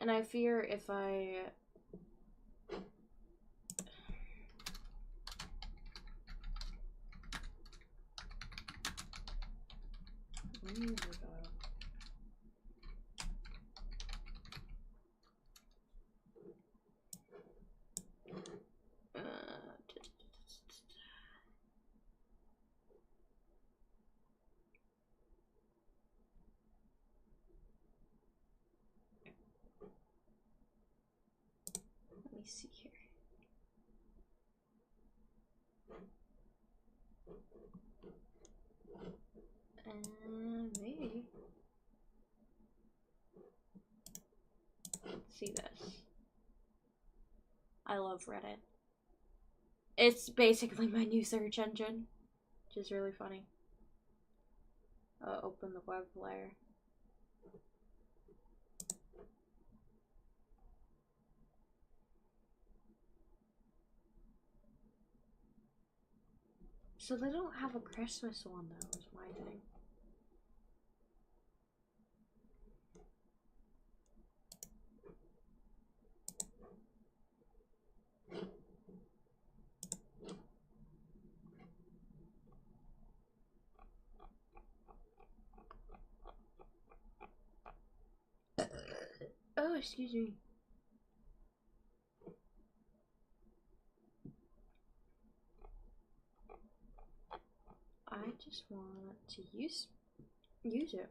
And I fear if I... Let me see here. Maybe. Let's see this. I love Reddit. It's basically my new search engine, which is really funny. Open the web player. So they don't have a Christmas one though, is my thing. Oh, excuse me. I just want to use it.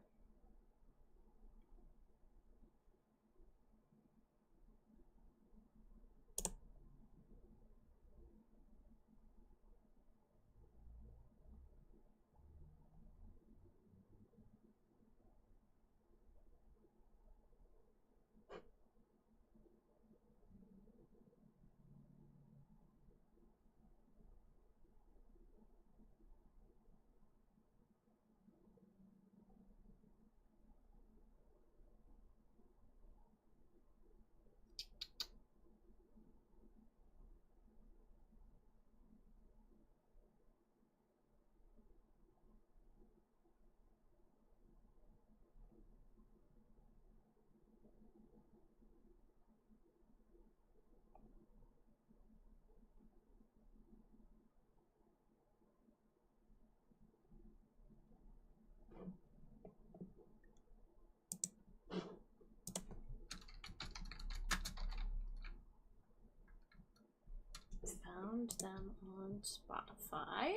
Found them on Spotify,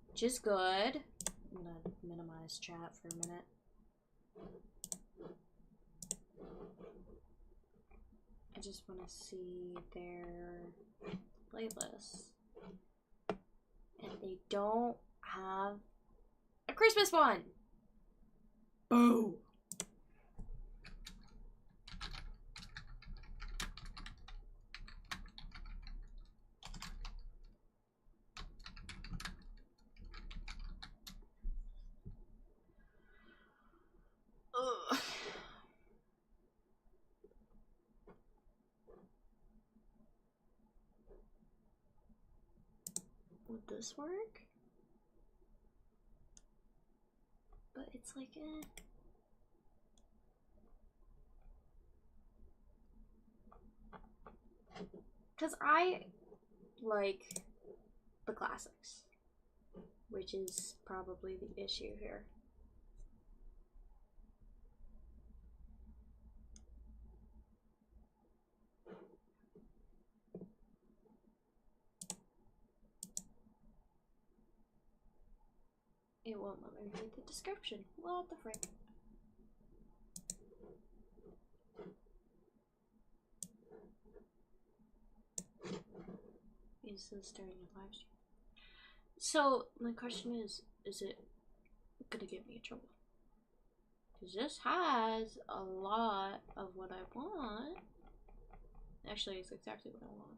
which is good. I'm gonna minimize minimize chat for a minute. I just want to see their playlists. And they don't have a Christmas one! Boo! Ugh. Would this work? But it's like, eh. Because I like the classics, which is probably the issue here. It won't let me read the description. What the frick? Is this starting a live stream? So my question is it gonna get me in trouble? Because this has a lot of what I want. Actually, it's exactly what I want.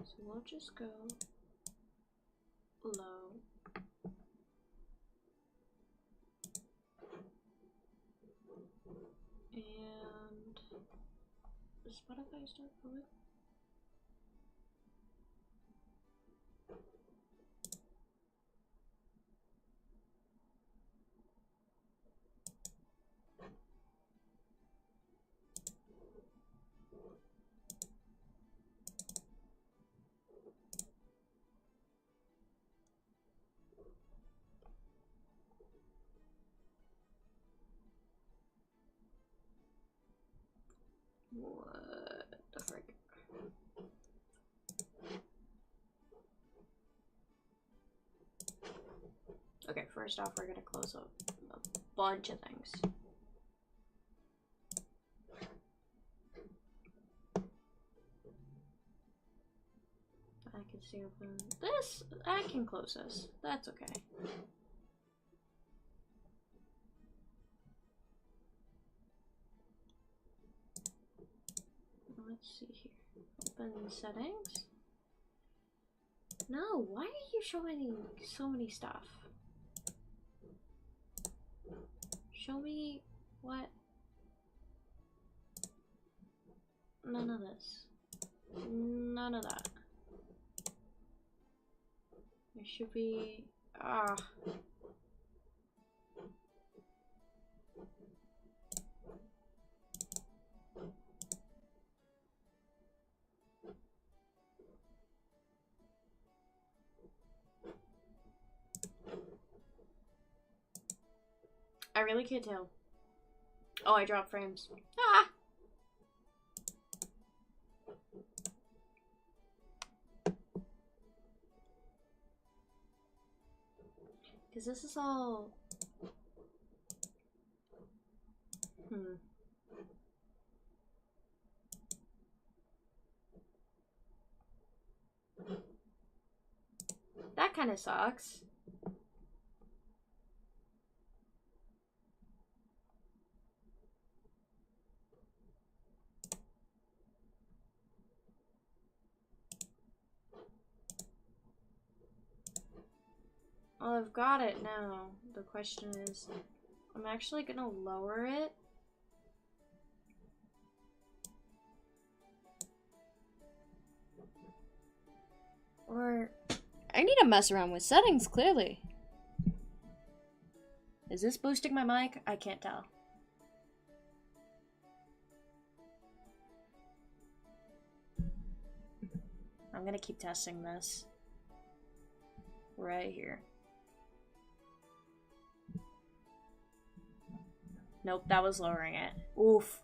So we'll just go low. And does Spotify start going? What the frick? Okay, first off, we're gonna close up a bunch of things. I can see open this. I can close this. That's okay. Let's see here. Open settings. No, why are you showing so many stuff? Show me what? None of this. None of that. There should be. Ah. I really can't tell. Oh, I dropped frames. Ah! Because this is all... That kind of sucks. Well, I've got it now. The question is, I'm actually gonna lower it. Or, I need to mess around with settings, clearly. Is this boosting my mic? I can't tell. I'm gonna keep testing this. Right here. Nope, that was lowering it. Oof.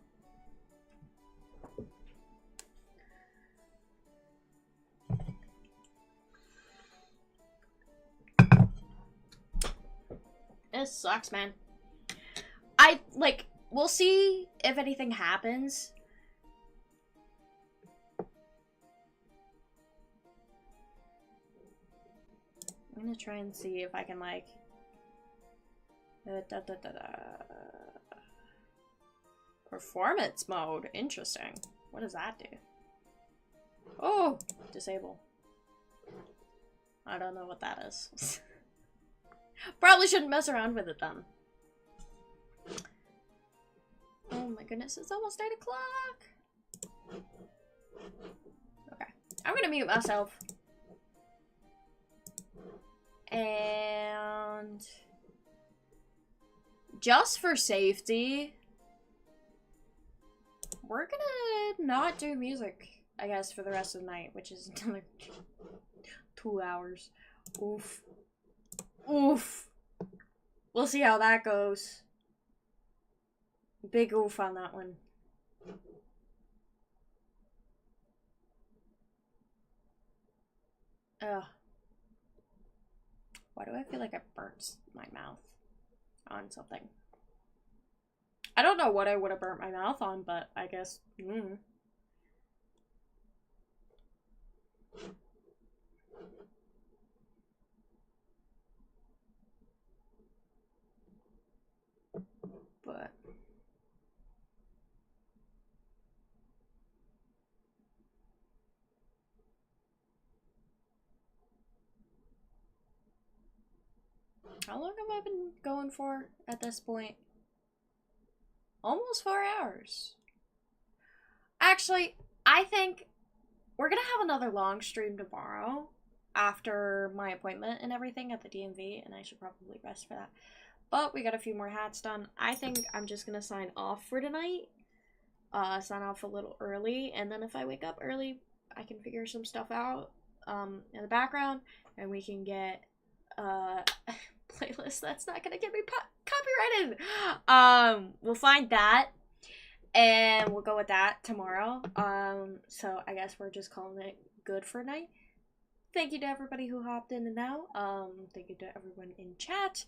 It sucks, man. We'll see if anything happens. I'm gonna try and see if I can, like... Performance mode. Interesting. What does that do? Oh! Disable. I don't know what that is. Probably shouldn't mess around with it then. Oh my goodness, it's almost 8 o'clock! Okay. I'm gonna mute myself. And... just for safety, we're gonna not do music, I guess, for the rest of the night, which is another 2 hours. Oof. Oof. We'll see how that goes. Big oof on that one. Ugh. Why do I feel like I burnt my mouth on something? I don't know what I would have burnt my mouth on, but I guess... But... how long have I been going for at this point? Almost 4 hours. Actually, I think we're gonna have another long stream tomorrow after my appointment and everything at the DMV, and I should probably rest for that. But we got a few more hats done. I think I'm just gonna sign off for tonight. Sign off a little early, and then if I wake up early, I can figure some stuff out in the background, and we can get playlist that's not gonna get me copyrighted. We'll find that, and we'll go with that tomorrow. So I guess we're just calling it good for night. Thank you to everybody who hopped in and out. Thank you to everyone in chat.